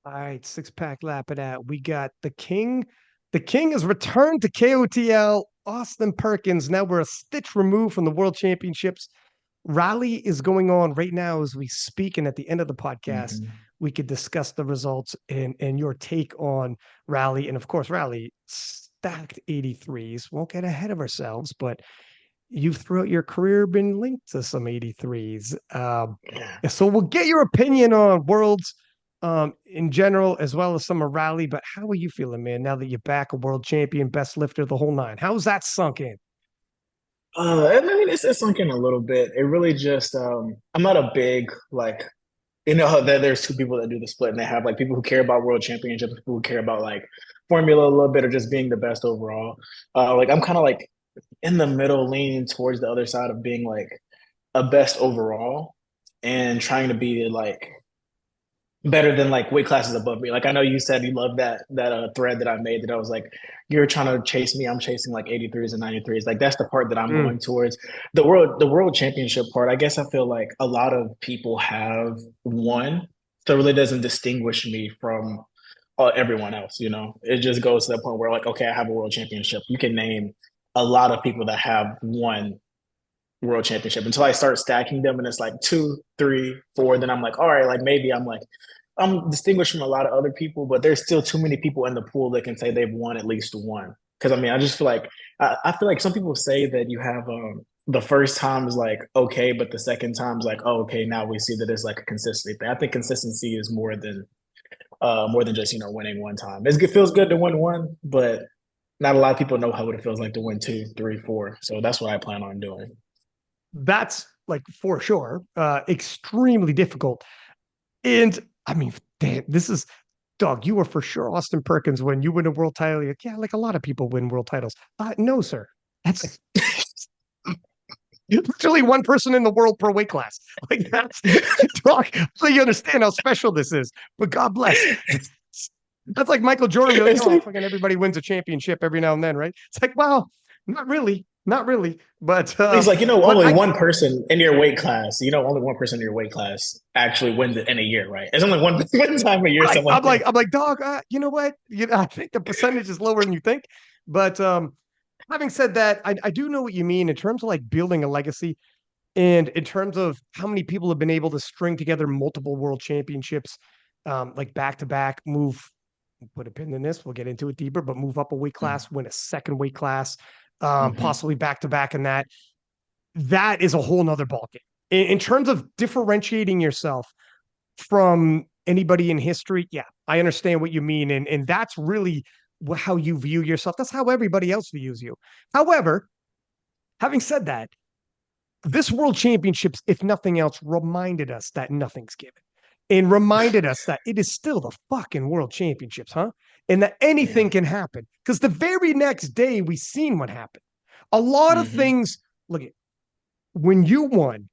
All right, six-pack Lapadat. We got the King. The King has returned to KOTL. Austin Perkins. Now we're a stitch removed from the World Championships. Raleigh is going on right now as we speak, and at the end of the podcast, Hmm. we could discuss the results and your take on Raleigh. And of course, Raleigh stacked 83s. Won't get ahead of ourselves, but you've throughout your career been linked to some 83s. Yeah. So we'll get your opinion on worlds in general, as well as some of Raleigh. But how are you feeling, man, now that you're back a world champion, best lifter, the whole nine? How's that sunk in? I mean, it's sunk in a little bit. It really just, I'm not a big, like, how there's two people that do the split and they have like people who care about world championships, people who care about like formula a little bit or just being the best overall. Like, I'm kind of like in the middle, leaning towards the other side of being like a best overall and trying to be like better than like weight classes above me. Like I know you said you love that thread that I made that I was like, you're trying to chase me. I'm chasing like 83s and 93s. Like that's the part that I'm Mm. going towards. The world championship part, I guess I feel like a lot of people have won. So it really doesn't distinguish me from everyone else, you know. It just goes to that point where like, okay, I have a world championship. You can name a lot of people that have won world championship until I start stacking them and it's like two, three, four. Then I'm like, all right, like maybe I'm distinguished from a lot of other people, but there's still too many people in the pool that can say they've won at least one. Because I mean, I just feel like I feel like some people say that you have the first time is like okay, but the second time is like, oh, okay, now we see that it's like a consistency thing. I think consistency is more than just winning one time. It feels good to win one, but not a lot of people know how it feels like to win two, three, four. So that's what I plan on doing. That's like for sure, extremely difficult. And I mean, damn, this is dog. You were for sure Austin Perkins when you win a world title. You're like, yeah, like a lot of people win world titles. No, sir. That's literally one person in the world per weight class. Like that's dog. So you understand how special this is. But God bless. That's like Michael Jordan be like, It's oh, like fucking everybody wins a championship every now and then, right? It's like, well, not really, not really. It's like, But only I one person in your weight class, only one person in your weight class actually wins it in a year, right? It's only one, one time a year, right. something like that. I'm like, dog. You know what? I think the percentage is lower than you think. But having said that, I do know what you mean in terms of like building a legacy. And in terms of how many people have been able to string together multiple world championships, like back to back, move, put a pin in this, we'll get into it deeper, but move up a weight class, win a second weight class, Mm-hmm. possibly back to back in that. That is a whole nother ballgame. In terms of differentiating yourself from anybody in history, yeah, I understand what you mean. And that's really how you view yourself. That's how everybody else views you. However, having said that, this world championships, if nothing else, reminded us that nothing's given and reminded us that it is still the fucking world championships, huh? And that anything Yeah. can happen. Because the very next day, we seen what happened. A lot of Mm-hmm. things, look, at when you won,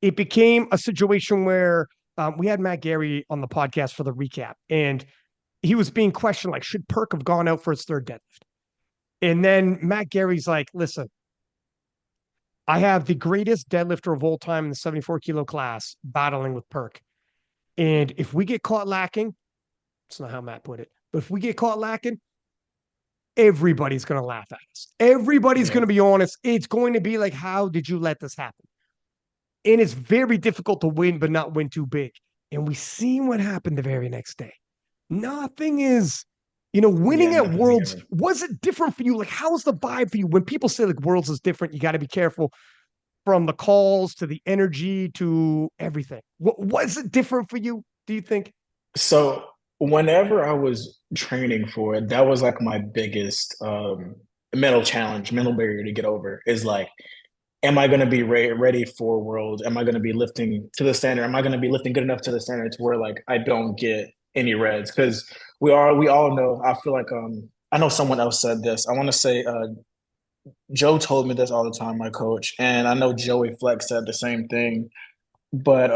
it became a situation where we had Matt Gary on the podcast for the recap, and he was being questioned like, should PERK have gone out for his third deadlift? And then Matt Gary's like, listen, I have the greatest deadlifter of all time in the 74 kilo class battling with PERK. And if we get caught lacking, it's not how Matt put it, but if we get caught lacking, everybody's going to laugh at us. Everybody's going Yeah. to be honest. It's going to be like, how did you let this happen? And it's very difficult to win, but not win too big. And we seen what happened the very next day. Nothing is, Yeah, winning at nothing's Worlds, given. was it different for you? Like, how's the vibe for you? When people say like Worlds is different, you got to be careful from the calls to the energy to everything. What was it different for you? Do you think? So whenever I was training for it, that was like my biggest mental challenge, mental barrier to get over is like, am I going to be ready for world? Am I going to be lifting to the standard? Am I going to be lifting good enough to the standard to where like I don't get any reds? Because we all know. I feel like I know someone else said this. I want to say Joe told me this all the time, my coach, and I know Joey Flex said the same thing. But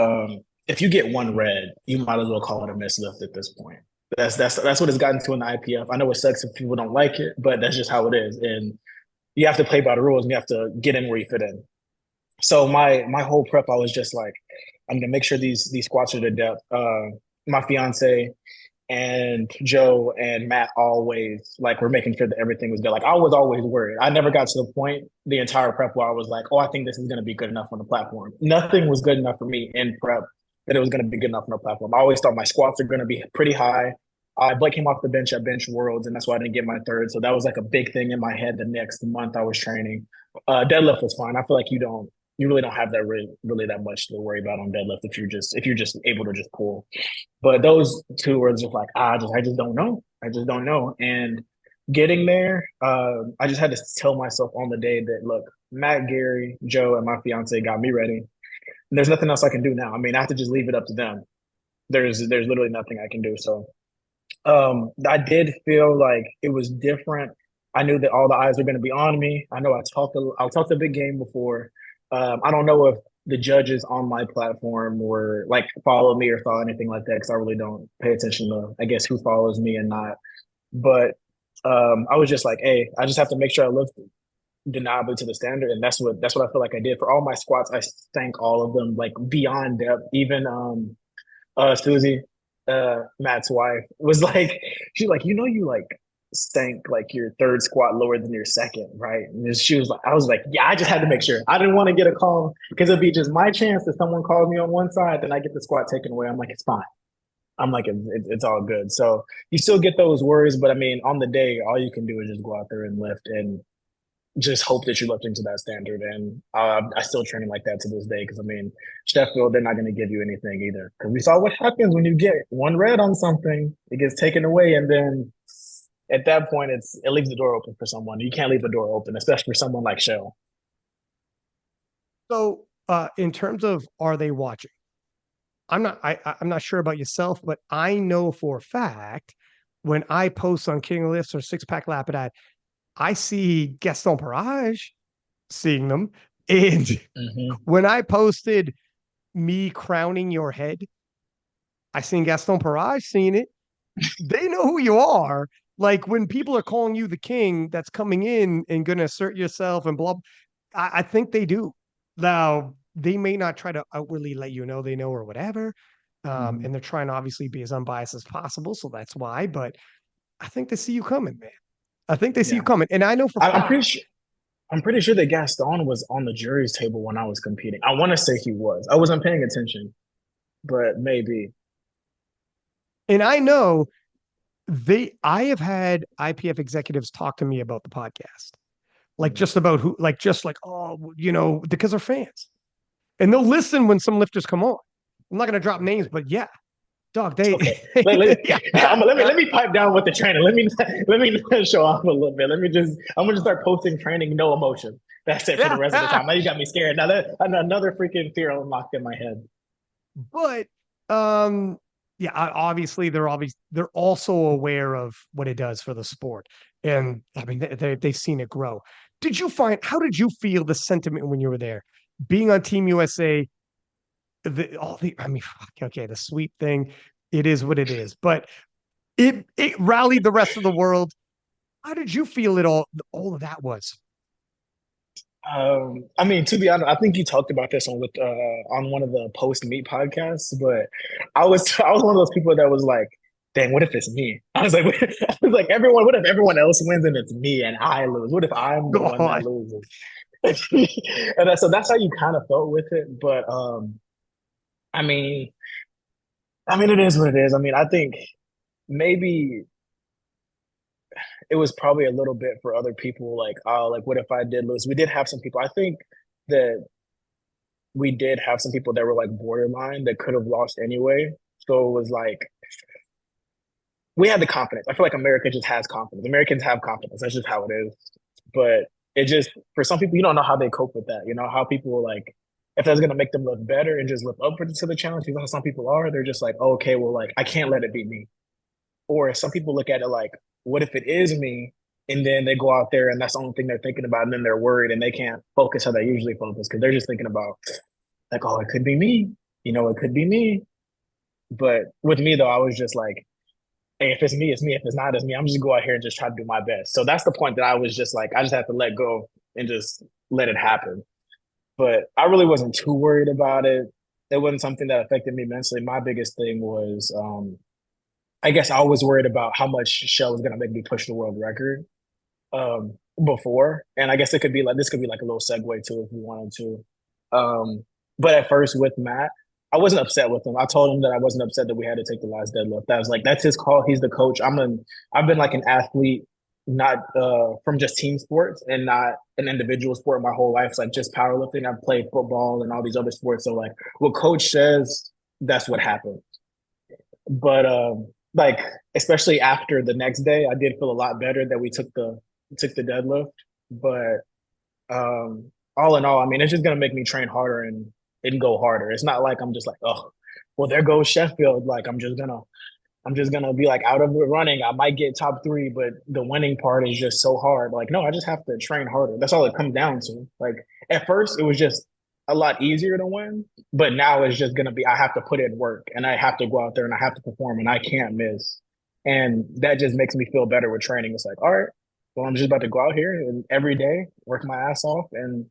if you get one red, you might as well call it a mislift at this point. That's what it's gotten to in the IPF. I know it sucks if people don't like it, but that's just how it is. And you have to play by the rules and you have to get in where you fit in. So my whole prep, I was just like, I'm gonna make sure these squats are to depth. My fiance, and Joe and Matt always like were making sure that everything was good. Like I was always worried. I never got to the point the entire prep where I was like, oh, I think this is going to be good enough on the platform. Nothing was good enough for me in prep that it was going to be good enough on the platform. I always thought my squats are going to be pretty high. Blake came off the bench at Bench Worlds, and that's why I didn't get my third. So that was like a big thing in my head the next month I was training. Deadlift was fine. I feel like you really don't have that really that much to worry about on deadlift if you're just able to just pull. But those two were just like, I just don't know. I just don't know. And getting there, I just had to tell myself on the day that look, Matt, Gary, Joe, and my fiance got me ready. And there's nothing else I can do now. I mean, I have to just leave it up to them. There's literally nothing I can do. So I did feel like it was different. I knew that all the eyes were going to be on me. I know I talked a big game before. I don't know if the judges on my platform were like follow me or follow anything like that because I really don't pay attention to I guess who follows me and not. But I was just like, hey, I just have to make sure I live deniably to the standard, and that's what I feel like I did for all my squats. I sank all of them like beyond depth. Even Susie, Matt's wife, was like, she's like, you like sank like your third squat lower than your second, right? And she was like, I was like, yeah, I just had to make sure. I didn't want to get a call because it'd be just my chance that someone calls me on one side, then I get the squat taken away. I'm like, it's fine. I'm like, it's all good. So you still get those worries, but I mean, on the day, all you can do is just go out there and lift and just hope that you're lifting to that standard. And I still training like that to this day because I mean, Sheffield, they're not going to give you anything either because we saw what happens when you get one red on something, it gets taken away, and then at that point, it leaves the door open for someone. You can't leave the door open, especially for someone like Shell. So, in terms of are they watching? I'm not sure about yourself, but I know for a fact when I post on King of Lifts or Six Pack Lapadat, I see Gaston Parage seeing them. And Mm-hmm. when I posted me crowning your head, I seen Gaston Parage seeing it. They know who you are. Like when people are calling you the king that's coming in and going to assert yourself and blah, I think they do. Now, they may not try to outwardly let you know they know or whatever. Mm-hmm. And they're trying to obviously be as unbiased as possible. So that's why. But I think they see you coming, man. I think they see you Yeah, coming. And I know for I'm fact. pretty sure. I'm pretty sure that Gaston was on the jury's table when I was competing. I want to say he was. I wasn't paying attention, but maybe. And I know I have had IPF executives talk to me about the podcast, like Mm. just about who, like just like, oh, because they're fans. And they'll listen when some lifters come on. I'm not going to drop names, but yeah, dog, Okay. they, yeah, Let me pipe down with the training. Let me show off a little bit. I'm gonna just start posting training, no emotion. That's it for the rest of the yeah. time. Now you got me scared. Now that another freaking fear unlocked in my head. But um, yeah, obviously they're also aware of what it does for the sport, and I mean they've seen it grow. How did you feel the sentiment when you were there, being on Team USA? I mean, okay, the sweep thing, it is what it is, but it rallied the rest of the world. How did you feel all of that was? I mean, to be honest, I think you talked about this on one of the post meet podcasts, but I was one of those people that was like, "Dang, what if it's me?" I was like, I was like, everyone, what if everyone else wins and it's me and I lose? What if I'm the one that God. loses? So that's how you kind of felt with it. But I mean, it is what it is. I mean, I think maybe it was probably a little bit for other people, like, oh, like what if I did lose? We did have some people. I think that we did have some people that were like borderline that could have lost anyway. So it was like we had the confidence. I feel like America just has confidence. Americans have confidence. That's just how it is. But it just for some people, you don't know how they cope with that. You know how people like if that's gonna make them look better and just live up to the challenge. You know how some people are. They're just like, oh, okay, well, like I can't let it be me. Or some people look at it like, what if it is me? And then they go out there and that's the only thing they're thinking about, and then they're worried and they can't focus how they usually focus because they're just thinking about like, oh, it could be me. It could be me. But with me though, I was just like, hey, if it's me, it's me. If it's not, it's me. I'm just go out here and just try to do my best. So that's the point that I was just like, I just have to let go and just let it happen. But I really wasn't too worried about it. It wasn't something that affected me mentally. My biggest thing was I guess I was worried about how much Shell was gonna make me push the world record before, and I guess it could be like this could be like a little segue too if you wanted to. But at first with Matt, I wasn't upset with him. I told him that I wasn't upset that we had to take the last deadlift. I was like, that's his call. He's the coach. I've been like an athlete, not from just team sports and not an individual sport my whole life. It's like just powerlifting. I've played football and all these other sports. So like what coach says, that's what happened. But like especially after the next day, I did feel a lot better that we took the deadlift. But all in all, I mean, it's just gonna make me train harder and go harder. It's not like I'm just like, oh, well, there goes Sheffield. Like I'm just gonna be like out of the running. I might get top three, but the winning part is just so hard. Like, no, I just have to train harder. That's all it comes down to. Like at first, it was just a lot easier to win, but now it's just gonna be I have to put in work and I have to go out there and I have to perform and I can't miss. And that just makes me feel better with training. It's like, all right, well, I'm just about to go out here and every day work my ass off and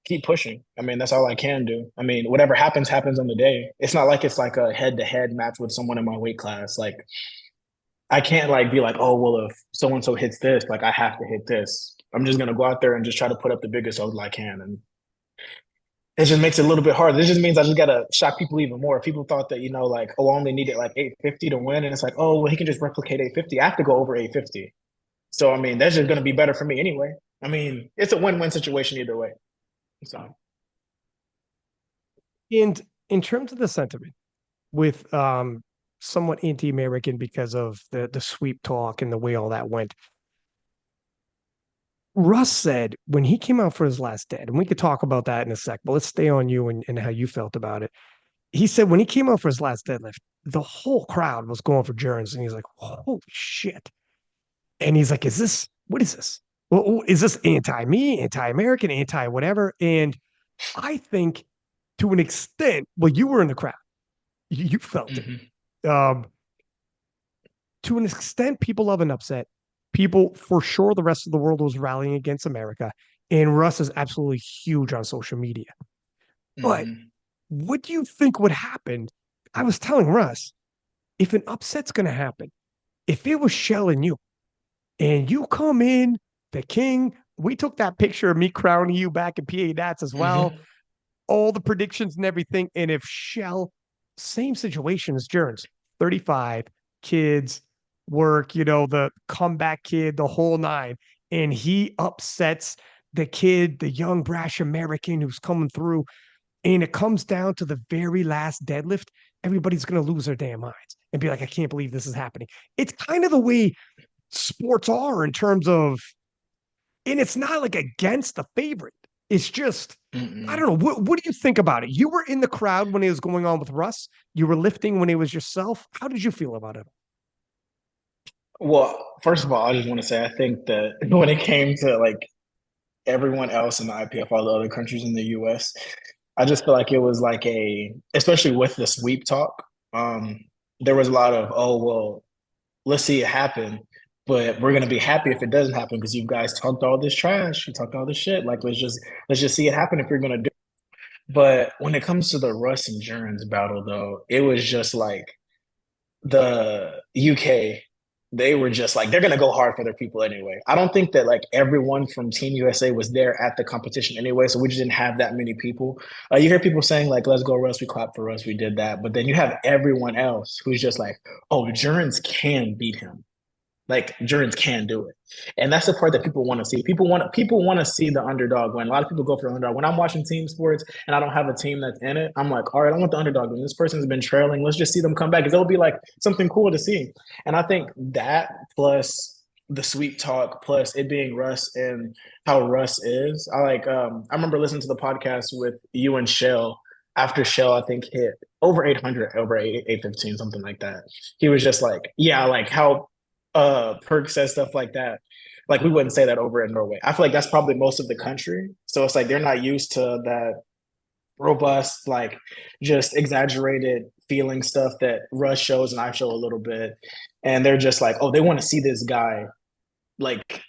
keep pushing. I mean, that's all I can do. I mean, whatever happens, happens on the day. It's not like it's like a head to head match with someone in my weight class. Like, I can't like be like, oh, well, if so and so hits this, like I have to hit this. I'm just gonna go out there and just try to put up the biggest odds I can, and it just makes it a little bit harder. This just means I just gotta shock people even more. If people thought that like, oh, I only needed like 850 to win, and it's like, oh, well, he can just replicate 850. I have to go over 850. So I mean, that's just gonna be better for me anyway. I mean, it's a win-win situation either way. So. And in terms of the sentiment with somewhat anti-American because of the sweep talk and the way all that went, Russ said when he came out for his last dead, and we could talk about that in a sec, but let's stay on you and how you felt about it. He said when he came out for his last deadlift, the whole crowd was going for Jurins, and he's like, "Holy shit!" And he's like, what is this? Well, is this anti-me, anti-American, anti-whatever?" And I think to an extent, well, you were in the crowd, you felt it. Mhm. To an extent, people love an upset. People, for sure, the rest of the world was rallying against America, and Russ is absolutely huge on social media. But Mhm. what do you think would happen? I was telling Russ, if an upset's going to happen, if it was Shell and you come in, the king, we took that picture of me crowning you back in PA Nats as well, Mhm. all the predictions and everything. And if Shell, same situation as Jurins, 35, kids, work, the comeback kid, the whole nine, and he upsets the kid, the young brash American who's coming through, and it comes down to the very last deadlift, everybody's going to lose their damn minds and be like, I can't believe this is happening. It's kind of the way sports are in terms of, and it's not like against the favorite. It's just, I don't Mhm. know. What do you think about it? You were in the crowd when it was going on with Russ. You were lifting when it was yourself. How did you feel about it? Well, first of all, I just want to say I think that when it came to like everyone else in the IPF, all the other countries in the US, I just feel like it was like especially with the sweep talk, um, there was a lot of, oh, well, let's see it happen, but we're gonna be happy if it doesn't happen because you guys talked all this trash, you talked all this shit. Like let's just see it happen if you're gonna do it. But when it comes to the Russ and Jurins battle, though, it was just like the UK, they were just like they're gonna go hard for their people anyway. I don't think that like everyone from Team USA was there at the competition anyway, so we just didn't have that many people. You hear people saying like, "Let's go, Russ! We clap for Russ! We did that," but then you have everyone else who's just like, "Oh, Jurins can beat him." Like Jurins can do it, and that's the part that people want to see. People want to see the underdog win. A lot of people go for the underdog. When I'm watching team sports and I don't have a team that's in it, I'm like, all right, I want the underdog win. This person's been trailing. Let's just see them come back because it'll be like something cool to see. And I think that plus the sweet talk plus it being Russ and how Russ is. I remember listening to the podcast with you and Shell after Shell I think hit over 800, over 815, something like that. He was just like, yeah, like how PERK says stuff like that. Like we wouldn't say that over in Norway. I feel like that's probably most of the country. So it's like they're not used to that robust, like just exaggerated feeling stuff that Russ shows and I show a little bit. And they're just like, oh, they want to see this guy like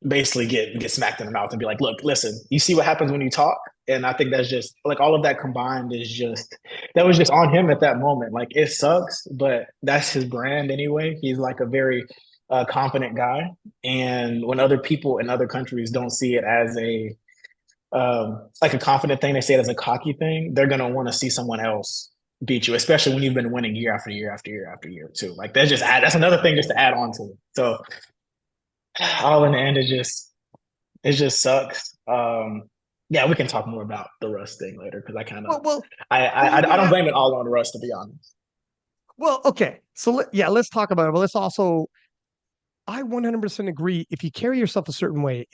basically get smacked in the mouth and be like, look, listen, you see what happens when you talk? And I think that's just like all of that combined is just that was just on him at that moment. Like it sucks, but that's his brand anyway. He's like a very confident guy. And when other people in other countries don't see it as a like a confident thing, they see it as a cocky thing, they're gonna want to see someone else beat you, especially when you've been winning year after year after year after year too. Like that's another thing just to add on to it. So all in the end, it just sucks. Yeah, we can talk more about the Russ thing later because I kind of Well, well, I don't blame it all on Russ to be honest. okay. So yeah, let's talk about it. But let's also, I 100% agree. If you carry yourself a certain way,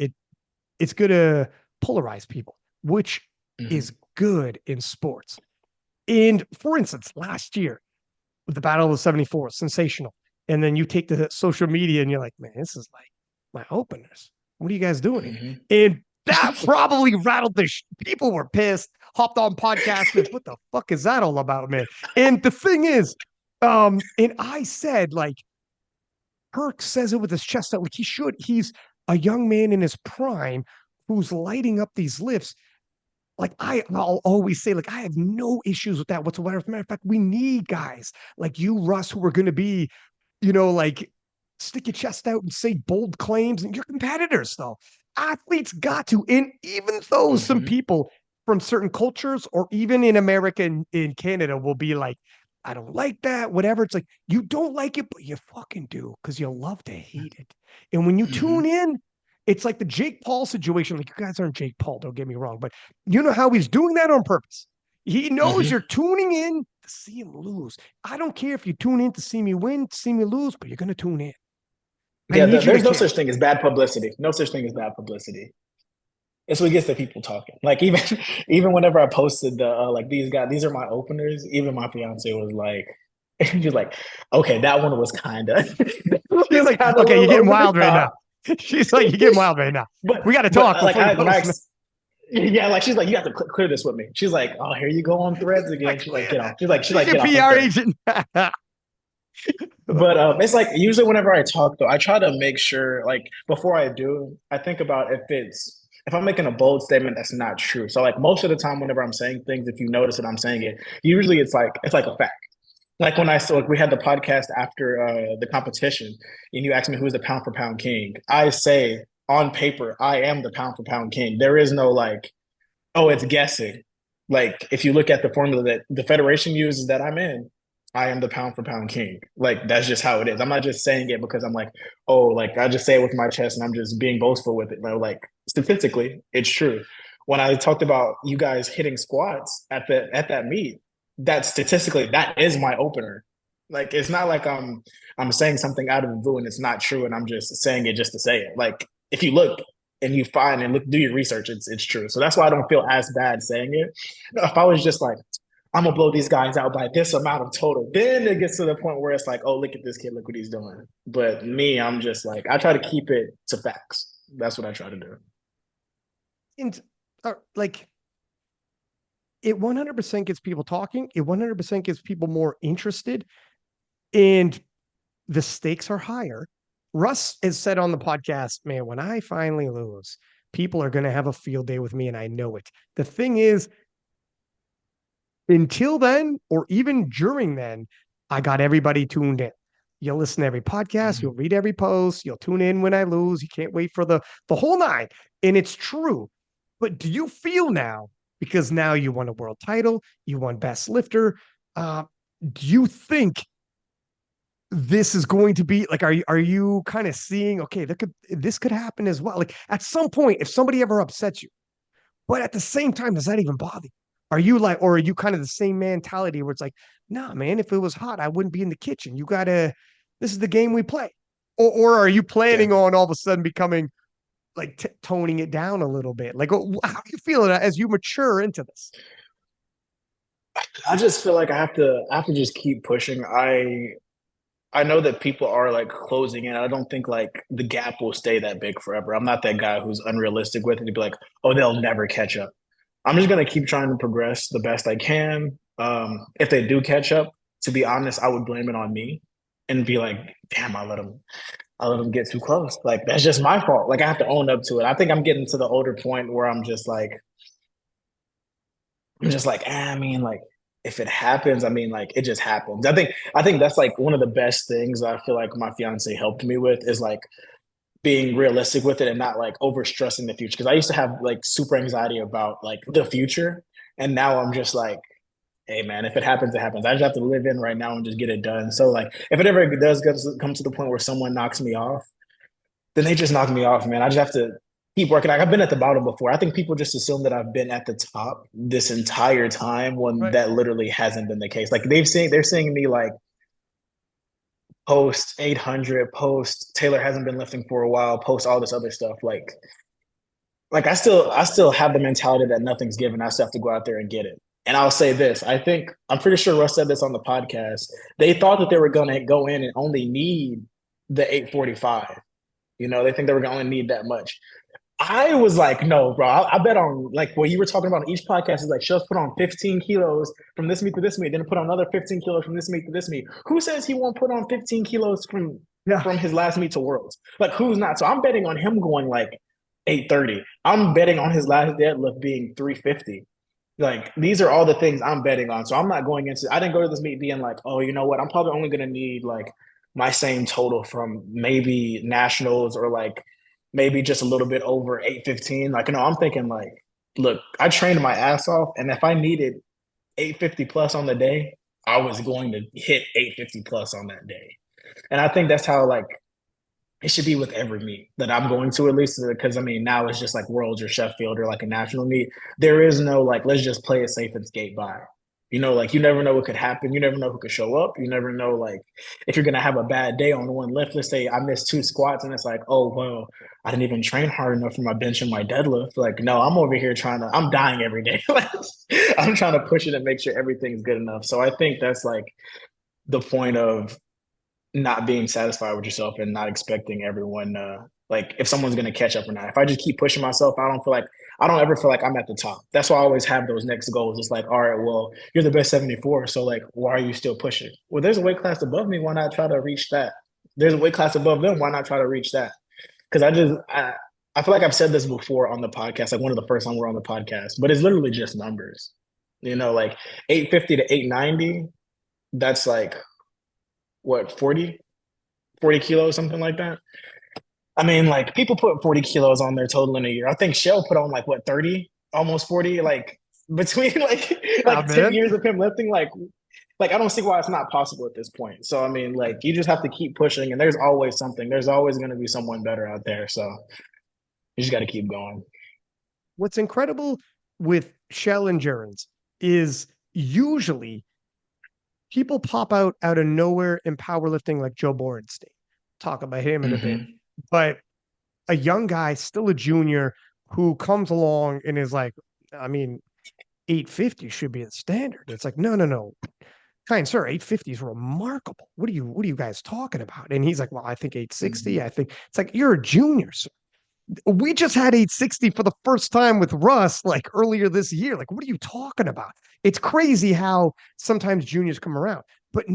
it's going to polarize people, which Mm-hmm. is good in sports. And for instance, last year with the Battle of the 74, sensational. And then you take the social media and you're like, man, this is like my openers. What are you guys doing here? Mm-hmm. And that probably rattled people were pissed, hopped on podcasts. And what the fuck is that all about, man? And the thing is, and I said, like, PERK says it with his chest out, like he should. He's a young man in his prime who's lighting up these lifts. Like I'll always say, like I have no issues with that whatsoever. As a matter of fact, we need guys like you, Russ, who are going to be, like stick your chest out and say bold claims. And your competitors, though, athletes got to. And even though some Mm-hmm. people from certain cultures, or even in America and in Canada, will be like, I don't like that, whatever. It's like you don't like it, but you fucking do because you love to hate it. And when you Mm-hmm. tune in, it's like the Jake Paul situation. Like, you guys aren't Jake Paul, don't get me wrong, but you know how he's doing that on purpose. He knows Mm-hmm. you're tuning in to see him lose. I don't care if you tune in to see me win, to see me lose, but you're going to tune in. I Yeah, need you to there's no care. such thing as bad publicity. No such thing as bad publicity. It's what gets the people talking. Like even even whenever I posted the like these guys, these are my openers. Even my fiance was like, she's like, okay, that one was kind of She's it's like, kind of a okay, you're little getting over the wild right now. top. She's like, you're getting wild right now. We got to talk Like before you when I post. yeah, like she's like, you have to clear this with me. She's like, oh, here you go on threads again. Like, She's like, clear get off. that. She's She's like, your get off. Don't PR say it. agent. But it's like usually whenever I talk though, I try to make sure like before I do, I think about if I'm making a bold statement that's not true. So like most of the time whenever I'm saying things, if you notice that I'm saying it, usually it's like a fact. Like when I saw like we had the podcast after the competition and you asked me who's the pound for pound king, I say on paper, I am the pound for pound king. There is no like, oh, it's guessing. Like if you look at the formula that the federation uses that I'm in, I am the pound for pound king. Like that's just how it is. I'm not just saying it because I'm like, oh, like I just say it with my chest and I'm just being boastful with it. No, like statistically, it's true. When I talked about you guys hitting squats at that meet, that statistically that is my opener. Like it's not like I'm saying something out of the blue and it's not true and I'm just saying it just to say it. Like if you look and you find and look do your research, it's true. So that's why I don't feel as bad saying it. If I was just like, I'm gonna blow these guys out by this amount of total, then it gets to the point where it's like, oh, look at this kid, look what he's doing. But me, I'm just like, I try to keep it to facts. That's what I try to do. And like, it 100% gets people talking. It 100% gets people more interested. And the stakes are higher. Russ has said on the podcast, man, when I finally lose, people are going to have a field day with me, and I know it. The thing is, until then, or even during then, I got everybody tuned in. You'll listen to every podcast, Mm-hmm. you'll read every post, you'll tune in when I lose. You can't wait for the whole nine. And it's true. But do you feel now, because now you won a world title, you won best lifter, do you think this is going to be like, are you kind of seeing, okay, this could happen as well? Like at some point, if somebody ever upsets you, but at the same time, does that even bother you? Are you like, or are you kind of the same mentality where it's like, nah, man, if it was hot, I wouldn't be in the kitchen. This is the game we play. Or are you Yeah. planning on all of a sudden becoming like toning it down a little bit? Like, how do you feel as you mature into this? I just feel like I have to just keep pushing. I know that people are like closing in. I don't think like the gap will stay that big forever. I'm not that guy who's unrealistic with it to be like, oh, they'll never catch up. I'm just gonna keep trying to progress the best I can. If they do catch up, to be honest, I would blame it on me and be like, damn, I let them. I let them get too close. Like that's just my fault. Like I have to own up to it. I think I'm getting to the older point where I'm just like, I mean, like if it happens, I mean, like it just happens. I think that's like one of the best things I feel like my fiance helped me with is like being realistic with it and not like over stressing the future. Because I used to have like super anxiety about like the future, and now I'm just like, hey man, if it happens, it happens. I just have to live in right now and just get it done. So like, if it ever does come to the point where someone knocks me off, then they just knock me off, man. I just have to keep working. Like I've been at the bottom before. I think people just assume that I've been at the top this entire time when Right. that literally hasn't been the case. Like they're seeing me like post 800, post Taylor hasn't been lifting for a while, post all this other stuff. Like I still have the mentality that nothing's given. I still have to go out there and get it. And I'll say this: I'm pretty sure Russ said this on the podcast. They thought that they were going to go in and only need the 845. You know, they think they were going to only need that much. I was like, no, bro. I bet on like what you were talking about on each podcast is like, just put on 15 kilos from this meet to this meet, then put on another 15 kilos from this meet to this meet. Who says he won't put on 15 kilos Yeah. from his last meet to Worlds? Like, who's not? So I'm betting on him going like 830. I'm betting on his last deadlift being 350. Like these are all the things I'm betting on. So I'm not going into. I didn't go to this meet being like, oh, you know what? I'm probably only going to need like my same total from maybe nationals or like maybe just a little bit over 815. Like, no, I'm thinking like, look, I trained my ass off, and if I needed 850 plus on the day, I was going to hit 850 plus on that day. And I think that's how like it should be with every meet that I'm going to at least because I mean now it's just like Worlds or Sheffield or like a national meet. There is no like let's just play it safe and skate by. You know, like you never know what could happen. You never know who could show up. You never know like if you're gonna have a bad day on one lift. Let's say I missed two squats and it's like, oh well, I didn't even train hard enough for my bench and my deadlift. Like, no, I'm over here I'm dying every day. Like, I'm trying to push it and make sure everything's good enough. So I think that's like the point of not being satisfied with yourself and not expecting everyone like if someone's gonna catch up or not. If I just keep pushing myself, I don't ever feel like I'm at the top. That's why I always have those next goals. It's like, all right, well, you're the best 74. So like why are you still pushing? Well, there's a weight class above me. Why not try to reach that? There's a weight class above them. Why not try to reach that? Because I feel like I've said this before on the podcast, like one of the first time we're on the podcast, but it's literally just numbers. You know, like 850 to 890, that's like what 40 kilos, something like that. I mean, like people put 40 kilos on their total in a year. I think Shell put on like what 30, almost 40, like between Yeah, like 10 man. years of him lifting, like I don't see why it's not possible at this point. So I mean, like you just have to keep pushing, and there's always something. There's always going to be someone better out there. So you just got to keep going. What's incredible with Shell and Jurins is usually people pop out of nowhere in powerlifting like Joe Borenstein. Talk about him in a bit. Mm-hmm. But a young guy, still a junior, who comes along and is like, I mean, 850 should be the standard. It's like, no, no, no. Kind sir, 850 is remarkable. What are you guys talking about? And he's like, well, I think 860. I think it's like you're a junior, sir. We just had 860 for the first time with Russ like earlier this year. Like, what are you talking about? It's crazy how sometimes juniors come around. But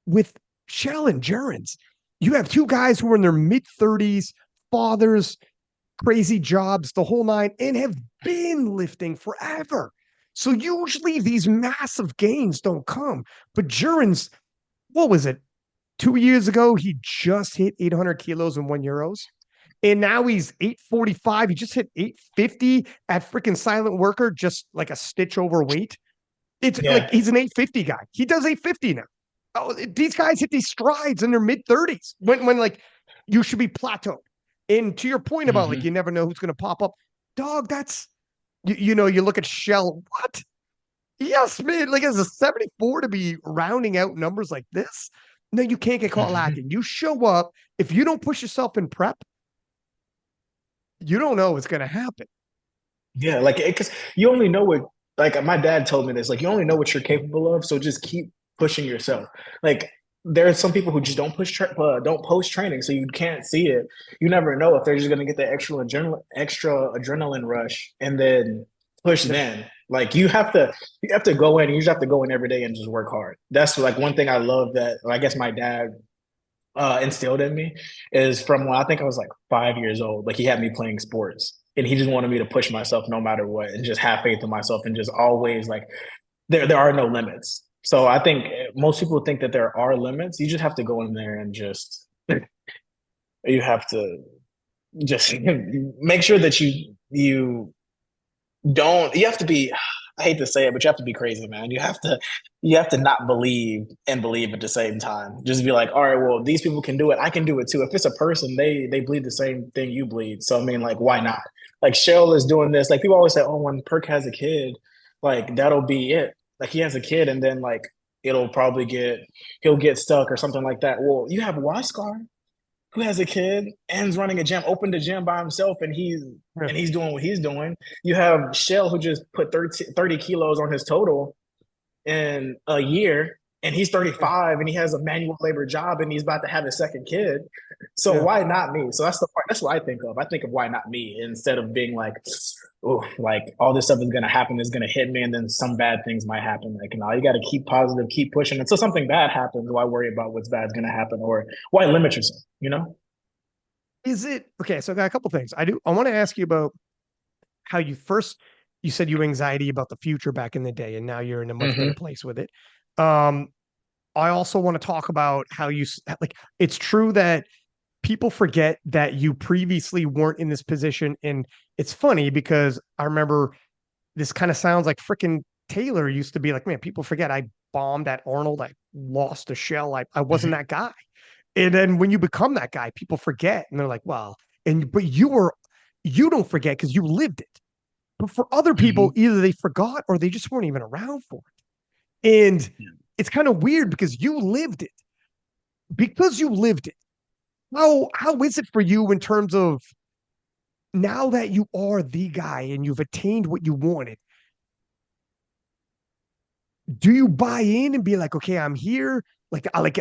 with Shell and Jurins, you have two guys who are in their mid 30s, fathers, crazy jobs, the whole nine, and have been lifting forever. So usually these massive gains don't come. But Jurins, what was it? 2 years ago, he just hit 800 kilos and 1 euros. And now he's 845. He just hit 850 at freaking Silent Worker, just like a stitch overweight. It's like Yeah. he's an 850 guy. He does 850 now. Oh, these guys hit these strides in their mid 30s when like you should be plateaued. And to your point about like Mm-hmm. you never know who's going to pop up, dog. That's you know you look at Shell. What? Yes, man. Like as a 74 to be rounding out numbers like this, no, you can't get caught Mm-hmm. lacking. You show up if you don't push yourself in prep, you don't know what's going to happen. Yeah, like because you only know what like my dad told me this, like you only know what you're capable of, so just keep pushing yourself. Like there are some people who just don't post training, so you can't see it. You never know if they're just gonna get the extra adrenaline rush and then push Yeah. then. Like you have to go in, you just have to go in every day and just work hard. That's like one thing I love that I guess my dad instilled in me is from when I think I was like 5 years old. Like he had me playing sports, and he just wanted me to push myself no matter what, and just have faith in myself, and just always like there are no limits. So I think most people think that there are limits. You just have to go in there and just you have to just make sure that you don't you have to be I hate to say it, but you have to be crazy, man. You have to not believe and believe at the same time. Just be like, all right, well, these people can do it. I can do it too. If it's a person, they bleed the same thing you bleed. So I mean, like, why not? Like Shell is doing this. Like people always say, oh, when Perk has a kid, like that'll be it. Like he has a kid, and then like it'll probably he'll get stuck or something like that. Well, you have Waskar who has a kid and's running a gym, opened a gym by himself, and Yeah. he's doing what he's doing. You have Shell who just put 30 kilos on his total in a year, and he's 35 and he has a manual labor job and he's about to have a second kid. So Yeah. why not me? So that's the part. That's what I think of. I think of why not me instead of being like, oh, like all this stuff is gonna happen, is gonna hit me, and then some bad things might happen. Like, you got to keep positive, keep pushing until something bad happens. Why worry about what's bad is gonna happen, or why limit yourself? You know? Is it okay? So I got a couple things. I want to ask you about how you said you anxiety about the future back in the day, and now you're in a much better Mm-hmm. place with it. Um, I also want to talk about how like it's true that people forget that you previously weren't in this position. And it's funny because I remember this kind of sounds like freaking Taylor used to be like, man, people forget I bombed at Arnold. I lost a shell. I wasn't Mm-hmm. that guy. And then when you become that guy, people forget and they're like, well, but you don't forget because you lived it. But for other people, Mm-hmm. either they forgot or they just weren't even around for it. And Yeah. it's kind of weird because you lived it. Because you lived it, how is it for you in terms of now that you are the guy and you've attained what you wanted? Do you buy in and be like, okay, I'm here? Like, I like,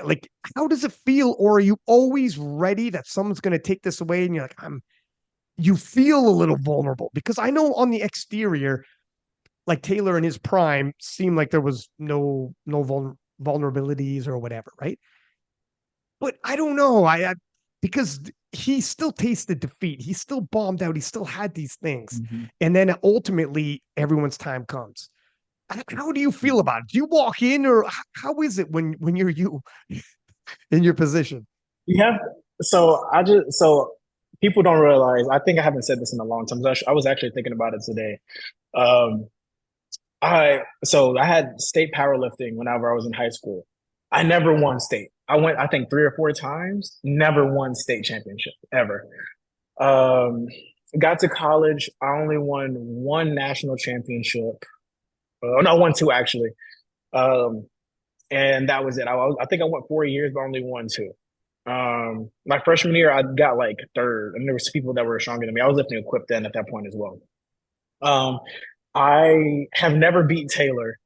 how does it feel? Or are you always ready that someone's going to take this away? And you're like, you feel a little vulnerable because I know on the exterior, like Taylor in his prime seemed like there was no vulnerabilities or whatever, right? But I don't know. Because he still tasted defeat. He still bombed out. He still had these things. Mm-hmm. And then ultimately everyone's time comes. How do you feel about it? Do you walk in or how is it when you're you in your position? You have so people don't realize. I think I haven't said this in a long time. I was actually thinking about it today. Um, I had state powerlifting whenever I was in high school. I never won state. I went, I think, 3 or 4 times. Never won state championship ever. Um, got to college. I only won one national championship. No, I won two actually. Um, and that was it. I think I went 4 years, but only won two. My freshman year, I got like third, and there was people that were stronger than me. I was lifting equipped then at that point as well. Um, I have never beat Taylor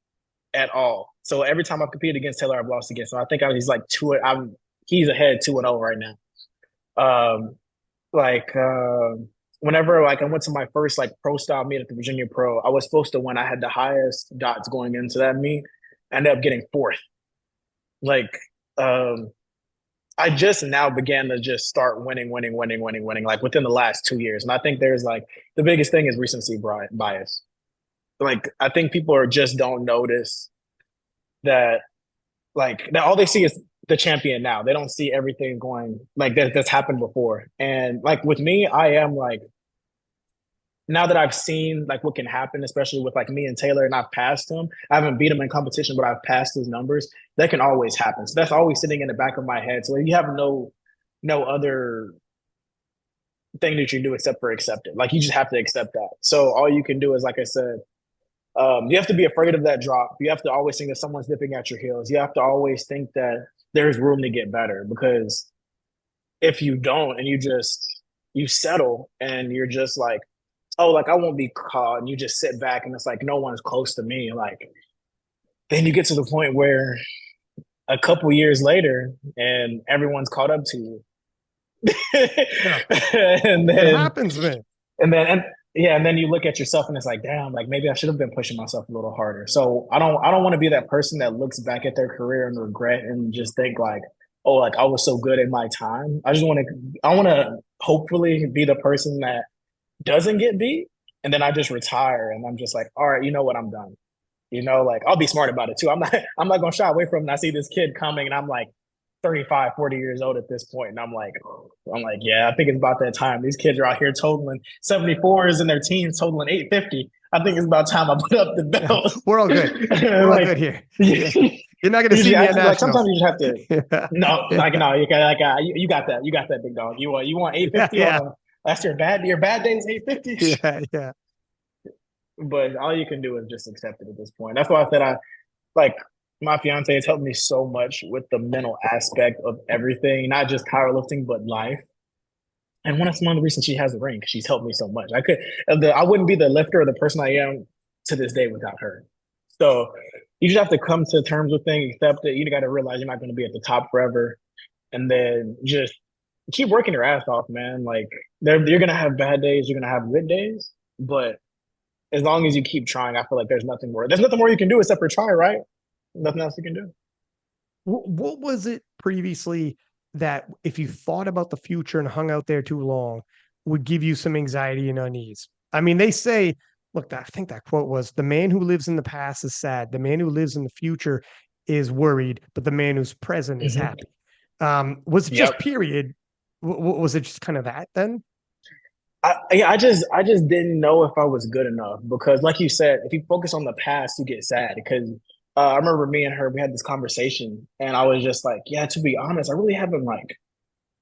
at all. So every time I've competed against Taylor, I've lost against him. I think he's like two. He's ahead 2-0 right now. Um, like whenever like I went to my first like pro style meet at the Virginia Pro, I was supposed to win. I had the highest dots going into that meet. I ended up getting fourth. Like um, I just now began to just start winning, like within the last 2 years. And I think there's like the biggest thing is recency bias. Like I think people are just don't notice that like that all they see is the champion now. They don't see everything going like that's happened before. And like with me, I am like now that I've seen like what can happen, especially with like me and Taylor, and I've passed him. I haven't beat him in competition, but I've passed his numbers. That can always happen. So that's always sitting in the back of my head. So you have no other thing that you do except for accept it. Like you just have to accept that. So all you can do is, like I said, you have to be afraid of that drop. You have to always think that someone's nipping at your heels. You have to always think that there's room to get better, because if you don't and you settle and you're just like, oh, like I won't be caught, and you just sit back and it's like no one's close to me, like then you get to the point where a couple years later and everyone's caught up to you. Yeah, and it then happens, man. and yeah, and then you look at yourself and it's like, damn, like maybe I should have been pushing myself a little harder. So I don't want to be that person that looks back at their career and regret and just think like, oh, like I was so good in my time. I want to hopefully be the person that doesn't get beat. And then I just retire and I'm just like, all right, you know what? I'm done. You know, like I'll be smart about it too. I'm not gonna shy away from it. And I see this kid coming and I'm like 35, 40 years old at this point. And I'm like, yeah, I think it's about that time. These kids are out here totaling 74s in their teens, totaling 850. I think it's about time I put up the Yeah, belt. we're all good. We're all Like good here. Yeah. You're not going to see me at like nationals. sometimes you just have to Yeah. no, Yeah. like no, you got that. You got that big dog. You want Yeah. 850 on Yeah. a that's your bad days 850. Yeah. Yeah. But all you can do is just accept it at this point. That's why I said I like my fiance has helped me so much with the mental aspect of everything, not just powerlifting, but life. And one of the reasons she has a ring, she's helped me so much. I wouldn't be the lifter or the person I am to this day without her. So you just have to come to terms with things, accept it. You got to realize you're not going to be at the top forever, and then just keep working your ass off, man. Like you're gonna have bad days, you're gonna have good days, but as long as you keep trying, I feel like there's nothing more you can do except for try, right? Nothing else you can do. What was it previously that if you thought about the future and hung out there too long would give you some anxiety and unease? I mean, they say, look, I think that quote was the man who lives in the past is sad. The man who lives in the future is worried, but the man who's present is Mm-hmm. happy. Was it just Yep. period? Was it just kind of that then? I just didn't know if I was good enough because, like you said, if you focus on the past, you get sad. Because I remember me and her, we had this conversation, and I was just like, yeah, to be honest, I really haven't like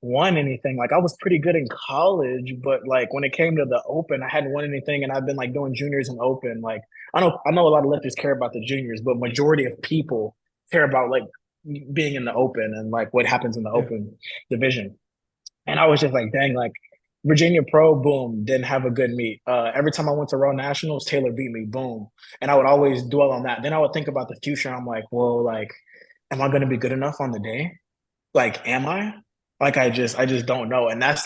won anything. Like I was pretty good in college, but like when it came to the open, I hadn't won anything, and I've been like doing juniors and open. Like I know a lot of lifters care about the juniors, but majority of people care about like being in the open and like what happens in the Yeah. open division. And I was just like, dang, like Virginia Pro, boom, didn't have a good meet. Every time I went to Raw Nationals, Taylor beat me, boom. And I would always dwell on that. Then I would think about the future. I'm like, well, like, am I going to be good enough on the day? Like, am I? Like, I just don't know. And that's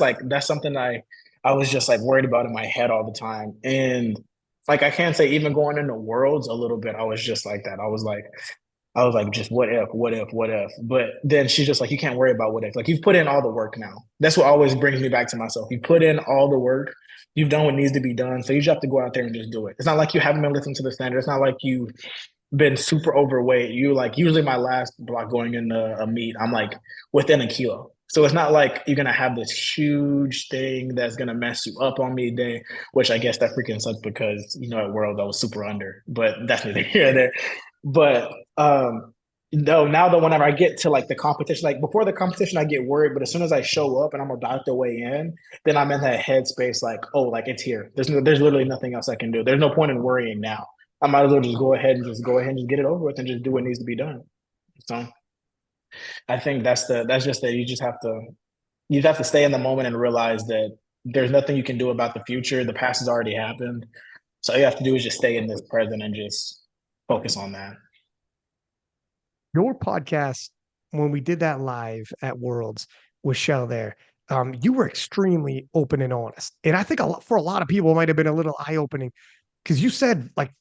something I was just like worried about in my head all the time. And like, I can't say even going into worlds a little bit, I was just like that. I was like, just what if, what if, what if? But then she's just like, you can't worry about what if. Like, you've put in all the work now. That's what always brings me back to myself. You put in all the work. You've done what needs to be done. So you just have to go out there and just do it. It's not like you haven't been listening to the standard. It's not like you've been super overweight. You like, usually my last block going into a meet, I'm like within a kilo. So it's not like you're gonna have this huge thing that's gonna mess you up on me day, which I guess that freaking sucks because you know at Worlds I was super under, but that's neither here nor there. But no, now that whenever I get to like the competition, like before the competition, I get worried. But as soon as I show up and I'm about to weigh in, then I'm in that headspace like, oh, like it's here. There's literally nothing else I can do. There's no point in worrying now. I might as well just go ahead and just get it over with and just do what needs to be done. So I think that's just that you just have to stay in the moment and realize that there's nothing you can do about the future. The past has already happened. So all you have to do is just stay in this present and just focus on that. Your podcast, when we did that live at Worlds with Shell there, you were extremely open and honest. And I think for a lot of people, it might have been a little eye opening because you said, like,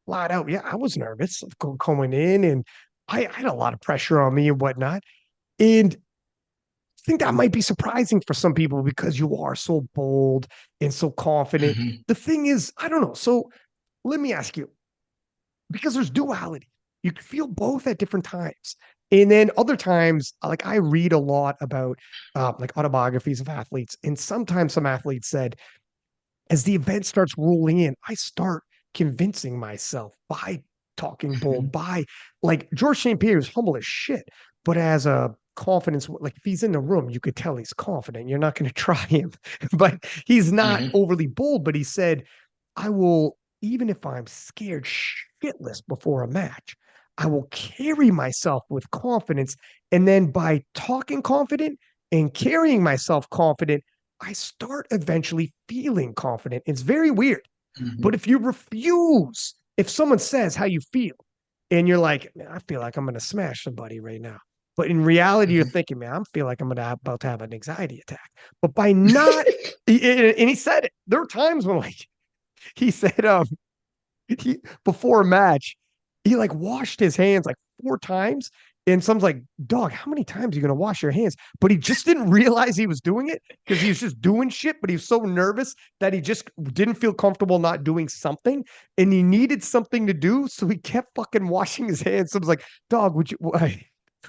flat out, yeah, I was nervous of going in and I had a lot of pressure on me and whatnot. And I think that might be surprising for some people because you are so bold and so confident. Mm-hmm. The thing is, I don't know. So let me ask you, because there's duality. You can feel both at different times. And then other times, like I read a lot about like autobiographies of athletes. And sometimes some athletes said, as the event starts rolling in, I start convincing myself by talking bold, Mm-hmm. by like George St. Pierre is humble as shit, but as a confidence, like if he's in the room, you could tell he's confident. You're not going to try him, but he's not Mm-hmm. overly bold. But he said, I will, even if I'm scared shitless before a match, I will carry myself with confidence. And then by talking confident and carrying myself confident, I start eventually feeling confident. It's very weird. Mm-hmm. But if you refuse, if someone says how you feel, and you're like, man, I feel like I'm going to smash somebody right now. But in reality, you're thinking, man, I feel like I'm about to have an anxiety attack. But by not, and he said it, there were times when like, he said, he before a match, he like washed his hands like 4 times And someone's like, dog, how many times are you going to wash your hands? But he just didn't realize he was doing it because he was just doing shit. But he was so nervous that he just didn't feel comfortable not doing something. And he needed something to do. So he kept fucking washing his hands. So I was like, dog, would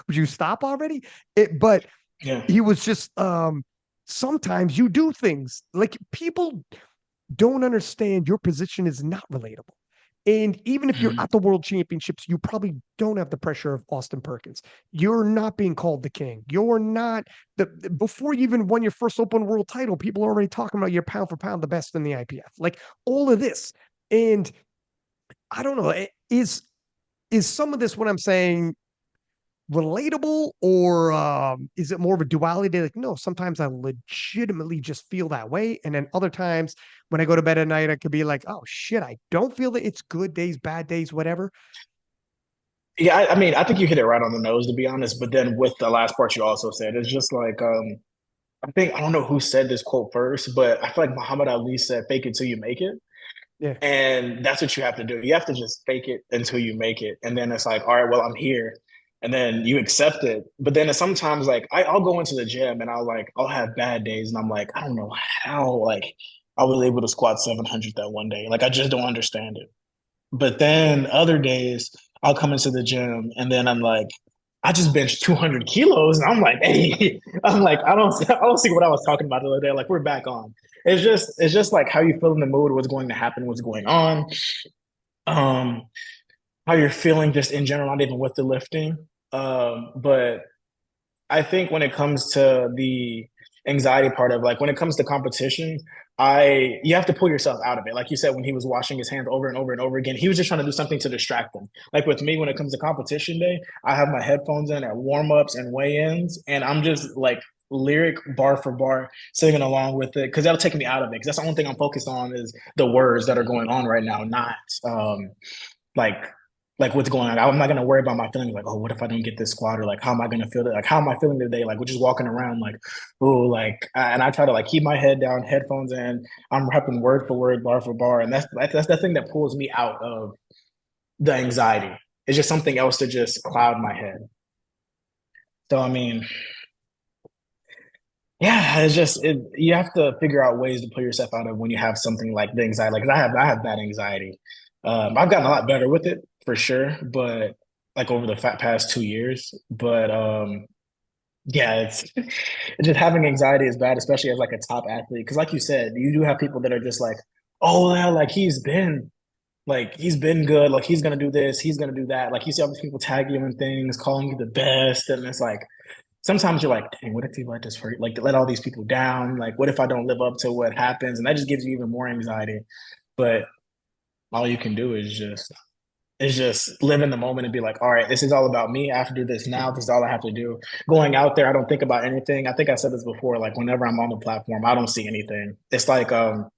you stop already? But Yeah. he was just, sometimes you do things like people don't understand your position is not relatable. And even if you're Mhm. at the world championships, you probably don't have the pressure of Austin Perkins. You're not being called the king. You're not before you even won your first open world title, people are already talking about you're pound for pound the best in the IPF. Like all of this. And I don't know, is some of this what I'm saying relatable, or is it more of a duality? Like, no, sometimes I legitimately just feel that way. And then other times when I go to bed at night, I could be like, oh shit, I don't feel that it's good days, bad days, whatever. Yeah, I mean, I think you hit it right on the nose, to be honest. But then with the last part you also said, it's just like I think I don't know who said this quote first, but I feel like Muhammad Ali said, "Fake it till you make it." Yeah. And that's what you have to do. You have to just fake it until you make it. And then it's like, all right, well, I'm here. And then you accept it. But then it's sometimes like I'll go into the gym and I'll have bad days and I'm like, I don't know how like I was able to squat 700 that one day. Like I just don't understand it. But then other days I'll come into the gym and then I'm like, I just benched 200 kilos. And I'm like, hey, I'm like, I don't see what I was talking about the other day. Like we're back on. It's just like how you feel in the mood, what's going to happen, what's going on, um, how you're feeling just in general, not even with the lifting. But I think when it comes to the anxiety part of like when it comes to competition, you have to pull yourself out of it. Like you said, when he was washing his hands over and over and over again, he was just trying to do something to distract him. Like with me, when it comes to competition day, I have my headphones in at warm-ups and weigh-ins, and I'm just like lyric bar for bar singing along with it because that'll take me out of it. Because that's the only thing I'm focused on is the words that are going on right now, not like what's going on. I'm not gonna worry about my feelings like, oh, what if I don't get this squat, or like how am I gonna feel it? Like how am I feeling today? Like we're just walking around like, oh, like and I try to like keep my head down, headphones in. I'm repping word for word, bar for bar, and that's the thing that pulls me out of the anxiety. It's just something else to just cloud my head. So I mean, yeah, you have to figure out ways to pull yourself out of when you have something like the anxiety. Like I have bad anxiety. I've gotten a lot better with it for sure, but like over the past 2 years. But yeah, it's just having anxiety is bad, especially as like a top athlete. Because like you said, you do have people that are just like, oh yeah, he's been good, like he's gonna do this, he's gonna do that. Like you see all these people tag you and things, calling you the best, and it's like sometimes you're like, dang, what if he let this hurt? Like let all these people down? Like what if I don't live up to what happens? And that just gives you even more anxiety. But all you can do is just live in the moment and be like, all right, this is all about me. I have to do this now. This is all I have to do. Going out there, I don't think about anything. I think I said this before. Like whenever I'm on the platform, I don't see anything. It's like the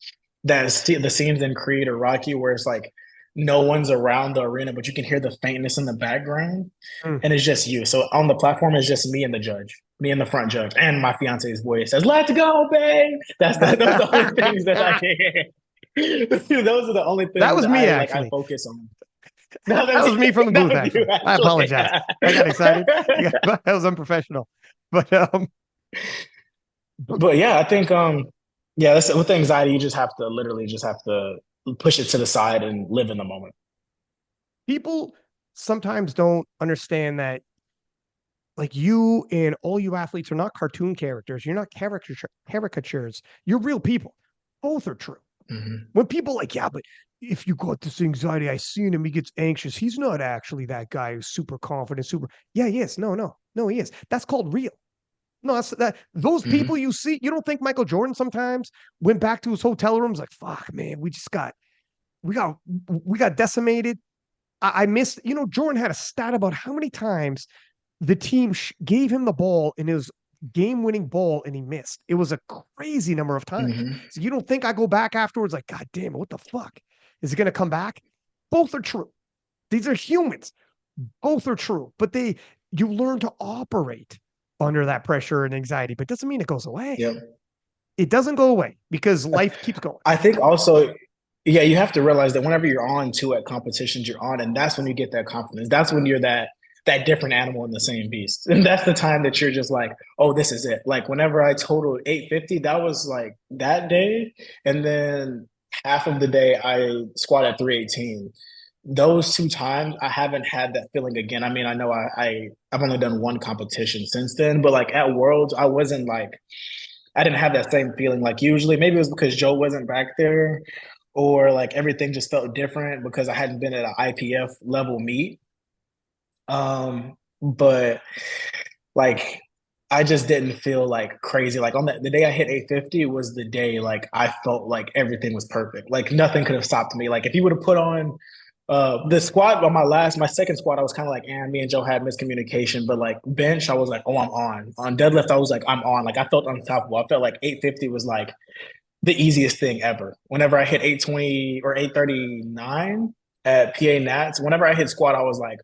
scenes in Creed or Rocky where it's like no one's around the arena, but you can hear the faintness in the background, Mm. and it's just you. So on the platform, it's just me and the judge, me and the front judge, and my fiance's voice says, "Let's go, babe." Those are the only things that I can hear. Those are the only That things was that me I actually. focus on. No, That was me from the that booth was you actually. I actually. apologize. I got excited. That was unprofessional. But But yeah, I think yeah, that's with anxiety, you just have to literally just have to push it to the side and live in the moment. people sometimes don't understand that, like, you and all you athletes are not cartoon characters. You're not caricatures. You're real people. Both are true. Hmm. When people like, yeah, but if you got this anxiety, I seen him, he gets anxious. He's not actually that guy who's super confident, super. Yeah, he is. No, he is. That's called real. No, that's that. Those people Hmm. you see, you don't think Michael Jordan sometimes went back to his hotel rooms like, fuck, man, we got, we got decimated. I missed, Jordan had a stat about how many times the team gave him the ball in his game-winning ball and he missed. It was a crazy number of times. Hmm. So you don't think I go back afterwards like, God damn it, what the fuck? Is it going to come back? Both are true. These are humans. Both are true. But you learn to operate under that pressure and anxiety, but it doesn't mean it goes away. Yep. It doesn't go away because life keeps going. I think also, yeah, you have to realize that whenever you're on to at competitions, you're on, and that's when you get that confidence. That's when you're that that different animal in the same beast. And that's the time that you're just like, oh, this is it. Like whenever I totaled 850, that was like that day. And then half of the day I squatted 318. Those two times I haven't had that feeling again. I mean, I know I've only done one competition since then, but like at Worlds, I wasn't like I didn't have that same feeling like usually. Maybe it was because Joe wasn't back there, or like everything just felt different because I hadn't been at an IPF level meet. But like I just didn't feel like crazy. Like on the day I hit 850 was the day like I felt like everything was perfect. Like nothing could have stopped me. Like if you would have put on the squat on my second squat, I was kind of like, me and Joe had miscommunication. But like bench, I was like, oh, I'm on. On deadlift, I was like, I'm on. Like I felt unstoppable. I felt like 850 was like the easiest thing ever. Whenever I hit 820 or 839 at PA Nats, whenever I hit squat, I was like,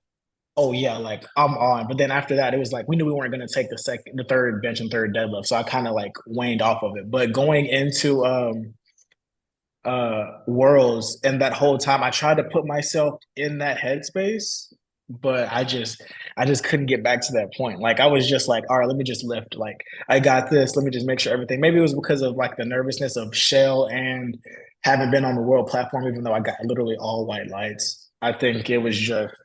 oh yeah, like I'm on. But then after that, it was like we knew we weren't going to take the third bench and third deadlift, so I kind of like waned off of it. But going into Worlds, and that whole time I tried to put myself in that headspace, but I just couldn't get back to that point. Like I was just like, all right, let me just lift. Like I got this. Let me just make sure everything. Maybe it was because of like the nervousness of Shell and haven't been on the world platform, even though I got literally all white lights. I think it was just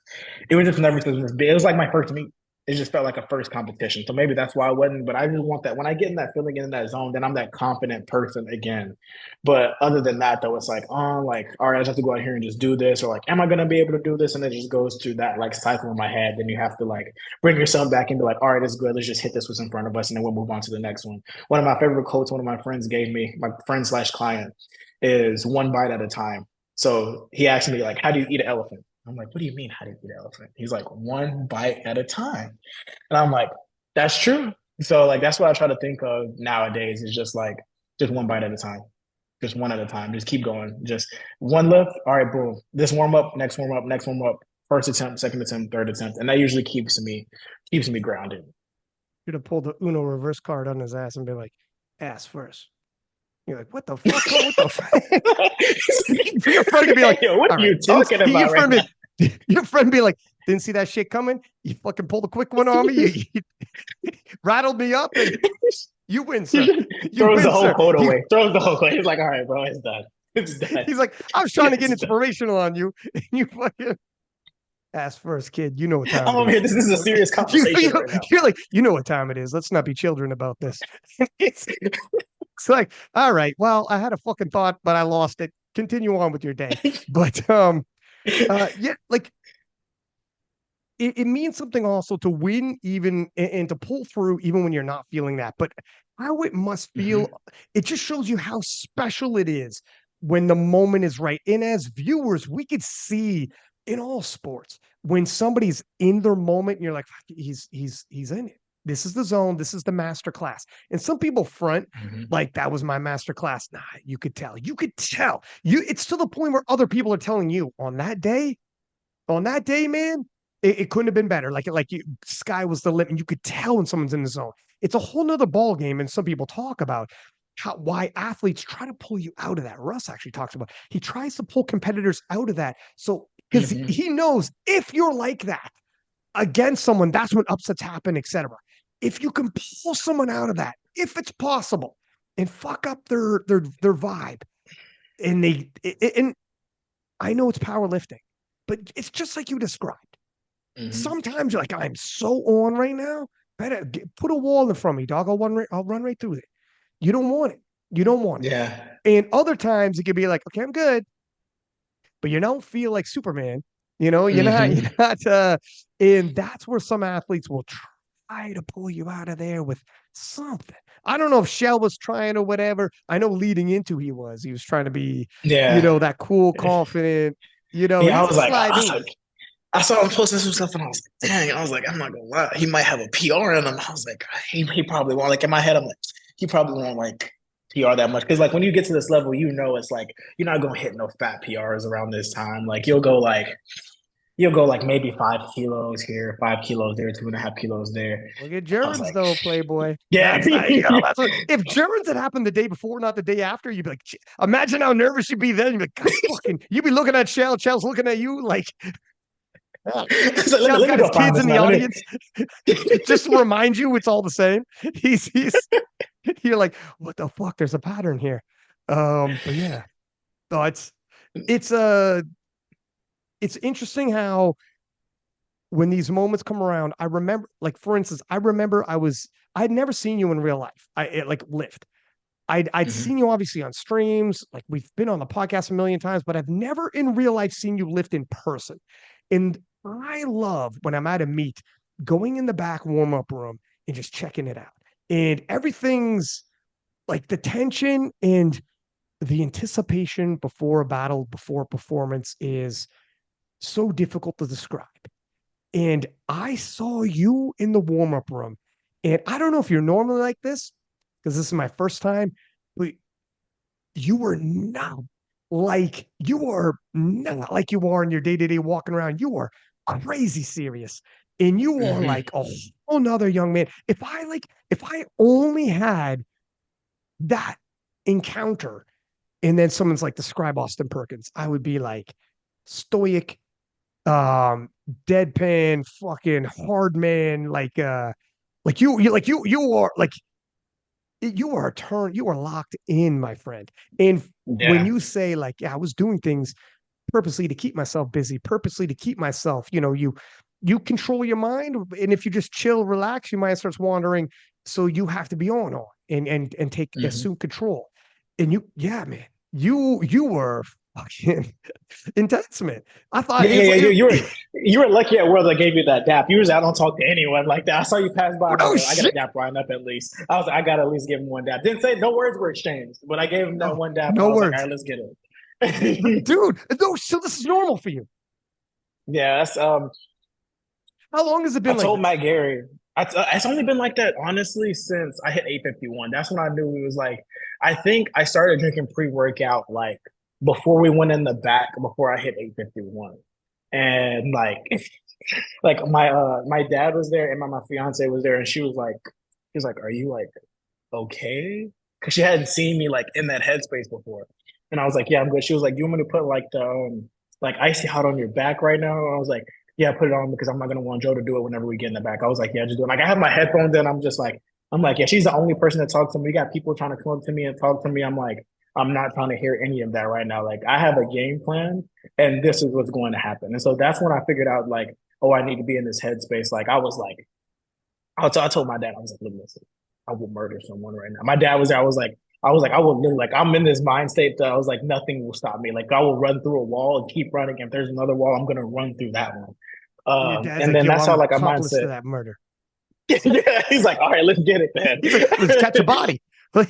nervousness. It was like my first meet. It just felt like a first competition. So maybe that's why I wasn't. But I just want that when I get in that feeling in that zone, then I'm that confident person again. But other than that, though, it's like, oh, like, all right, I just have to go out here and just do this, or like, am I gonna be able to do this? And it just goes to that like cycle in my head. Then you have to like bring yourself back into like, all right, it's good. Let's just hit this what's in front of us, and then we'll move on to the next one. One of my favorite quotes one of my friends gave me, my friend slash client, is one bite at a time. So he asked me like, how do you eat an elephant? I'm like, what do you mean, how do you eat an elephant? He's like, one bite at a time. And I'm like, that's true. So like that's what I try to think of nowadays is just like just one bite at a time. Just one at a time. Just keep going. Just one lift. All right, boom. This warm up, next warm up, next warm up, first attempt, second attempt, third attempt. And that usually keeps me grounded. Should have pulled the Uno reverse card on his ass and be like, ass first. You're like, what the fuck? What the fuck? Your friend could be like, yo, what are you talking about right now? Your friend be like, didn't see that shit coming. You fucking pulled a quick one on me. You rattled me up, and you win, sir. Throws the whole quote away. Throws the whole quote. He's like, all right, bro, it's done. It's done. He's like, I was trying to get inspirational on you, and you fucking ass first, kid. You know what time I'm over here. This is a serious conversation right now. You're like, you know what time it is. Let's not be children about this. It's like, all right, well, I had a fucking thought, but I lost it. Continue on with your day. But yeah, like it means something also to win even and to pull through even when you're not feeling that. But how it must feel, it just shows you how special it is when the moment is right. And as viewers, we could see in all sports when somebody's in their moment and you're like, he's in it. This is the zone. This is the master class. And some people front like that was my master class. Nah, you could tell. You could tell. It's to the point where other people are telling you on that day, man, it couldn't have been better. Like sky was the limit. And you could tell when someone's in the zone. It's a whole nother ball game. And some people talk about why athletes try to pull you out of that. Russ actually talks about he tries to pull competitors out of that. So because he knows if you're like that against someone, that's when upsets happen, etc. If you can pull someone out of that, if it's possible, and fuck up their vibe, and I know it's powerlifting, but it's just like you described. Sometimes you're like, I'm so on right now. Better put a wall in front of me, dog. I'll run right through it. You don't want it. You don't want it. Yeah. And other times it could be like, okay, I'm good, but you don't feel like Superman. You know, you're not. And that's where some athletes will try to pull you out of there with something. I don't know if Shell was trying or whatever. I know leading into he was trying to be, that cool, confident, I was like, I saw him posting some stuff and I was like, dang, I was like, I'm not gonna lie. He might have a PR in him. I was like, he probably won't. Like in my head, I'm like, he probably won't like PR that much. Cause like when you get to this level, it's like, you're not gonna hit no fat PRs around this time. Like you'll go like maybe 5 kilos here, 5 kilos there, 2.5 kilos there. Look at Jurins though, Playboy. Yeah. That's if Jurins had happened the day before, not the day after, you'd be like, imagine how nervous you'd be then. You'd be like, God, you'd be looking at Shell's looking at you like So Chad's let me got his go find kids this in the now. Let me. audience. Just to remind you, it's all the same. He's you're like, what the fuck? There's a pattern here. But yeah, no, it's it's interesting how when these moments come around, I remember, like for instance, I remember I'd never seen you in real life. Like lift. I'd Mhm. seen you obviously on streams, like we've been on the podcast a million times, but I've never in real life seen you lift in person. And I love when I'm at a meet, going in the back warm up room and just checking it out. And everything's like the tension and the anticipation before a battle, before a performance is so difficult to describe. And I saw you in the warm up room. And I don't know if you're normally like this, because this is my first time, but you were not like you are in your day-to-day walking around. You are crazy serious. And you are Mhm. like a whole nother young man. If I only had that encounter and then someone's like, describe Austin Perkins, I would be like stoic, um, deadpan, fucking hard man, you are like you are you are locked in, my friend. And when Yeah. you say like, yeah, I was doing things purposely to keep myself busy, purposely to keep myself, you control your mind. And if you just chill, relax, your mind starts wandering. So you have to be on and take Mhm. assume control. And yeah, man, you were fucking intense, man. I thought Yeah, yeah, yeah. it You were lucky at Worlds I gave you that dap. Usually I don't talk to anyone like that. I saw you pass by. I'm like, no oh, I got to shit. dap Ryan up at least. I was like, I got to at least give him one dap. Didn't say no words were exchanged, but I gave him that No, one dap, and no I was like, all words. right, let's get it. Dude, no, so this is normal for you. Yeah, that's How long has it I been like told this? Matt Gary. It's only been like that, honestly, since I hit 851. That's when I knew it was like, I think I started drinking pre workout like before we went in the back, before I hit 851. And like my dad was there and my fiance was there, and she was like, are you like okay? Because she hadn't seen me like in that headspace before. And I was like, yeah, I'm good. She was like, you want me to put like the like icy hot on your back right now? And I was like, yeah, put it on because I'm not gonna want Joe to do it whenever we get in the back. I was like, yeah, just do it. Like I have my headphones in. I'm like, yeah, she's the only person that talks to me. We got people trying to come up to me and talk to me. I'm like, I'm not trying to hear any of that right now. Like I have a game plan and this is what's going to happen. And so that's when I figured out like, oh, I need to be in this headspace. Like I was like, I told my dad, I was like, look, listen, I will murder someone right now. My dad was there. I will literally like I'm in this mind state that I was like, nothing will stop me. Like I will run through a wall and keep running. If there's another wall, I'm gonna run through that one. And your dad's And like, then yo, that's I'm how like a accomplice mindset. to that murder. Yeah, he's like, all right, let's get it then. He's like, let's catch a body. Like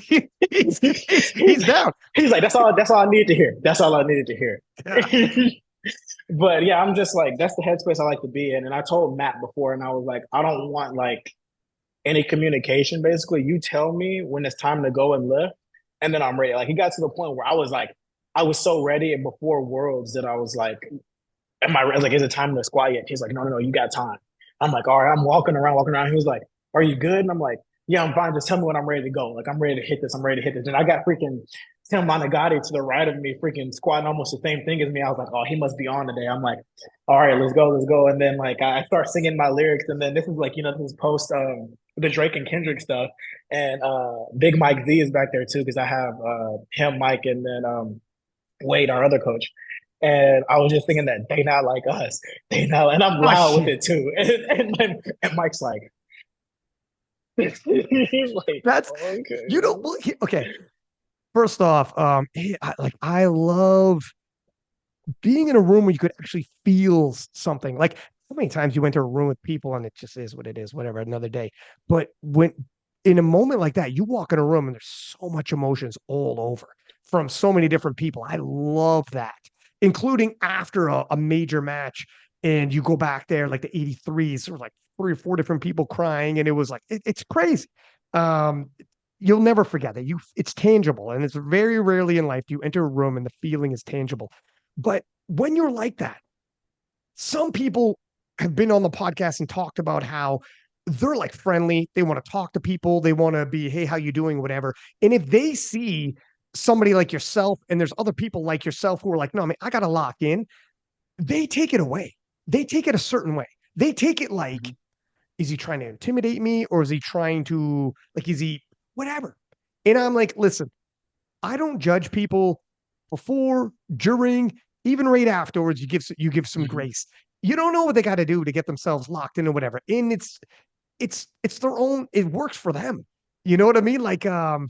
he's down. He's like, that's all I need to hear. That's all I needed to hear. Yeah. But yeah, I'm just like, that's the headspace I like to be in. And I told Matt before, and I was like, I don't want like any communication. Basically, you tell me when it's time to go and lift, and then I'm ready. Like, he got to the point where I was so ready, and before Worlds that I was like, am I like, is it time to squat yet? He's like, no, no, no, you got time. I'm like, all right, I'm walking around, walking around. He was like, are you good? And I'm like, yeah, I'm fine. Just tell me when I'm ready to go. Like, I'm ready to hit this. I'm ready to hit this. And I got freaking Tim Monagatti to the right of me, freaking squatting almost the same thing as me. I was like, oh, he must be on today. I'm like, all right, let's go, let's go. And then like I start singing my lyrics, and then this is like, this is post the Drake and Kendrick stuff, and Big Mike Z is back there too because I have him, Mike, and then Wade, our other coach. And I was just thinking that they not like us. They not, and I'm Oh loud with shit. it too. And Mike's like, he's like, That's you know okay. well, okay. First off, I love being in a room where you could actually feel something. Like how many times you went to a room with people and it just is what it is, whatever, another day. But when in a moment like that, you walk in a room and there's so much emotions all over from so many different people. I love that, including after a major match. And you go back there, like the 83s, or like three or four different people crying. And it was like, it's crazy. Um, you'll never forget that. It's tangible. And it's very rarely in life do you enter a room and the feeling is tangible. But when you're like that, some people have been on the podcast and talked about how they're like friendly. They want to talk to people. They want to be, hey, how you doing? Whatever. And if they see somebody like yourself and there's other people like yourself who are like, no, I mean, I got to lock in, they take it away. they take it a certain way. They take it like, Mhm. is he trying to intimidate me or is he trying to, like, is he whatever? And I'm like, listen, I don't judge people before, during, even right afterwards. You give some Mhm. grace. You don't know what they got to do to get themselves locked in or whatever. And it's their own, it works for them. You know what I mean? Like, because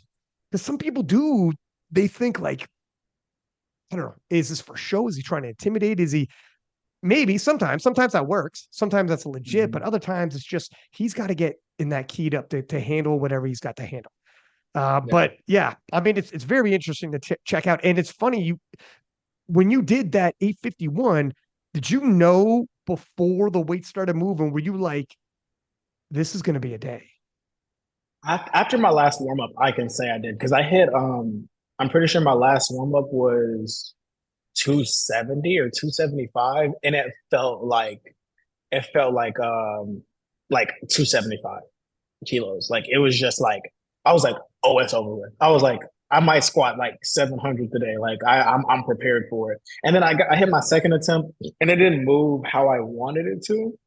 some people do, they think like, I don't know, is this for show? Is he trying to intimidate? Is he maybe sometimes that works. Sometimes that's legit, but Mhm. other times it's just he's got to get in that keyed up to handle whatever he's got to handle. Yeah. But yeah, I mean, it's very interesting to check out. And it's funny, when you did that 851, did you know before the weight started moving, were you like, this is going to be a day? After my last warm up, I can say I did because I hit. I'm pretty sure my last warm up was 270 or 275, and it felt like 275 kilos. Like it was just like I was like, oh, it's over with. I was like, I might squat like 700 today. Like I'm prepared for it. And then I hit my second attempt, and it didn't move how I wanted it to.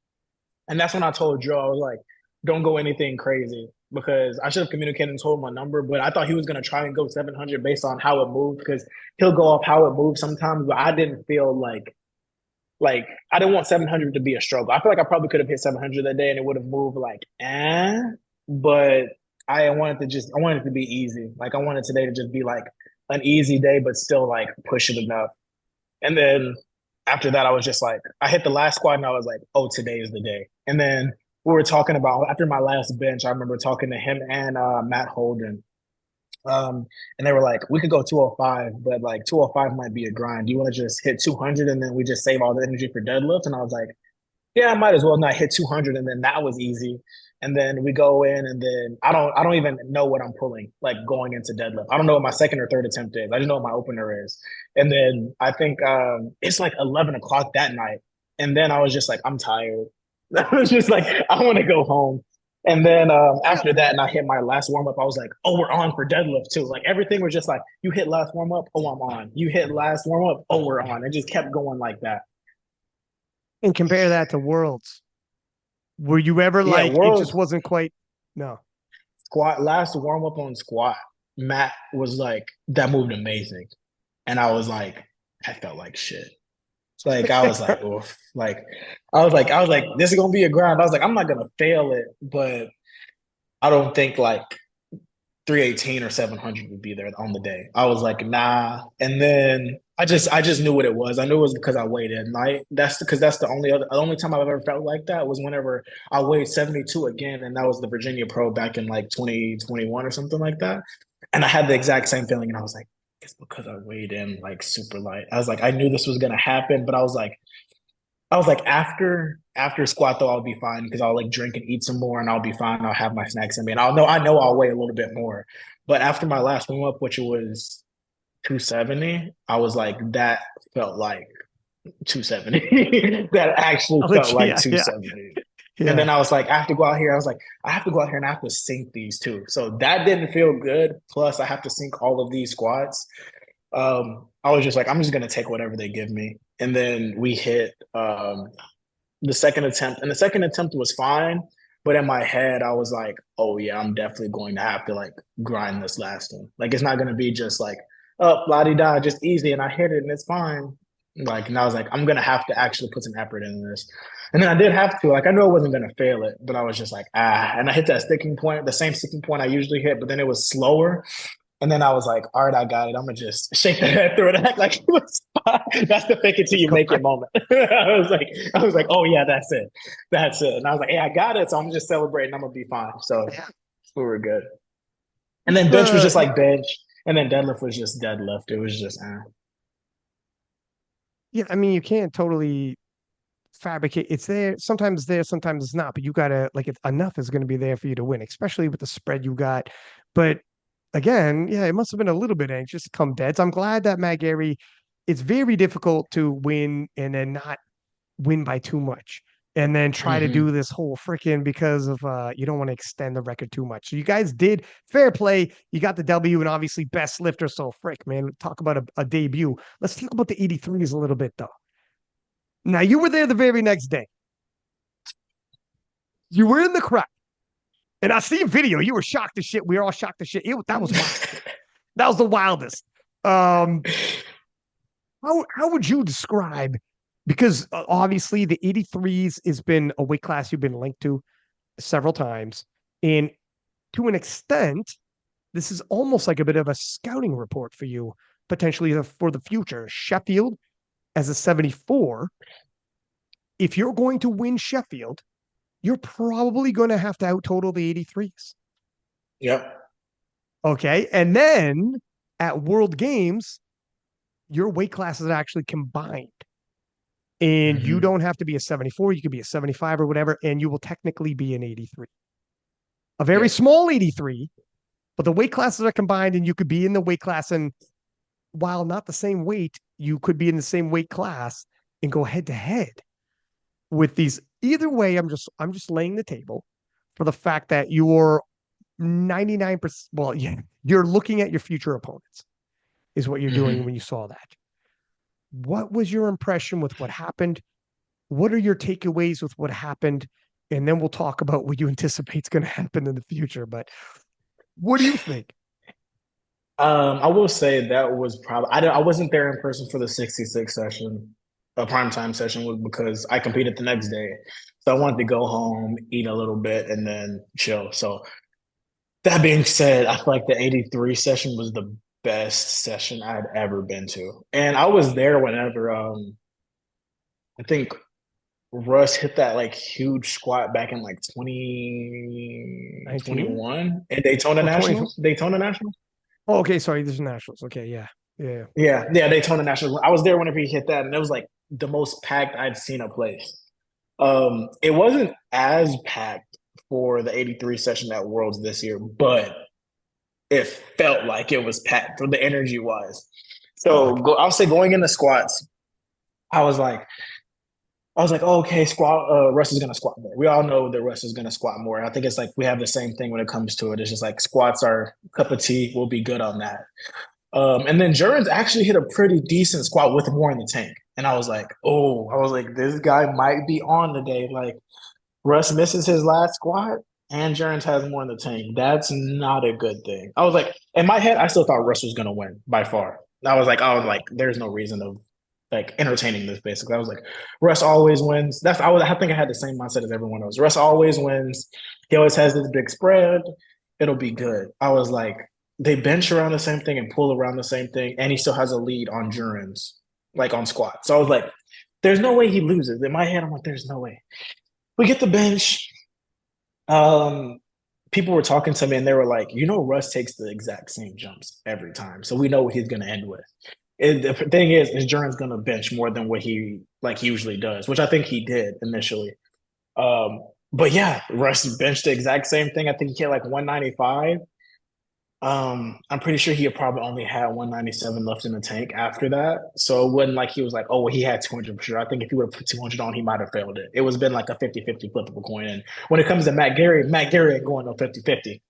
And that's when I told Joe, I was like, don't go anything crazy because I should have communicated and told him my number, but I thought he was going to try and go 700 based on how it moved because he'll go off how it moves sometimes, but I didn't feel like I didn't want 700 to be a struggle. I feel like I probably could have hit 700 that day and it would have moved like, but I wanted it to be easy. Like I wanted today to just be like an easy day, but still like push it enough. And then after that, I was just like, I hit the last squat and I was like, oh, today is the day. And then we were talking about after my last bench, I remember talking to him and Matt Holden. And they were like, we could go 205, but like 205 might be a grind. Do you want to just hit 200 and then we just save all the energy for deadlift? And I was like, yeah, I might as well not hit 200. And then that was easy. And then we go in and then I don't even know what I'm pulling like going into deadlift. I don't know what my second or third attempt is. I just know what my opener is. And then I think it's like 11 o'clock that night. And then I was just like, I'm tired. I was just like, I want to go home. And then Yeah. after that, and I hit my last warm up, I was like, oh, we're on for deadlift too. Like everything was just like, you hit last warm up, oh, I'm on. You hit last warm up, oh, we're on. It just kept going like that. And compare that to Worlds. Were you ever Yeah, like, it world just wasn't quite, no. squat last warm up on squat, Matt was like, that moved amazing. And I was like, I felt like shit. Like I was like, oof. Like I was like, this is gonna be a grind. I was like, I'm not gonna fail it, but I don't think like 318 or 700 would be there on the day. I was like, nah. And then I just knew what it was. I knew it was because I weighed at night. That's because that's the only time I've ever felt like that was whenever I weighed 72 again, and that was the Virginia Pro back in like 2021 or something like that. And I had the exact same feeling, and I was like, it's because I weighed in like super light. I was like, I knew this was gonna happen, but I was like, after squat though, I'll be fine because I'll like drink and eat some more and I'll be fine. I'll have my snacks in me and I know I'll weigh a little bit more. But after my last warm up, which was 270, I was like, that felt like 270. That actually felt like Yeah, yeah, 270. And yeah. then I was like, I have to go out here. I was like, I have to go out here and I have to sync these too. So that didn't feel good. Plus, I have to sync all of these squats. I was just like, I'm just gonna take whatever they give me. And then we hit the second attempt, and the second attempt was fine. But in my head, I was like, oh yeah, I'm definitely going to have to like grind this last one. Like it's not gonna be just like, oh, la di da, just easy, and I hit it and it's fine. Like, and I was like, I'm gonna have to actually put some effort in this. And then I did have to. Like, I knew I wasn't gonna fail it, but I was just like, and I hit that sticking point, the same sticking point I usually hit, but then it was slower. And then I was like, all right, I got it. I'm gonna just shake the head through it and act like it was fine. That's the fake it till you make it moment. I was like, oh yeah, that's it. That's it. And I was like, hey, I got it. So I'm just celebrating. I'm gonna be fine. So Yeah. we were good. And then bench was just like bench. And then deadlift was just deadlift. It was just Yeah, I mean, you can't totally fabricate. It's there, sometimes it's not, but you gotta like it enough is gonna be there for you to win, especially with the spread you got. But again, yeah, it must have been a little bit anxious to come dead. So I'm glad that Matt Gary, it's very difficult to win and then not win by too much. And then try to do mm-hmm. this whole freaking because of you don't want to extend the record too much. So you guys did fair play. You got the W and obviously best lifter. So frick, man, talk about a debut. Let's talk about the 83s a little bit though. Now you were there the very next day. You were in the crowd. And I see video. You were shocked as shit. We were all shocked as shit. That was wild. That was the wildest. Um, how would you describe? Because obviously the 83s has been a weight class you've been linked to several times, and to an extent, this is almost like a bit of a scouting report for you potentially for the future. Sheffield as a 74. If you're going to win Sheffield, you're probably going to have to out total the 83s. Yep. Okay. And then at World Games, your weight classes are actually combined. And you don't have to be a 74. You could be a 75 or whatever, and you will technically be an 83. A very small 83, but the weight classes are combined, and you could be in the weight class. And while not the same weight, you could be in the same weight class and go head to head with these. Either way, I'm just laying the table for the fact that you're 99%. Well, yeah, you're looking at your future opponents, is what you're doing when you saw that. What was your impression with what happened? What are your takeaways with what happened? And then we'll talk about what you anticipate is going to happen in the future. But what do you think? I will say that was probably I wasn't there in person for the 66 session, a primetime session, was because I competed the next day. So I wanted to go home, eat a little bit, and then chill. So that being said, I feel like the 83 session was the best session I'd ever been to. And I was there whenever I think Russ hit that like huge squat back in like 19? 2021 in Daytona Oh, 20. Nationals. Daytona Nationals? Oh, okay. Sorry. This is nationals. Okay. Yeah. Yeah. Yeah, Daytona Nationals. I was there whenever he hit that, and it was like the most packed I'd seen a place. It wasn't as packed for the 83 session at Worlds this year, but it felt like it was packed for the energy wise. So I'll say going into squats, I was like, oh, okay, Russ is gonna squat more. We all know that Russ is gonna squat more. I think it's like we have the same thing when it comes to it. It's just like squats are cup of tea. We'll be good on that. And then Jurins actually hit a pretty decent squat with more in the tank. And I was like, this guy might be on today. Like Russ misses his last squat and Jurins has more in the tank. That's not a good thing. I was like, in my head, I still thought Russ was gonna win by far. I was like, there's no reason of like entertaining this basically. I was like, Russ always wins. I think I had the same mindset as everyone else. Russ always wins. He always has this big spread. It'll be good. I was like, they bench around the same thing and pull around the same thing, and he still has a lead on Jurins, like on squat. So I was like, there's no way he loses. In my head, I'm like, there's no way. We get the bench. People were talking to me and they were like, Russ takes the exact same jumps every time. So we know what he's gonna end with. The thing is Jurins gonna bench more than what he like usually does, which I think he did initially. But yeah, Russ benched the exact same thing. I think he hit like 195. I'm pretty sure he probably only had 197 left in the tank after that. So it wasn't like he was like, oh, well, he had 200 for sure. I think if he would have put 200 on, he might have failed it. It was been like a 50-50 flippable coin. And when it comes to Matt Gary ain't going no 50-50.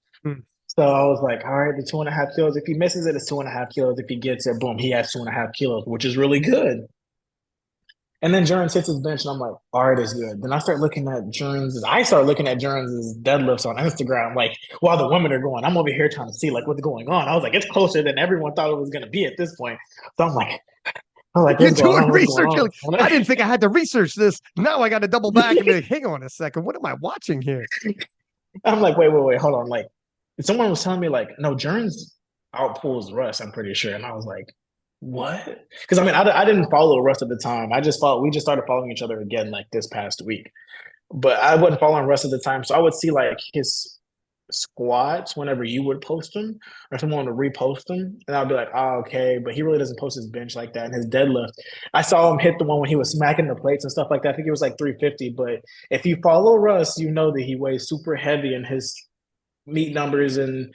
So I was like, all right, the 2.5 kilos. If he misses it, it's 2.5 kilos. If he gets it, boom, he has 2.5 kilos, which is really good. And then Jurins hits his bench, and I'm like, all right, it's good. Then I start looking at Jurins' deadlifts on Instagram, like while the women are going. I'm over here trying to see like what's going on. I was like, it's closer than everyone thought it was gonna be at this point. So I'm like, You're what's going doing on? research. Like, I didn't think I had to research this. Now I got to double back and be like, hang on a second. What am I watching here? I'm like, wait, hold on. Like, someone was telling me like, no, Jurins outpulls Russ, I'm pretty sure. And I was like, what? Because I mean, I didn't follow Russ at the time. We just started following each other again like this past week. But I wasn't following Russ at the time. So I would see like his squats whenever you would post them or someone would repost them. And I'd be like, oh, okay. But he really doesn't post his bench like that. And his deadlift, I saw him hit the one when he was smacking the plates and stuff like that. I think it was like 350. But if you follow Russ, you know that he weighs super heavy and his meet numbers and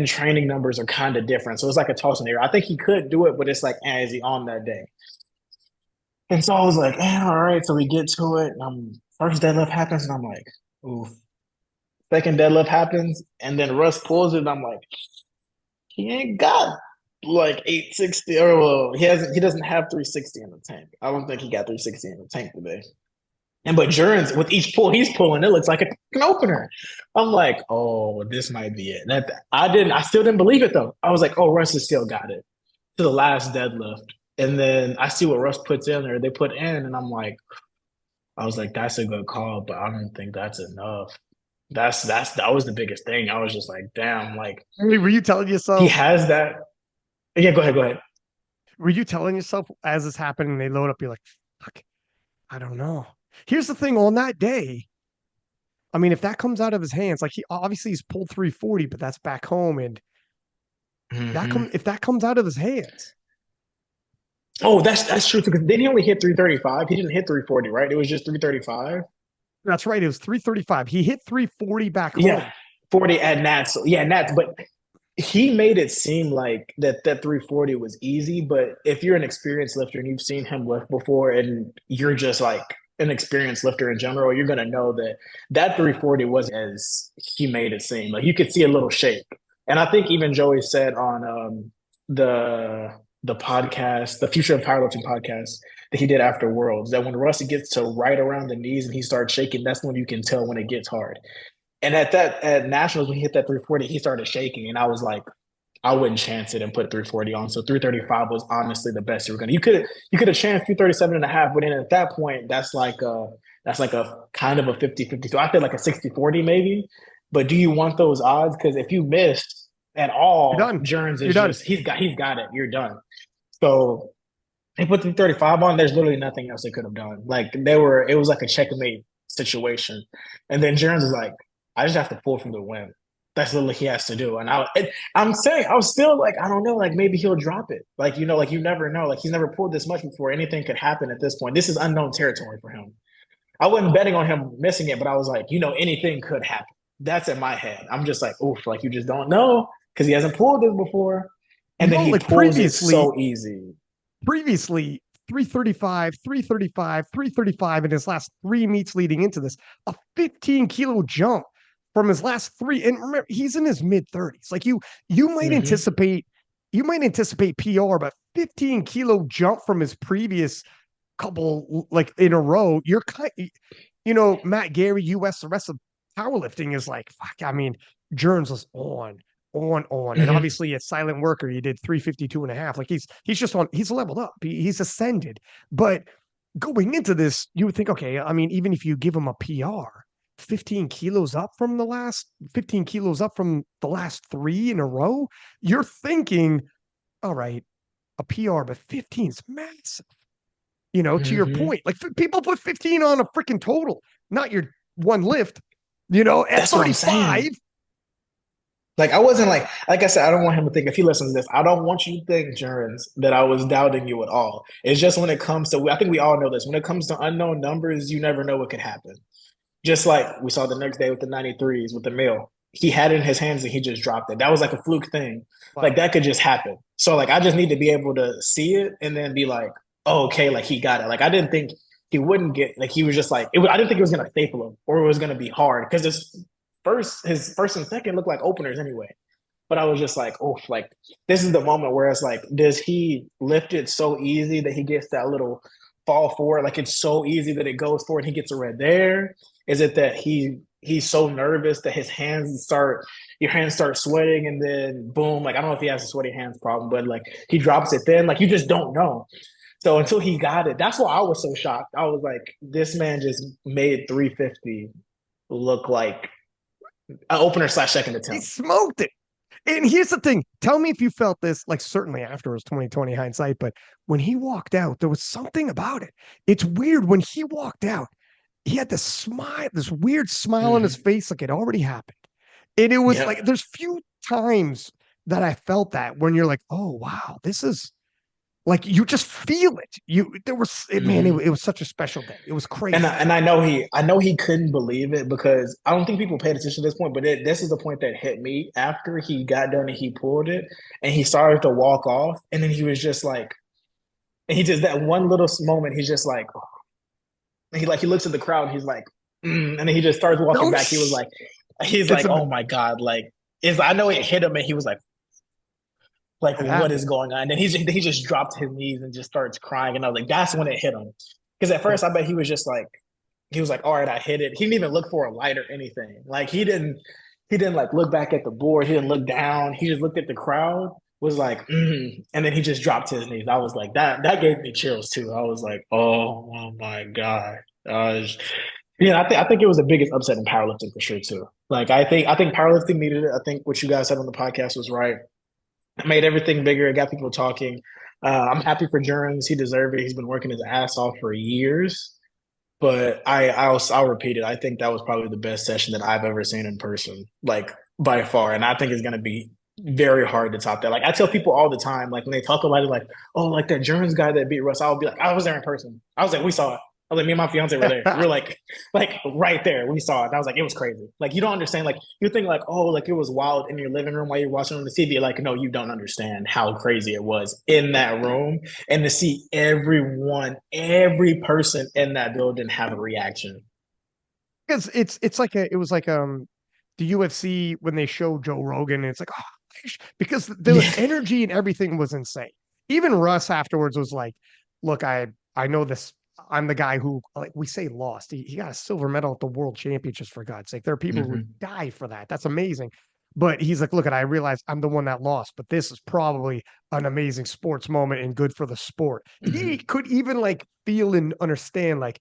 training numbers are kind of different. So it's like a toss in the air. I think he could do it, but it's like, is he on that day? And so I was like, all right. So we get to it. First deadlift happens, and I'm like, ooh. Second deadlift happens, and then Russ pulls it, and I'm like, he ain't got like 860, or well, he doesn't have 360 in the tank. I don't think he got 360 in the tank today. And but Jurins, with each pull he's pulling, it looks like an opener. I'm like, oh, this might be it. I still didn't believe it though. I was like, oh, Russ has still got it to the last deadlift. And then I see what Russ puts in there. They put in, and I was like, that's a good call, but I don't think that's enough. That was the biggest thing. I was just like, damn, like I mean, were you telling he yourself? has that. Yeah, go ahead. Were you telling yourself as this happened and they load up? You're like, fuck, I don't know. Here's the thing: on that day, I mean, if that comes out of his hands, like he obviously he's pulled 340, but that's back home, and Mm-hmm. if that comes out of his hands, Oh, that's true because then he only hit 335. He didn't hit 340, right? It was just 335. that's right. It was 335. He hit 340 back Yeah, home. 40 at Nats. Yeah, Nats. But he made it seem like that 340 was easy. But if you're an experienced lifter and you've seen him lift before, and you're just like an experienced lifter in general, you're gonna know that 340 wasn't as he made it seem. Like you could see a little shake. And I think even Joey said on the the podcast, the Future of Powerlifting podcast that he did after Worlds, that when Russ gets to right around the knees and he starts shaking, that's when you can tell when it gets hard. And at Nationals, when he hit that 340, he started shaking, and I was like, I wouldn't chance it and put 340 on. So 335 was honestly the best you were gonna. You could have chanced 337 and a half, but then at that point, that's like a kind of a 50-50. So I feel like a 60-40 maybe. But do you want those odds? Because if you miss at You're all, done. Jurins You're is done. just he's got it. You're done. So they put 335 on. There's literally nothing else they could have done. Like it was like a checkmate situation. And then Jurins is like, I just have to pull from the win. That's literally he has to do. I'm saying, I was still like, I don't know, like maybe he'll drop it. Like, like you never know. Like he's never pulled this much before. Anything could happen at this point. This is unknown territory for him. I wasn't betting on him missing it, but I was like, anything could happen. That's in my head. I'm just like, oof, like you just don't know because he hasn't pulled this before. And then No, he like pulls it so easy. previously 335, 335, 335 in his last three meets leading into this, a 15-kilo jump from his last three. And remember, he's in his mid 30s. Like you might Mm-hmm. anticipate, PR, but 15-kilo jump from his previous couple like in a row. You're kind, Matt Gary, US, the rest of powerlifting is like, fuck. I mean, Jurins was on. And Mm-hmm. obviously a silent worker, he did 352 and a half. Like he's just on, he's leveled up. He's ascended. But going into this, you would think, okay, I mean, even if you give him a PR, 15 kilos up from the last 15 kilos up from the last three in a row, you're thinking, all right, a PR, but 15 is massive. To your Mm-hmm. point, like people put 15 on a freaking total, not your one lift, at That's what I'm 35. saying. Like I wasn't like I said, I don't want him to think if he listens to this, I don't want you to think, Jurens, that I was doubting you at all. It's just when it comes to I think we all know this. When it comes to unknown numbers, you never know what could happen. Just like we saw the next day with the 93s with the mill. He had it in his hands and he just dropped it. That was like a fluke thing. Like Wow. that could just happen. So like I just need to be able to see it and then be like, oh, okay, like he got it. Like I didn't think he wouldn't get like he was just like I didn't think it was gonna staple him or it was gonna be hard because his first and second looked like openers anyway. But I was just like, oh, like this is the moment where it's like, does he lift it so easy that he gets that little fall forward? Like it's so easy that it goes forward and he gets a red there? Is it that he's so nervous that your hands start sweating and then boom, like I don't know if he has a sweaty hands problem, but like he drops it then, like you just don't know. So until he got it, that's why I was so shocked. I was like, this man just made 350 look like an opener slash second He attempt. smoked it. And here's the thing. Tell me if you felt this, like certainly after his 2020 hindsight, but when he walked out, there was something about it. It's weird. When he walked out, he had this smile, this weird smile on his Mm-hmm. face, like it already happened. And it was like Yep. there's few times that I felt that when you're like, oh wow, this is like you just feel it. Mm-hmm. It was such a special day. It was And crazy. I know he couldn't believe it because I don't think people paid attention to this point, but this is the point that hit me after he got done and he pulled it and he started to walk off and then he was just like, and he just that one little moment he's just like, oh. And he looks at the crowd and he's like, and then he just starts walking No, back. He's it's like, a oh my god, like is I know it hit him and he was like Like, It what is happened. going on? And then he just dropped his knees and just starts crying. And I was like, that's when it hit him. Because at Yeah. first I bet he was like, all right, I hit it. He didn't even look for a light or anything. Like he didn't like look back at the board. He didn't look down. He just looked at the crowd, was like, and then he just dropped his knees. I was like, that gave me chills too. I was like, oh my God. Yeah, I think it was the biggest upset in powerlifting for sure too. Like I think powerlifting needed it. I think what you guys said on the podcast was right. It made everything bigger. It got people talking. I'm happy for Jurins. He deserved it. He's been working his ass off for years. But I'll repeat it. I think that was probably the best session that I've ever seen in person, like by far. And I think it's gonna be very hard to top that. Like I tell people all the time, like when they talk about it, like, oh, like that Germans guy that beat Russ, I'll be like, I was there in person. I was like, we saw it. I was like, me and my fiance were there. We were like right there. We saw it. And I was like, it was crazy. Like you don't understand. Like you think like, oh, like it was wild in your living room while you're watching on the TV. Like, no, you don't understand how crazy it was in that room and to see every person in that building have a reaction. Because it's like it was like the UFC when they show Joe Rogan, and it's like, oh, because the Yeah. energy and everything was insane. Even Russ afterwards was like, look, I know this. I'm the guy who, like we say, lost. He got a silver medal at the World Championships, for God's sake. There are people who Mm-hmm. die for that. That's amazing. But he's like, look, I realize I'm the one that lost, but this is probably an amazing sports moment and good for the sport. He Mm-hmm. could even like feel and understand like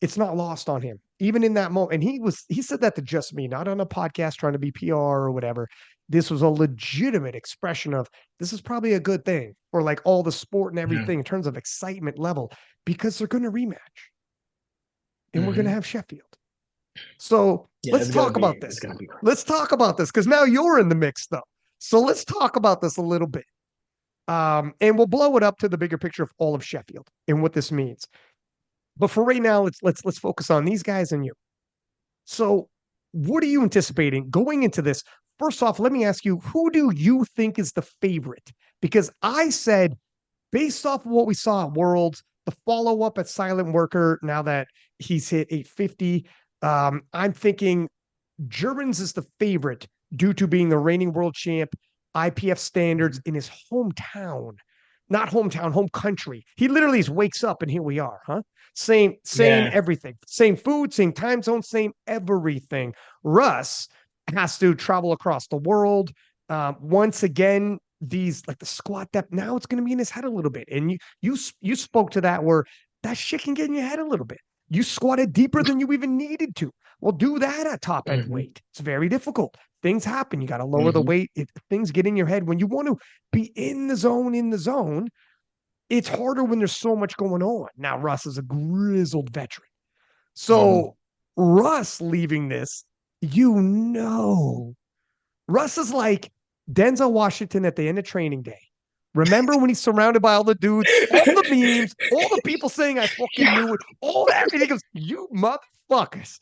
it's not lost on him, even in that moment. And he said that to just me, not on a podcast trying to be PR or whatever. This was a legitimate expression of this is probably a good thing for like all the sport and Yeah. everything in terms of excitement level, because they're going to rematch and we're going to Mm-hmm. have Sheffield. So Yeah, let's talk about it's this. gonna be crazy. Let's talk about this because now you're in the mix though. So let's talk about this a little bit. And we'll blow it up to the bigger picture of all of Sheffield and what this means. But for right now, let's focus on these guys and you. So, what are you anticipating going into this? First off, let me ask you, who do you think is the favorite? Because I said, based off of what we saw at Worlds, the follow up at Silent Worker, now that he's hit 850, I'm thinking Jurins is the favorite due to being the reigning world champ, IPF standards in his hometown, not hometown, home country. He literally just wakes up and here we are, huh? Same Yeah. everything, same food, same time zone, same everything. Russ has to travel across the world. Once again, these like the squat depth. Now it's going to be in his head a little bit, and you spoke to that where that shit can get in your head a little bit. You squatted deeper than you even needed to. Well, do that at top end Mm-hmm. weight. It's very difficult. Things happen. You got to lower the Mm-hmm. weight. Things get in your head. When you want to be in the zone, it's harder when there's so much going on. Now, Russ is a grizzled veteran. Mm-hmm. So, Russ leaving this, you know, Russ is like Denzel Washington at the end of training day. Remember when he's surrounded by all the dudes, all the memes, all the people saying I fucking knew it, all everything. He goes, you motherfuckers.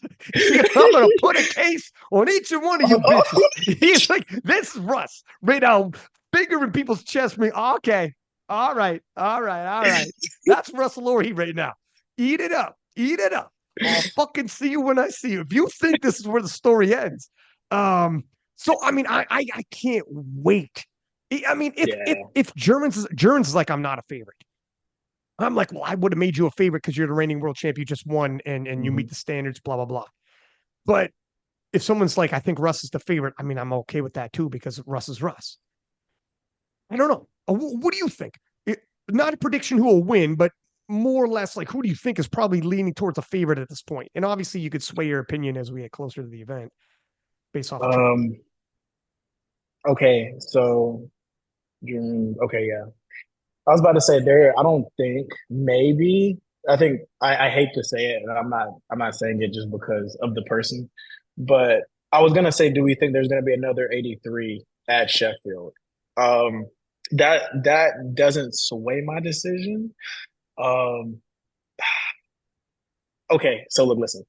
I'm gonna put a case on each and one of you bitches. He's like, this is Russ right now, bigger in people's chest. Me, okay, all right, all right, all right. That's Russell Lorhe right now. Eat it up, eat it up. I'll fucking see you when I see you. If you think this is where the story ends, so I mean, I can't wait. I mean, Yeah. if Jurins is like, I'm not a favorite. I'm like, well, I would have made you a favorite because you're the reigning world champ. You just won and you Mm-hmm. meet the standards, blah, blah, blah. But if someone's like, I think Russ is the favorite, I mean, I'm okay with that too, because Russ is Russ. I don't know. What do you think? Not a prediction who will win, but more or less like who do you think is probably leaning towards a favorite at this point? And obviously you could sway your opinion as we get closer to the event based off of training. Um, okay, so okay, yeah. I was about to say there, I don't think maybe I think I hate to say it, and I'm not saying it just because of the person, but I was gonna say, do we think there's gonna be another 83 at Sheffield? Um that doesn't sway my decision. Um okay, so look, listen.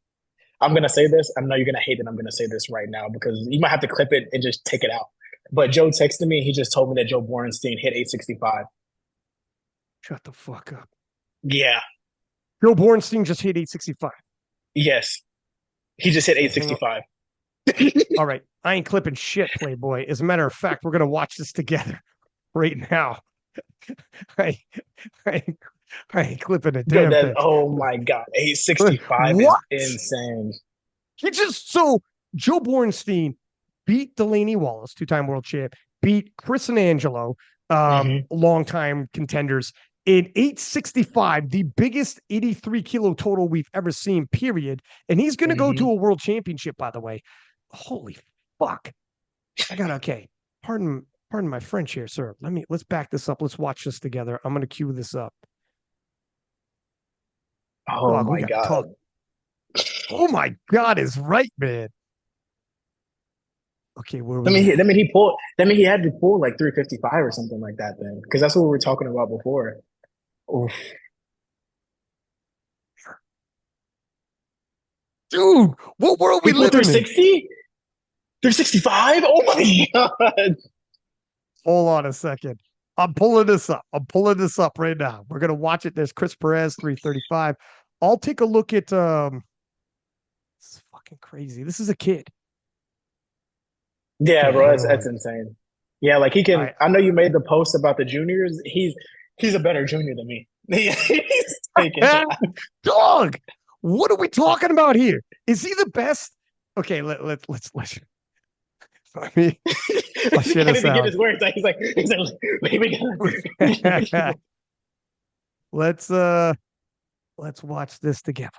I'm gonna say this. I know you're gonna hate it. I'm gonna say this right now because you might have to clip it and just take it out. But Joe texted me. He just told me that Joe Borenstein hit 865. Shut the fuck up. Yeah. Joe Bornstein just hit 865. Yes. He just hit Okay, hang on. 865. All right. I ain't clipping shit, Playboy. As a matter of fact, we're going to watch this together. right now. I, I, I ain't clipping a Yo, damn that thing. oh my god, 865 is What? insane. He just so Joe Bornstein beat Delaney Wallace, two-time world champ, beat Chris and Angelo, Hmm. longtime contenders, in 865, the biggest 83 kilo total we've ever seen, period. And he's going to go to Hmm. a world championship, by the way. Holy fuck. I got okay. Pardon my French here, sir. Let's back this up. Let's watch this together. I'm gonna cue this up. Oh Dog, we my gotta talk. god. Oh my god, is right, man. Okay, where are I we mean, at? he pulled. I mean, he had to pull like 355 or something like that then, because that's what we were talking about before. Oof. Dude, what world He we pulled living in? 360, 365. Oh my god. Hold on a second. I'm pulling this up. I'm pulling this up right now. We're gonna watch it. There's Chris Perez, 335. I'll take a look at this is fucking crazy. This is a kid. Yeah, Okay, bro, hang that's on. insane. Yeah, like he All can. right. I know you made the post about the juniors. He's a better junior than me. He's taking it. Dog, what are we talking about here? Is he the best? Okay, let's let me I'll He share can't this even get out. his words. He's like, wait, we gotta. let's let's watch this together.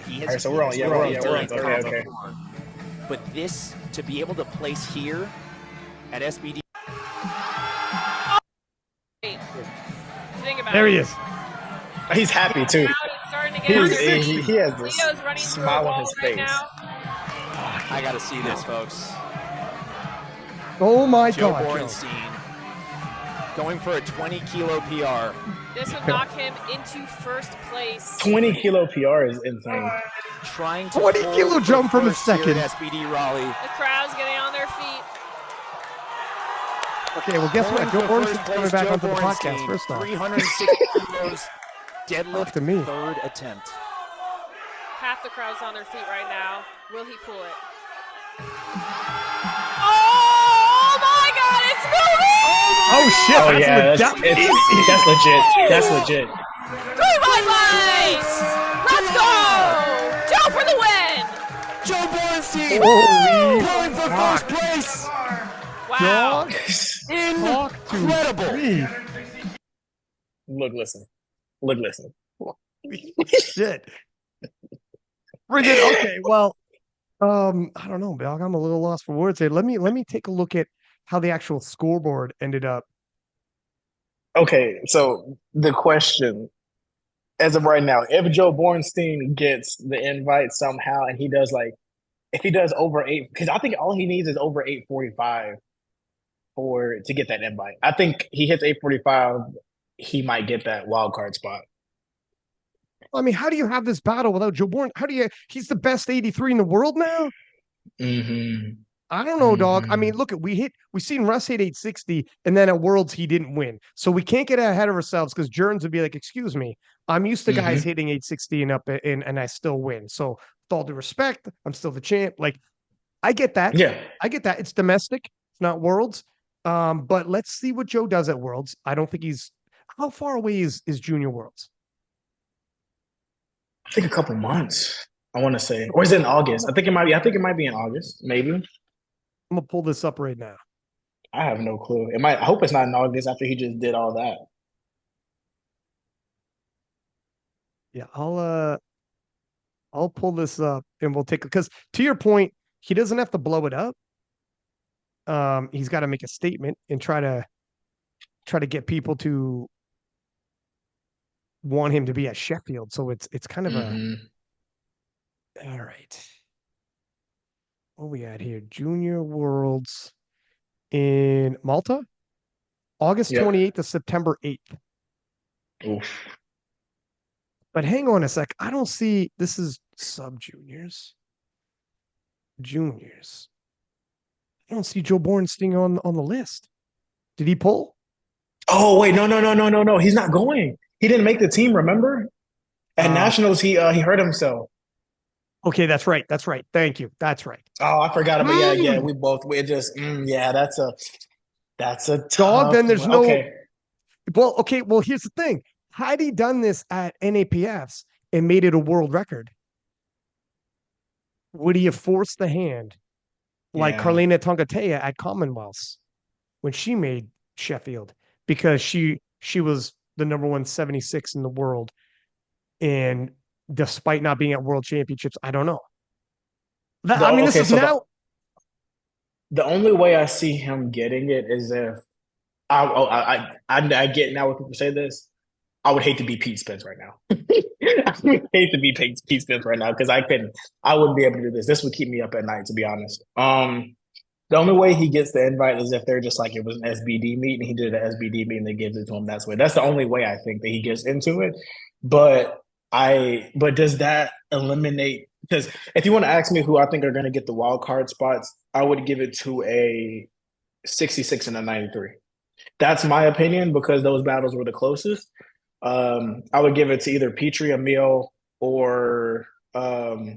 He All has right, so we're on. Yeah, we're on. experienced We're on. elite Okay, comp okay. before, but this to be able to place here at SBD. Think about There he it. is. He's happy too. Now it's starting to get under his feet. He has this Leo's running through a smile on wall his right face. now. I got to see this, folks. Oh my Joe god, Joe. Borenstein going for a 20 kilo PR. This would knock him into first place. 20 kilo PR is insane. Trying to 20 pull kilo for jump from a first here second. at SBD Raleigh. The crowd's getting on their feet. Okay, well, guess what? Pulling Joe for first Bornstein's coming place, back Joe onto the podcast Borenstein, first off. 360 kilos, deadlift, to me. third attempt. Half the crowd's on their feet right now. Will he pull it? Oh my god, it's moving! Oh shit! Oh that's yeah, legit. that's legit. That's legit. 3 lights! Let's go! Joe for the win! Joe Borenstein Holy pulling for fuck. first place. Wow. Dog, talk to Incredible. me. Look, listen. Holy shit. Friggin' okay, well, I don't know, Bill. I'm a little lost for words here. Let me take a look at how the actual scoreboard ended up. Okay, so the question, as of right now, if Joe Bornstein gets the invite somehow, and he does like, if he does over eight, because I think all he needs is over 845 for to get that invite. I think he hits 845, he might get that wild card spot. I mean, how do you have this battle without Joe Bourne? He's the best 83 in the world now? Mm-hmm. I don't know, dog. I mean, look, we seen Russ hit 860, and then at Worlds he didn't win. So we can't get ahead of ourselves because Jurins would be like, excuse me, I'm used to guys hitting 860 and up and I still win. So with all due respect, I'm still the champ. Like, I get that. Yeah. I get that. It's domestic, it's not Worlds. But let's see what Joe does at Worlds. I don't think how far away is Junior Worlds? I think a couple months, I want to say. Or is it in August? I think it might be in August, maybe. I'm gonna pull this up right now. I have no clue. It might. I hope it's not in August after he just did all that. Yeah, I'll pull this up and we'll take because to your point, he doesn't have to blow it up. He's got to make a statement and try to get people to want him to be at Sheffield. So it's kind of a all right. What we at here? Junior Worlds in Malta, August 28th to September 8th. Oof. But hang on a sec. I don't see this is sub juniors. Juniors. I don't see Joe Bornstein on the list. Did he pull? Oh wait, no. He's not going. He didn't make the team. Remember? At Nationals, he hurt himself. Okay, that's right. That's right. Thank you. That's right. Oh, I forgot about yeah. Mm, We just yeah. That's a dog. tough Then there's one. no. Okay. Well, okay. Well, here's the thing. Had he done this at NAPFs and made it a world record, would he have forced the hand like Yeah. Carlina Tongatea at Commonwealths when she made Sheffield because she was the number 176 in the world, and despite not being at World Championships, I don't know. I mean, this Okay. is So now. the only way I see him getting it is if I get now when people say this. I would hate to be Pete Spence right now. I would hate to be Pete Spence right now because I wouldn't be able to do this. This would keep me up at night, to be honest. The only way he gets the invite is if they're just like it was an SBD meet and he did an SBD meet and they gives it to him. That's way. That's the only way I think that he gets into it. But but does that eliminate? Because if you want to ask me who I think are going to get the wild card spots, I would give it to a 66 and a 93. That's my opinion because those battles were the closest. I would give it to either Petrie, Emil, or I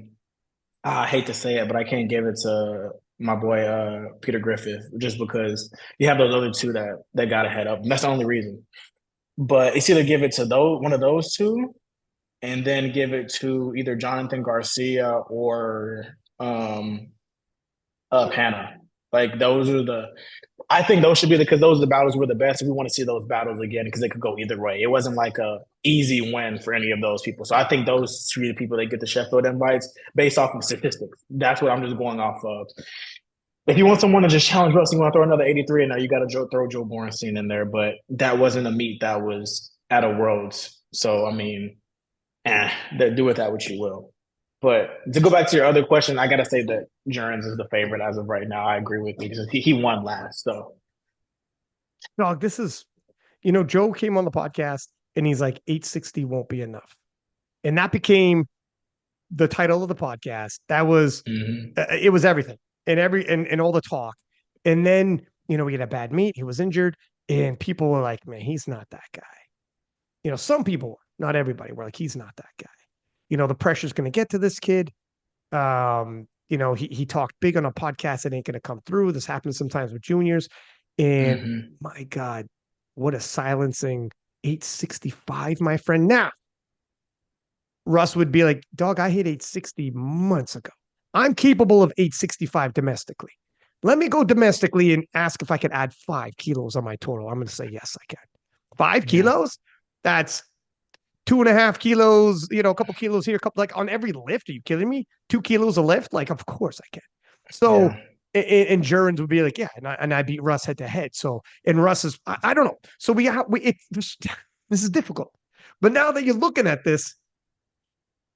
hate to say it, but I can't give it to my boy Peter Griffith just because you have those other two that got ahead up. And that's the only reason. But it's either give it to one of those two, and then give it to either Jonathan Garcia or Panna. Like those are I think those should be because those are the battles were the best. We want to see those battles again because they could go either way. It wasn't like a easy win for any of those people. So I think those should be the people that get the Sheffield invites based off of statistics. That's what I'm just going off of. If you want someone to just challenge Russ, you want to throw another 83 in there, you got to throw Joe Borenstein in there. But that wasn't a meet that was at a Worlds. So, I mean, do with that what you will. But to go back to your other question, I gotta say that Jurins is the favorite as of right now. I agree with you because he won last. So Dog, this is, Joe came on the podcast and he's like, 860 won't be enough. And that became the title of the podcast. That was, it was everything and all the talk. And then, we had a bad meet. He was injured and people were like, man, he's not that guy. Some people, not everybody, were like, he's not that guy. The pressure's going to get to this kid. He talked big on a podcast that ain't going to come through. This happens sometimes with juniors. And my God, what a silencing 865, my friend. Now, Russ would be like, dog, I hit 860 months ago. I'm capable of 865 domestically. Let me go domestically and ask if I could add 5 kilos on my total. I'm going to say, yes, I can. 5 kilos? That's 2.5 kilos, a couple kilos here, a couple like on every lift. Are you kidding me? 2 kilos a lift? Like, of course I can. So, and Jurins would be like, yeah, and I beat Russ head to head. So, and Russ is, I don't know. So this is difficult. But now that you're looking at this,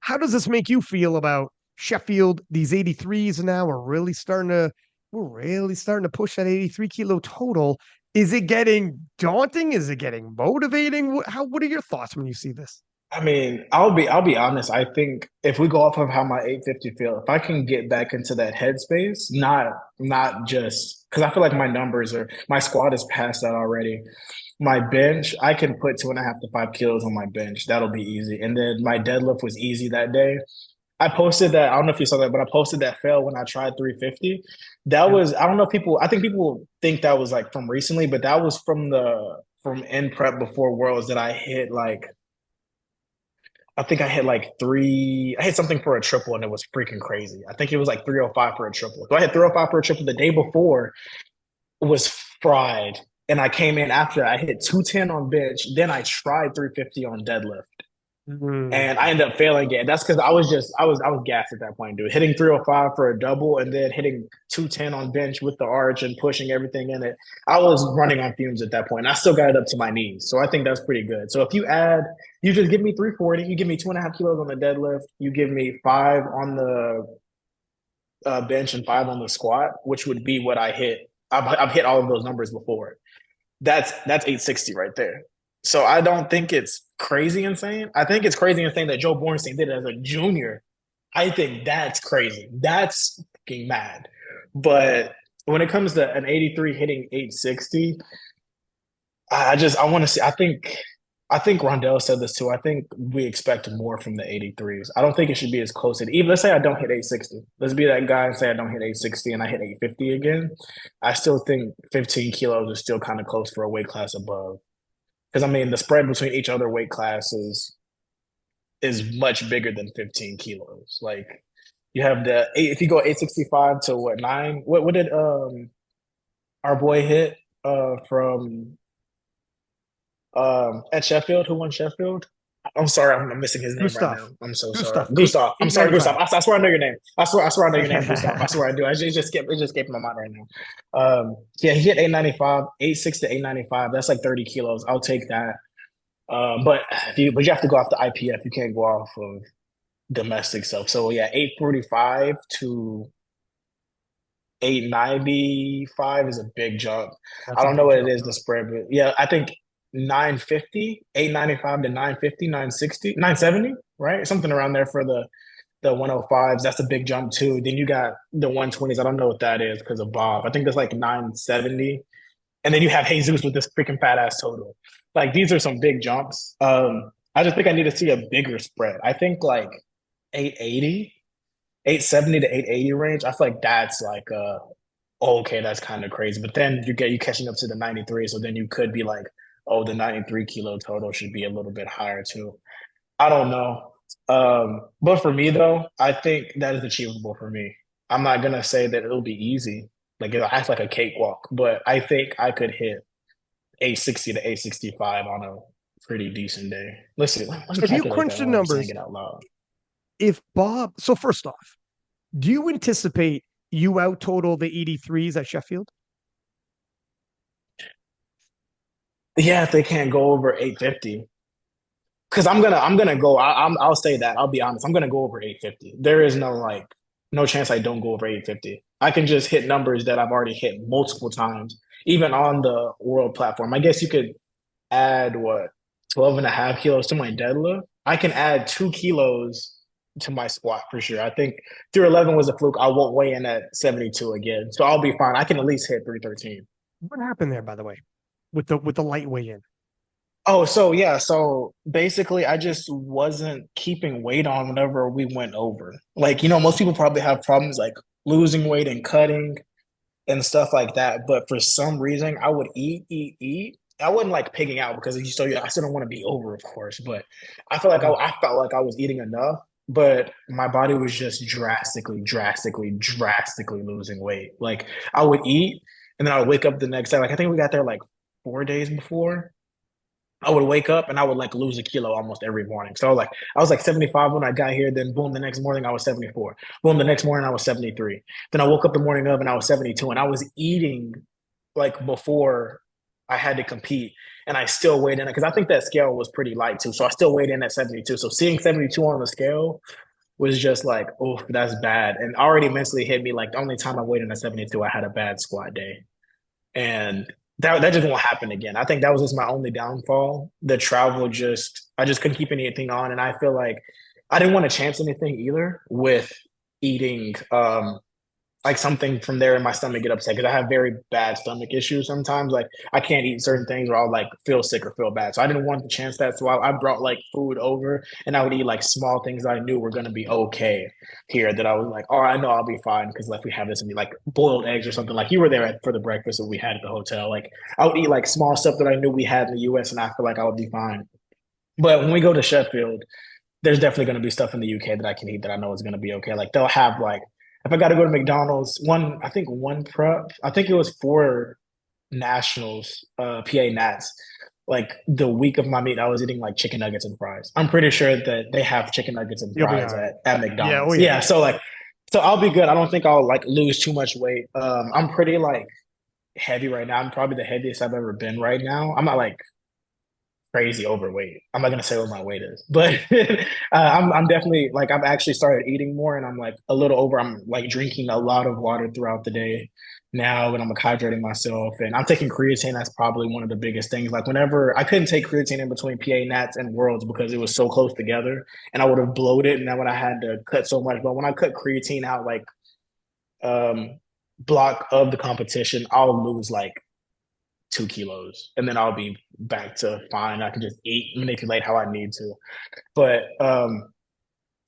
how does this make you feel about Sheffield? These 83s now are really starting to push that 83 kilo total. Is it getting daunting? Is it getting motivating? What are your thoughts when you see this? I mean, I'll be honest. I think if we go off of how my 850 feel, if I can get back into that headspace, not just because I feel like my squad is past that already. My bench, I can put 2.5 to 5 kilos on my bench. That'll be easy. And then my deadlift was easy that day. I posted that. I don't know if you saw that, but I posted that fail when I tried 350. That was, I don't know, I think people think that was like from recently, but that was from in prep before Worlds that I hit like, I think I hit like I hit something for a triple and it was freaking crazy. I think it was like 305 for a triple. So I hit 305 for a triple the day before, was fried. And I came in after that. I hit 210 on bench. Then I tried 350 on deadlift. And I ended up failing it. That's because I was gassed at that point, dude. Hitting 305 for a double and then hitting 210 on bench with the arch and pushing everything in it. I was running on fumes at that point. And I still got it up to my knees. So I think that's pretty good. So if you just give me 340, you give me 2.5 kilos on the deadlift, you give me 5 on the bench and 5 on the squat, which would be what I hit. I've hit all of those numbers before. That's 860 right there. So I don't think it's crazy insane. I think it's crazy insane that Joe Bornstein did it as a junior. I think that's crazy. That's fucking mad. But when it comes to an 83 hitting 860, I want to see. I think I think Rondell said this too. I think we expect more from the 83s. I don't think it should be as close to even. Let's say I don't hit 860. Let's be that guy and say I don't hit 860 and I hit 850 again. I still think 15 kilos is still kind of close for a weight class above. Because I mean, the spread between each other weight classes is much bigger than 15 kilos. Like you have the if you go 865 to what nine? What did our boy hit from at Sheffield? Who won Sheffield? I'm sorry, I'm missing his name right Gustav. now. I'm so sorry. Gustav. Gustav. I'm sorry, Gustav. 895. I swear I know your name. I swear I know your name, Gustav. I swear I do. It just escaped my mind right now. Yeah, he hit 895, 86 to 895. That's like 30 kilos. I'll take that. But you have to go off the IPF. You can't go off of domestic stuff. So yeah, 845 to 895 is a big jump. That's I a don't know big what jump, it is though. the spread, but yeah, I think 950, 895 to 950, 960, 970, right? Something around there for the 105s. That's a big jump too. Then you got the 120s. I don't know what that is because of Bob. I think that's like 970. And then you have Jesus with this freaking fat ass total. Like these are some big jumps. I just think I need to see a bigger spread. I think like 880, 870 to 880 range. I feel like that's like okay, that's kind of crazy. But then you catching up to the 93, so then you could be like, oh, the 93 kilo total should be a little bit higher too. I don't know. But for me though, I think that is achievable for me. I'm not gonna say that it'll be easy. Like it'll act like a cakewalk, but I think I could hit 860 to 865 on a pretty decent day. Let's see. Let me If you calculate crunch that the while I'm saying numbers, it out loud. if Bob, so first off, do you anticipate you out total the 83s at Sheffield? Yeah, if they can't go over 850. Because I'm gonna go. I'll say that. I'll be honest. I'm gonna go over 850. There is no chance I don't go over 850. I can just hit numbers that I've already hit multiple times, even on the world platform. I guess you could add what 12 and a half kilos to my deadlift. I can add 2 kilos to my squat for sure. I think 311 was a fluke. I won't weigh in at 72 again, so I'll be fine. I can at least hit 313. What happened there, by the way, with the light weigh in? Oh, so yeah, so basically I just wasn't keeping weight on whenever we went over. Like, most people probably have problems like losing weight and cutting and stuff like that. But for some reason, I would eat, eat, eat. I wasn't like pigging out because I still don't want to be over, of course. But I feel like I felt like I was eating enough, but my body was just drastically, drastically, drastically losing weight. Like I would eat and then I would wake up the next day. Like I think we got there like 4 days before. I would wake up and I would like lose a kilo almost every morning. So like I was like 75 when I got here. Then boom, the next morning I was 74. Boom, the next morning I was 73. Then I woke up the morning of and I was 72. And I was eating like before I had to compete. And I still weighed in because I think that scale was pretty light too. So I still weighed in at 72. So seeing 72 on the scale was just like, oh, that's bad. And already mentally hit me like the only time I weighed in at 72, I had a bad squat day. And that just won't happen again. I think that was just my only downfall. The travel I just couldn't keep anything on, and I feel like I didn't want to chance anything either with eating like something from there in my stomach get upset because I have very bad stomach issues sometimes. Like I can't eat certain things or I'll like feel sick or feel bad. So I didn't want to chance that. So I brought like food over and I would eat like small things that I knew were gonna be okay here that I was like, oh, I know I'll be fine because like we have this and be like boiled eggs or something. Like you were there for the breakfast that we had at the hotel. Like I would eat like small stuff that I knew we had in the US and I feel like I would be fine. But when we go to Sheffield, there's definitely going to be stuff in the UK that I can eat that I know is going to be okay. Like they'll have like if I got to go to McDonald's, I think one prep, I think it was for nationals, PA Nats. Like the week of my meet, I was eating like chicken nuggets and fries. I'm pretty sure that they have chicken nuggets and You'll be fries all right. at Yeah, McDonald's. oh yeah. Yeah, so I'll be good. I don't think I'll like lose too much weight. I'm pretty like heavy right now. I'm probably the heaviest I've ever been right now. I'm not like crazy overweight. I'm not gonna say what my weight is, but I'm definitely like I've actually started eating more, and I'm like a little over. I'm like drinking a lot of water throughout the day now, and I'm like hydrating myself, and I'm taking creatine. That's probably one of the biggest things. Like whenever I couldn't take creatine in between PA Nats and Worlds because it was so close together, and I would have bloated, and then when I had to cut so much, but when I cut creatine out like block of the competition, I'll lose like 2 kilos, and then I'll be back to fine. I can just eat, manipulate how I need to. But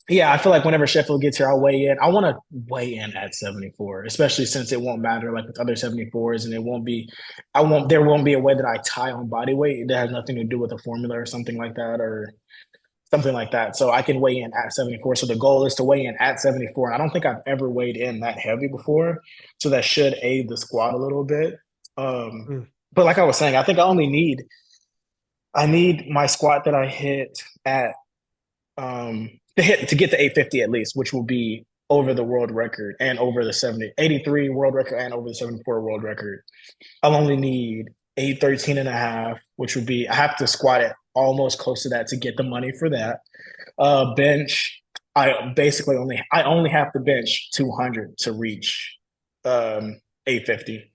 yeah, I feel like whenever Sheffield gets here, I'll weigh in. I want to weigh in at 74, especially since it won't matter like with other 74s, and there won't be a way that I tie on body weight that has nothing to do with a formula or something like that, or something like that. So I can weigh in at 74. So the goal is to weigh in at 74. And I don't think I've ever weighed in that heavy before. So that should aid the squat a little bit. But like I was saying, I think I need my squat that I hit at to get to 850 at least, which will be over the world record and over the 83 world record and over the 74 world record. I'll only need 813 and a half, which would be, I have to squat it almost close to that to get the money for that. Bench, I only have to bench 200 to reach 850.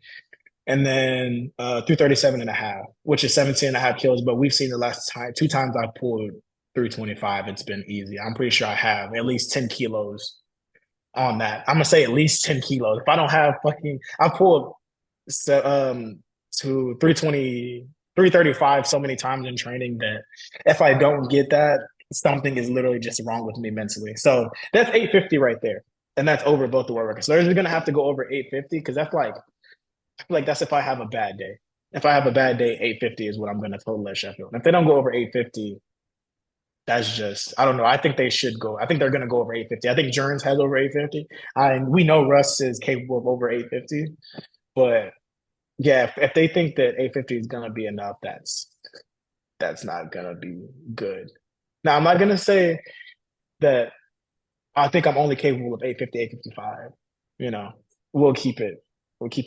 And then 337 and a half, which is 17 and a half kilos. But we've seen the last two times I pulled 325, it's been easy. I'm pretty sure I have at least 10 kilos on that. I'm gonna say at least 10 kilos. If I don't have I pulled to 320, 335 so many times in training that if I don't get that, something is literally just wrong with me mentally. So that's 850 right there. And that's over both the world records. So they're gonna have to go over 850 because that's I feel like that's if I have a bad day. If I have a bad day, 850 is what I'm gonna total at Sheffield. And if they don't go over 850, that's just, I don't know. I think they should go. I think they're going to go over 850. I think Jurins has over 850. We know Russ is capable of over 850. But yeah, if they think that 850 is going to be enough, that's not going to be good. Now, I'm not going to say that I think I'm only capable of 850, 855. You know, we'll keep it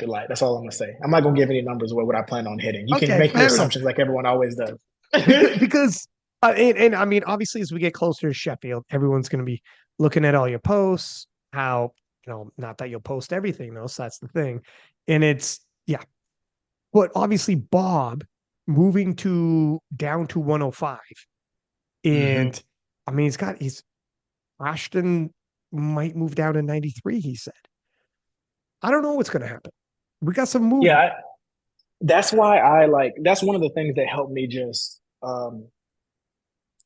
light. That's all I'm going to say. I'm not going to give any numbers away what I plan on hitting. You can make your assumptions like everyone always does. because and I mean, obviously, as we get closer to Sheffield, everyone's going to be looking at all your posts, how, not that you'll post everything though. So that's the thing. And but obviously Bobb moving down to 105. And I mean, Ashton might move down to 93, he said. I don't know what's going to happen. We got some movement. Yeah. That's why that's one of the things that helped me just,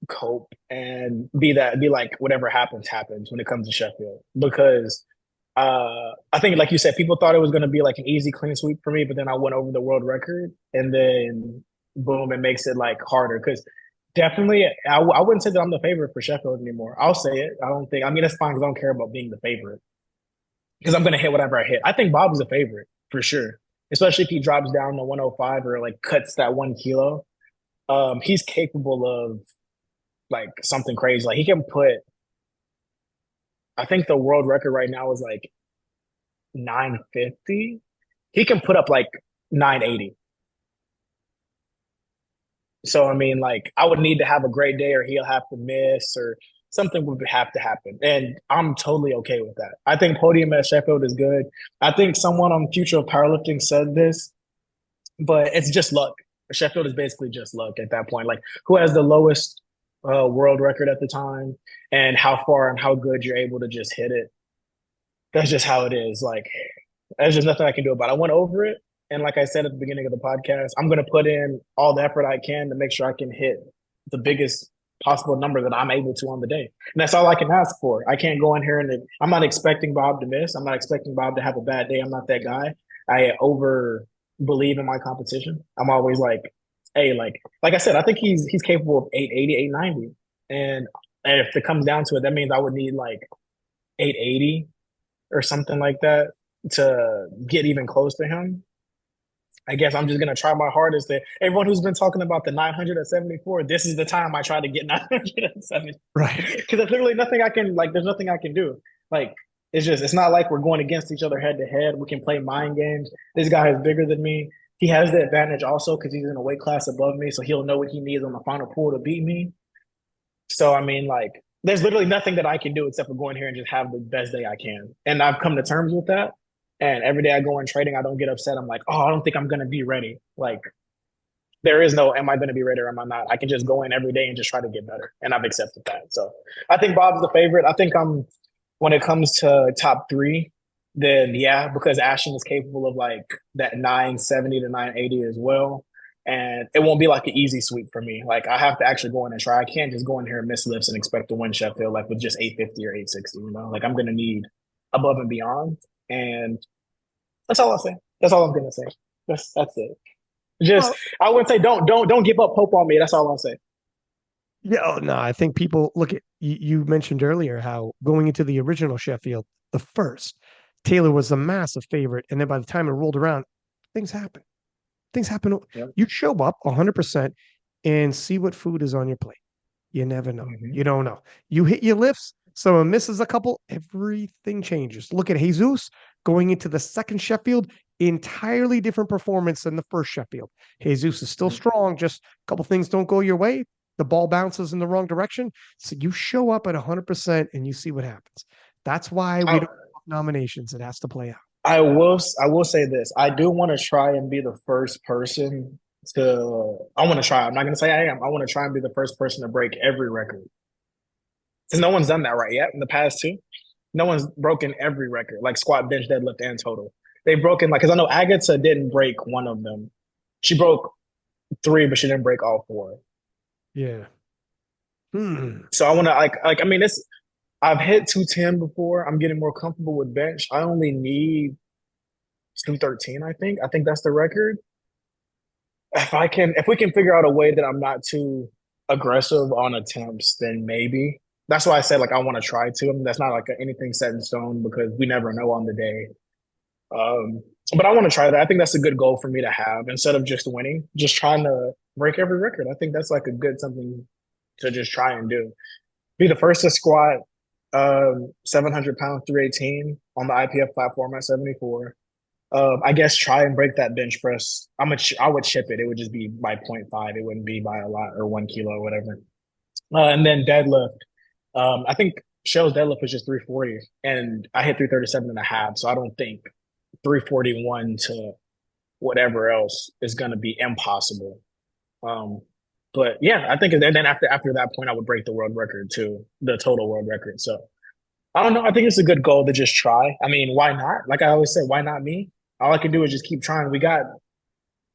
cope and be like whatever happens when it comes to Sheffield, because I think like you said, people thought it was going to be like an easy clean sweep for me, but then I went over the world record and then boom, it makes it like harder because definitely I wouldn't say that I'm the favorite for Sheffield anymore. I'll say it. I mean, that's fine because I don't care about being the favorite because I'm going to hit whatever I hit. I think Bob is a favorite for sure, especially if he drops down to 105 or like cuts that 1 kilo. He's capable of like something crazy. Like he can I think the world record right now is like 950. He can put up like 980. So I mean, like I would need to have a great day or he'll have to miss or something would have to happen. And I'm totally okay with that. I think podium at Sheffield is good. I think someone on Future of Powerlifting said this, but it's just luck. Sheffield is basically just luck at that point. Like who has the lowest world record at the time and how far and how good you're able to just hit it. That's just how it is. Like there's just nothing I can do about it. I went over it. And like I said at the beginning of the podcast, I'm going to put in all the effort I can to make sure I can hit the biggest possible number that I'm able to on the day. And that's all I can ask for. I can't go in here and I'm not expecting Bob to miss. I'm not expecting Bob to have a bad day. I'm not that guy. I over believe in my competition. I'm always like, hey, like I said, I think he's capable of 880, 890. And if it comes down to it, that means I would need like 880 or something like that to get even close to him. I guess I'm just going to try my hardest. Everyone who's been talking about the 900 at 74, this is the time I try to get 900 at 74. Right. Because there's literally nothing I can, there's nothing I can do. Like, it's not like we're going against each other head to head. We can play mind games. This guy is bigger than me. He has the advantage also because he's in a weight class above me, so he'll know what he needs on the final pull to beat me. So, I mean, there's literally nothing that I can do except for go in here and just have the best day I can. And I've come to terms with that. And every day I go in trading, I don't get upset. I'm like, oh, I don't think I'm going to be ready. Like, there is no, am I going to be ready or am I not? I can just go in every day and just try to get better. And I've accepted that. So I think Bob's the favorite. I think when it comes to top three, then yeah, because Ashton is capable of like that 970 to 980 as well. And it won't be like an easy sweep for me. Like I have to actually go in and try. I can't just go in here and miss lifts and expect to win Sheffield like with just 850 or 860, you know? Like I'm gonna need above and beyond. And that's all I'll say. That's all I'm gonna say. That's it. Just Well, I wouldn't say don't give up hope on me. That's all I'll say. yeah, oh, no, I think people look at you mentioned earlier how going into the original Sheffield, the first, Taylor was a massive favorite. And then by the time it rolled around, things happen. Things happen. Yep. You show up 100% and see what food is on your plate. You never know. Mm-hmm. You don't know. You hit your lifts, someone misses a couple, everything changes. Look at Jesus going into the second Sheffield, entirely different performance than the first Sheffield. Jesus is still strong, just a couple things don't go your way. The ball bounces in the wrong direction. So you show up at 100% and you see what happens. That's why we don't have nominations. It has to play out. I will say this. I do want to try and be the first person to I want to try. I'm not gonna say I am. I want to try and be the first person to break every record. Because no one's done that right yet in the past two. No one's broken every record, like squat, bench, deadlift, and total. They've broken like because I know Agatha didn't break one of them. She broke three, but she didn't break all four. Yeah. So I want to I mean it's I've hit 210 before. I'm getting more comfortable with bench. I only need 213, I think. I think that's the record. If we can figure out a way that I'm not too aggressive on attempts, then maybe. That's why I said like I want to try to. I mean, that's not like anything set in stone because we never know on the day. But I want to try that. I think that's a good goal for me to have instead of just winning, just trying to break every record. I think that's like a good something to just try and do. Be the first to squat 700 pounds 318 on the IPF platform at 74. I guess try and break that bench press. I would chip it. It would just be by 0.5. It wouldn't be by a lot or 1 kilo or whatever. And then deadlift. I think Shell's deadlift was just 340 and I hit 337 and a half. So I don't think 341 to whatever else is going to be impossible. But yeah, I think, and then after that point, I would break the world record too, the total world record. So I don't know. I think it's a good goal to just try. I mean, why not? Like I always say, why not me? All I can do is just keep trying. We got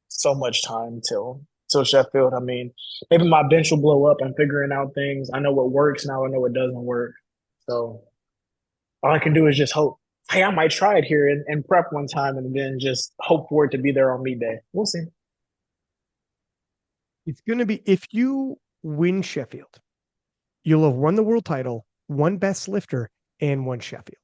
so much time till Sheffield. I mean, maybe my bench will blow up. I'm figuring out things. I know what works now. I know what doesn't work. So all I can do is just hope. Hey, I might try it here and prep one time and then just hope for it to be there on meet day. We'll see. It's going to be, if you win Sheffield, you'll have won the world title, one best lifter, and one Sheffield.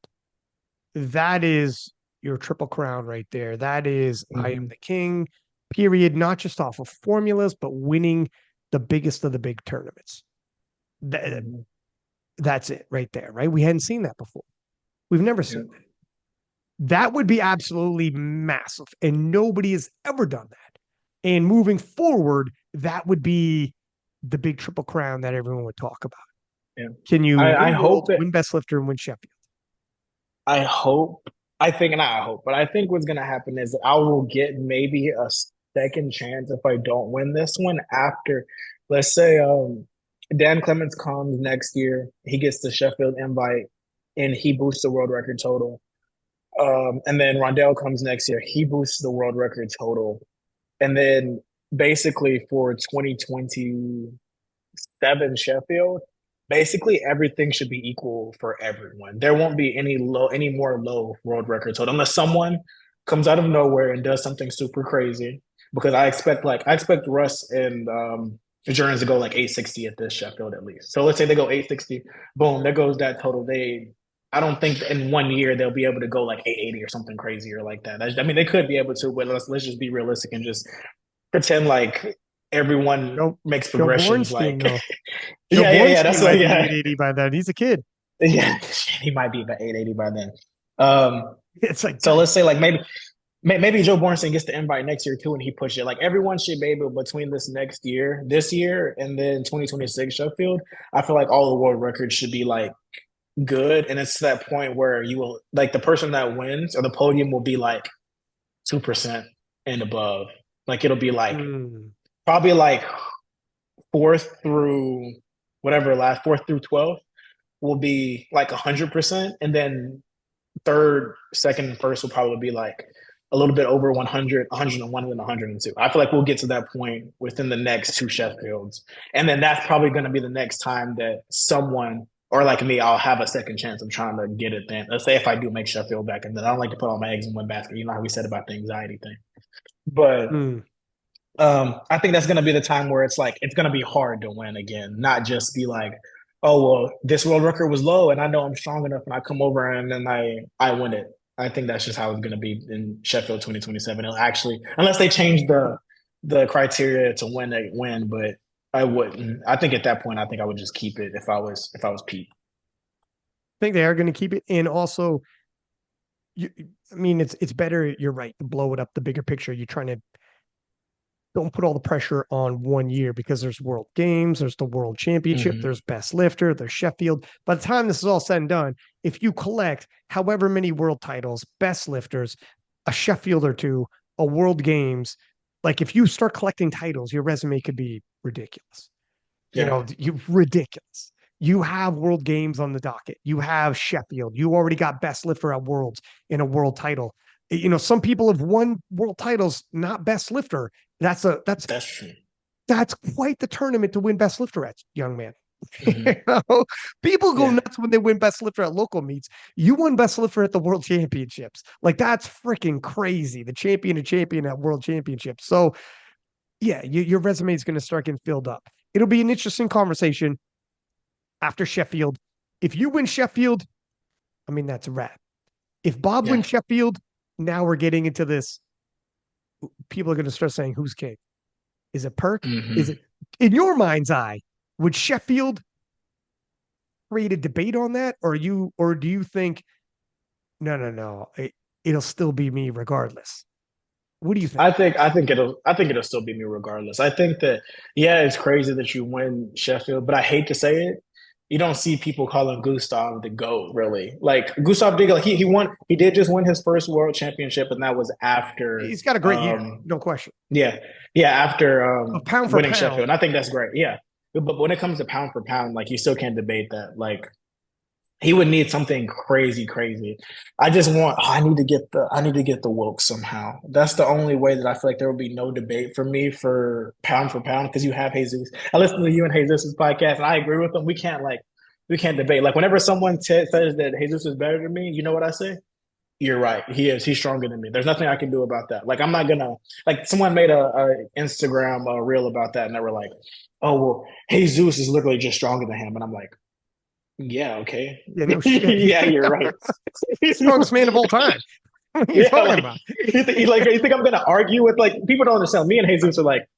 That is your triple crown right there. That is, I am the king, period, not just off of formulas, but winning the biggest of the big tournaments. That's it right there, right? We hadn't seen that before. We've never seen that. That would be absolutely massive, and nobody has ever done that. And moving forward, that would be the big triple crown that everyone would talk about. Yeah. Can you I hope win best lifter and win Sheffield? I hope. I think, and I hope, but I think what's going to happen is I will get maybe a second chance if I don't win this one after, let's say, Dan Clements comes next year, he gets the Sheffield invite, and he boosts the world record total. And then Rondell comes next year, he boosts the world record total. And then basically for 2027 Sheffield, basically everything should be equal for everyone. There won't be any more low world record total unless someone comes out of nowhere and does something super crazy. Because I expect Russ and Jurins to go like 860 at this Sheffield at least. So let's say they go 860, boom, there goes that total. I don't think in 1 year they'll be able to go like 880 or something crazy or like that. I mean, they could be able to, but let's just be realistic and just pretend like everyone makes progressions. Like, yeah, that's like 880 by then. He's a kid. Yeah, he might be about 880 by then. It's like, so let's say like maybe Joe Bornstein gets the invite next year too, and he pushes it. Like everyone should be able between this year, and then 2026 Sheffield. I feel like all the world records should be like good, and it's to that point where you will like the person that wins or the podium will be like 2% and above. Like it'll be like probably like fourth through 12th will be like 100%, and then third, second, and first will probably be like a little bit over 100, 101, and then 102. I feel like we'll get to that point within the next two Sheffields. And then that's probably going to be the next time that someone, or like me, I'll have a second chance of trying to get it then. Let's say if I do make Sheffield back, and then I don't like to put all my eggs in one basket. You know how we said about the anxiety thing. But I think that's going to be the time where it's like, it's going to be hard to win again, not just be like, oh, well, this world record was low and I know I'm strong enough and I come over and then I win it. I think that's just how it's going to be in Sheffield 2027. It'll actually, unless they change the criteria to win, but I wouldn't. I think at that point, I think I would just keep it if I was Pete. I think they are going to keep it. And also, I mean, it's better. You're right. To blow it up, the bigger picture. You're trying to don't put all the pressure on 1 year because there's World Games, there's the World Championship, there's Best Lifter, there's Sheffield. By the time this is all said and done, if you collect however many world titles, Best Lifters, a Sheffield or two, a World Games, like if you start collecting titles, your resume could be ridiculous. Yeah. You know, ridiculous. You have World Games on the docket. You have Sheffield. You already got Best Lifter at Worlds in a world title. You know, some people have won world titles, not Best Lifter. That's true. That's quite the tournament to win Best Lifter at, young man. You know, people go nuts when they win Best Lifter at local meets. You won Best Lifter at the World Championships. Like, that's freaking crazy. The champion at World Championships. So, yeah, your resume is going to start getting filled up. It'll be an interesting conversation after Sheffield. If you win Sheffield, I mean, that's a wrap. If Bobb wins Sheffield, now we're getting into this. People are going to start saying, who's king? Is it PERK? Is it, in your mind's eye, would Sheffield create a debate on that? Or do you think, no, it'll still be me regardless? What do you think? I think it'll still be me regardless. I think that, it's crazy that you win Sheffield, but I hate to say it. You don't see people calling Gustav the GOAT, really. Like, Gustav did, like, he did just win his first world championship, and that was after he's got a great year, no question. After pound for winning pound. Sheffield. And I think that's great. Yeah. But when it comes to pound for pound, like, you still can't debate that. Like, he would need something crazy. I need to get the woke somehow. That's the only way that I feel like there will be no debate for me for pound, because you have Jesus. I listen to you and Jesus' podcast, and I agree with them. We can't debate. Like, whenever someone says that Jesus is better than me, you know what I say? You're right. He is. He's stronger than me. There's nothing I can do about that. Like, I'm not gonna, like, someone made a Instagram reel about that, and they were like, oh, well, Jesus is literally just stronger than him. And I'm like, yeah, okay. Yeah, no shit. Yeah, you're right. He's the strongest man of all time. What are you talking about? You think I'm gonna argue with, like, people don't understand. Me and Jesus are like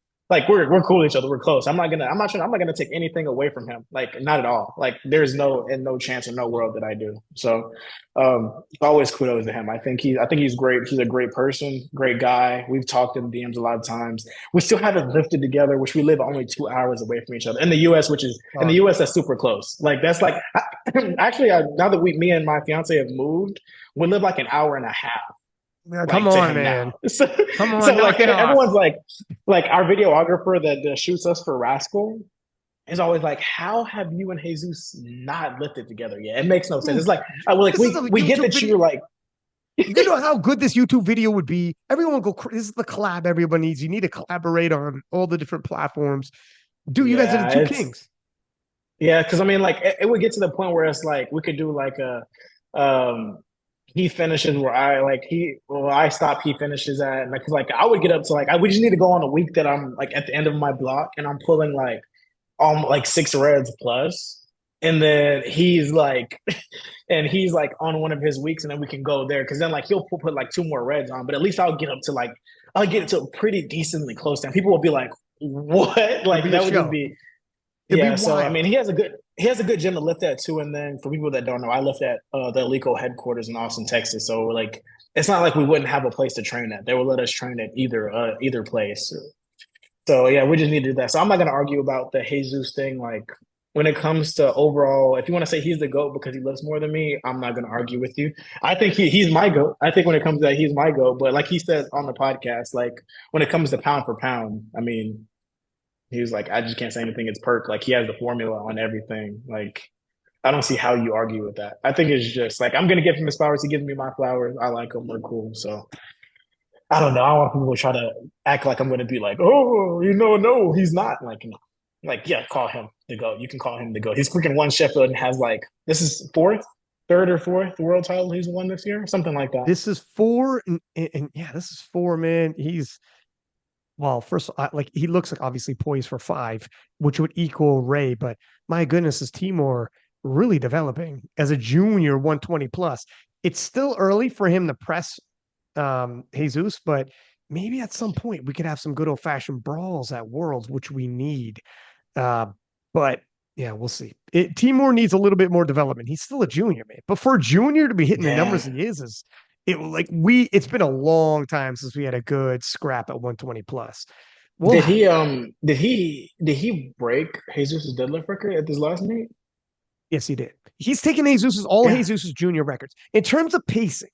we're cool with each other. We're close. I'm not gonna take anything away from him. Like, not at all. Like, there's no chance in no world that I do. So always kudos to him. I think he's great. He's a great person, great guy. We've talked in DMs a lot of times. We still haven't lifted together, which we live only 2 hours away from each other. In the US, that's super close. Like, that's like, actually, now that me and my fiance have moved, we live like an hour and a half. Yeah, come on, man. Come on. So like, everyone's like our videographer that shoots us for Rascal is always like, how have you and Jesus not lifted together yet? It makes no sense. It's like, we get that you're like, you know how good this YouTube video would be. Everyone go, this is the collab everyone needs. You need to collaborate on all the different platforms. Dude, you guys are the two kings. Yeah, because I mean, like, it would get to the point where it's like we could do like he finishes where I stop, he finishes at, and like I would get up to, like, we just need to go on a week that I'm like at the end of my block and I'm pulling like 6 reds plus, and then he's like on one of his weeks, and then we can go there, because then like he'll put like 2 more reds on, but at least I'll get it to pretty decently close down. People will be like, what? Like, that would just be. Yeah, so I mean, he has a good gym to lift at too. And then for people that don't know, I lift at the Alico headquarters in Austin, Texas. So like, it's not like we wouldn't have a place to train at. They would let us train at either place. So yeah, we just need to do that. So I'm not going to argue about the Jesus thing. Like, when it comes to overall, if you want to say he's the GOAT because he lifts more than me, I'm not going to argue with you. I think he's my GOAT. I think when it comes to that, he's my GOAT. But like he said on the podcast, like, when it comes to pound for pound, I mean, he was like, I just can't say anything. It's PERK. Like, he has the formula on everything. Like, I don't see how you argue with that. I think it's just like I'm gonna give him his flowers. He gives me my flowers. I like him. We're cool. So I don't know. I want people to try to act like I'm gonna be like, oh, no, he's not. Like, no. Like, yeah, call him the GOAT. You can call him the GOAT. He's freaking won Sheffield and has like this is third or fourth world title he's won this year, something like that. This is four, and yeah, this is four, man. He's well, first, like he looks like obviously poised for five, which would equal Ray. But my goodness, is Timur really developing as a junior 120 plus? It's still early for him to press Jesus, but maybe at some point we could have some good old fashioned brawls at Worlds, which we need. Uh, but yeah, we'll see. Timur needs a little bit more development. He's still a junior, man. But for a junior to be hitting the numbers Yeah. he is it like it's been a long time since we had a good scrap at 120 plus. Well, Did he break Jesus' deadlift record at this last meet? yes, he did. He's taken all Yeah. Jesus's junior records. In terms of pacing,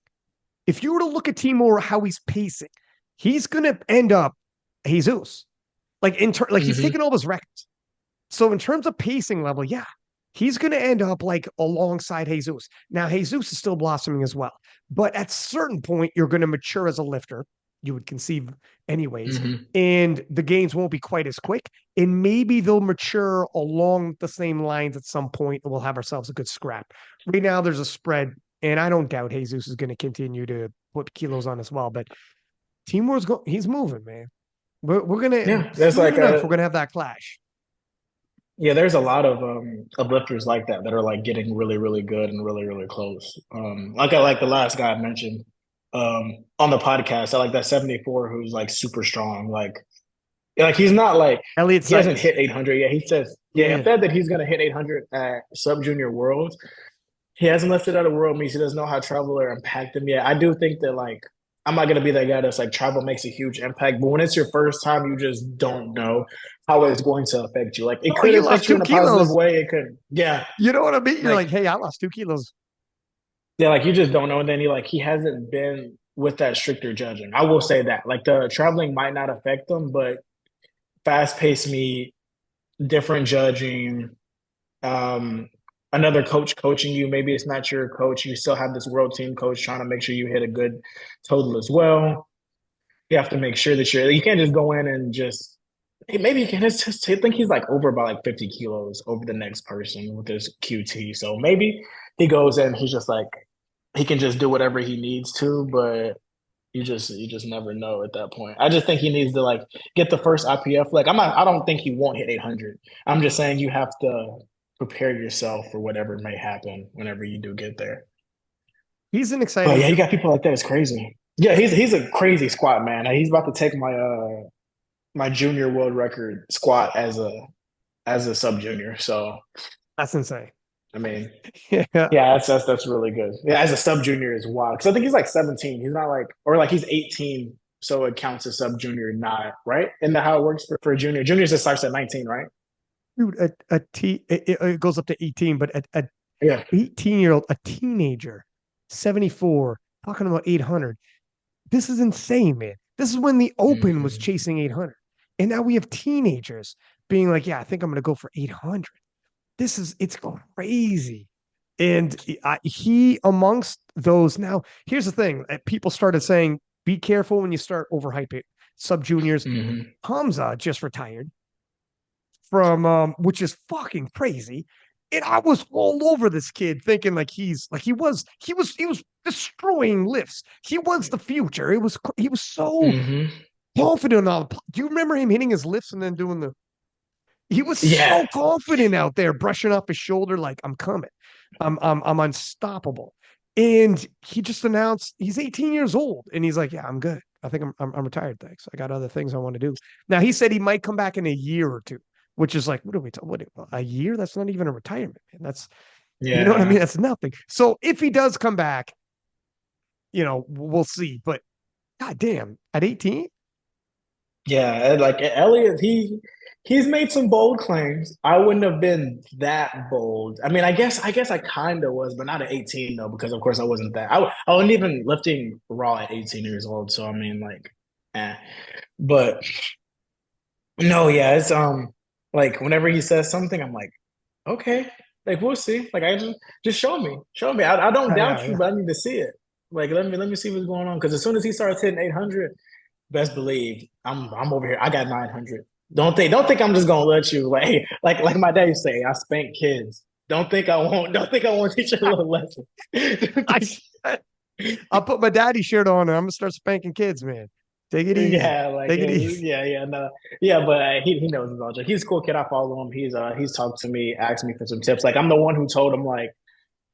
if you were to look at Timur, how he's pacing, he's gonna end up Jesus. Like he's Hmm. taking all his records. So in terms of pacing level, yeah, he's going to end up like alongside Jesus. Now, Jesus is still blossoming as well. But at certain point, you're going to mature as a lifter, you would conceive anyways, Hmm. and the gains won't be quite as quick. And maybe they'll mature along the same lines at some point, and we'll have ourselves a good scrap. Right now, there's a spread, and I don't doubt Jesus is going to continue to put kilos on as well. But he's moving, man. We're going to, Yeah, there's soon like enough, a we're going to have that clash. yeah, there's a lot of lifters like that are like getting really, really good and really, really close. Like I like the last guy I mentioned on the podcast. I like that 74 who's like super strong. Like he's not like Elliot he hasn't Sykes. hit 800 yet. He says, yeah, he Yeah. said that he's gonna hit 800 at sub junior worlds. He hasn't lifted out of world meets. He doesn't know how travel will impact him yet. I do think that like I'm not gonna be that guy that's like travel makes a huge impact, but when it's your first time, you just don't know how it's going to affect you. Like it Oh, could you lost affect you two in a positive kilos. way. It could, yeah. You know what I mean? You're Like like, hey, I lost 2 kilos. yeah, like you just don't know. And then he hasn't been with that stricter judging. I will say that. Like the traveling might not affect them, but fast paced meet, different judging, um, another coach coaching you. Maybe it's not your coach. You still have this world team coach trying to make sure you hit a good total as well. You have to make sure that you can't just go in and just maybe you can just I think he's like over by like 50 kilos over the next person with his QT. So maybe he goes in, he's just like he can just do whatever he needs to, but you just never know at that point. I just think he needs to like get the first IPF. Like I don't think he won't hit 800. I'm just saying you have to prepare yourself for whatever may happen whenever you do get there. He's an But exciting. yeah, you got people like that. It's crazy. Yeah, he's a crazy squat man. He's about to take my junior world record squat as a sub junior. So That's insane. I mean, Yeah. yeah, that's really good. Yeah, as a sub junior is wild because I think he's like 17. He's not like or like he's 18, so it counts as sub junior, not right. Isn't that how it works for a junior? Juniors it starts at 19, right? Dude, it goes up to 18, but a Yeah. 18-year-old, a teenager, 74, talking about 800. This is insane, man. This is when the Open was Hmm. chasing 800. And now we have teenagers being like, yeah, I think I'm going to go for 800. It's crazy. And he, amongst those, now, here's the thing people started saying, be careful when you start overhyping sub juniors. Hmm. Hamza just retired from, which is fucking crazy. And I was all over this kid thinking like he was destroying lifts. He was the future. He was so Hmm. confident on. Do you remember him hitting his lifts and then doing the he was so Yeah. confident out there, brushing off his shoulder like I'm coming. I'm unstoppable. And he just announced he's 18 years old and he's like, yeah, I'm good. I think I'm retired. Thanks. I got other things I want to do. Now he said he might come back in a year or two, which is like, what are we talking? What a year? That's not even a retirement, man. That's you know what I mean? Yeah. That's nothing. So if he does come back, we'll see. But god damn, at 18, Yeah, and, like Elliot, he's made some bold claims. I wouldn't have been that bold. I mean, I guess I kind of was, but not at 18 though, because of course I wasn't that. I wasn't even lifting raw at 18 years old. So I mean, like, eh. But no, yeah, it's like whenever he says something, I'm like, okay, Like we'll see. Like I just show me. I don't doubt you, Yeah. but I need to see it. Like let me see what's going on. Because as soon as he starts hitting 800, best believe I'm over here. I got 900. Don't think I'm just gonna let you like my dad used to say. I spank kids. Don't think I won't teach you a little lesson. I, I'll put my daddy shirt on and I'm gonna start spanking kids, man. Take it easy. Yeah, like Take it easy. no, yeah, but he knows his logic. He's a cool kid. I follow him. He's talked to me, asked me for some tips. Like I'm the one who told him like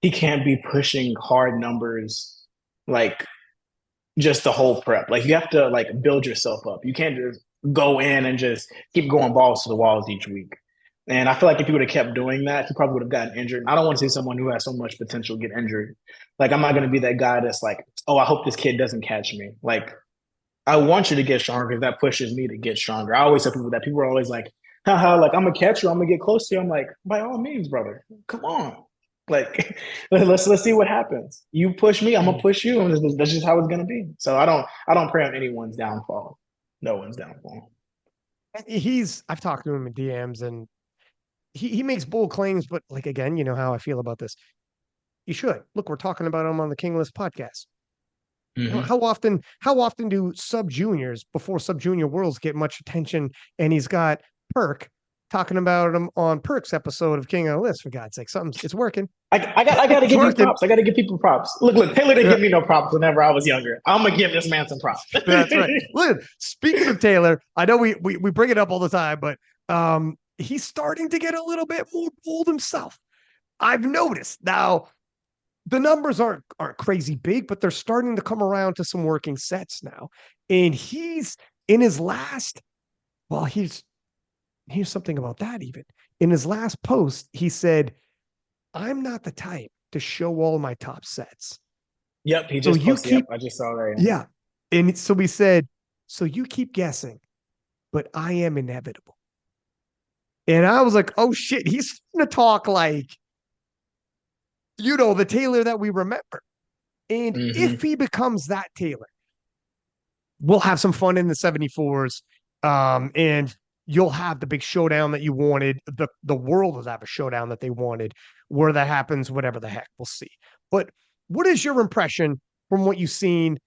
he can't be pushing hard numbers like just the whole prep. Like you have to like build yourself up. You can't just go in and just keep going balls to the walls each week. And I feel like if he would have kept doing that, he probably would have gotten injured. And I don't want to see someone who has so much potential get injured. Like I'm not going to be that guy that's like, oh, I hope this kid doesn't catch me. Like I want you to get stronger because that pushes me to get stronger. I always tell people that. People are always like, haha, like I'm a catcher, I'm gonna get close to you. I'm like, by all means, brother, come on. Like let's see what happens. You push me, I'm gonna push you, and that's just how it's gonna be. So I don't pray on anyone's downfall. No one's downfall. I've talked to him in DMs and he makes bold claims, but like again, you know how I feel about this. You should. Look, we're talking about him on the King List podcast. Mm-hmm. How often do sub juniors before sub junior worlds get much attention? And he's got PERK talking about him on PERK's episode of King of the List. For God's sake, it's working. I got to give you props. I got to give people props. Look, Taylor didn't give me no props whenever I was younger. I'm gonna give this man some props. That's right. Look, speaking of Taylor, I know we bring it up all the time, but he's starting to get a little bit more bold himself. I've noticed now. The numbers aren't crazy big, but they're starting to come around to some working sets now. And he's in his last, well, here's something about that even. In his last post, he said, I'm not the type to show all my top sets. Yep, he just posted. I just saw that. Yeah. And so we said, so you keep guessing, but I am inevitable. And I was like, oh shit, he's going to talk like, you know, the Taylor that we remember. And if he becomes that Taylor, we'll have some fun in the 74s. And you'll have the big showdown that you wanted. The world will have a showdown that they wanted. Where that happens, whatever the heck, we'll see. But what is your impression from what you've seen?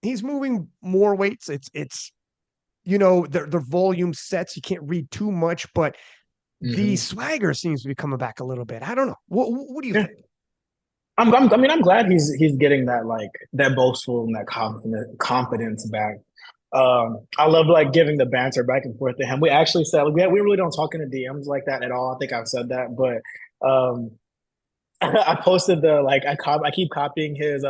He's moving more weights. It's you know, their volume sets. You can't read too much, but the swagger seems to be coming back a little bit. I don't know. What do you think? I'm glad he's getting that like that boastful and that confidence back. I love like giving the banter back and forth to him. We actually said we really don't talk in the DMs like that at all. I think I've said that, but I posted the like I keep copying his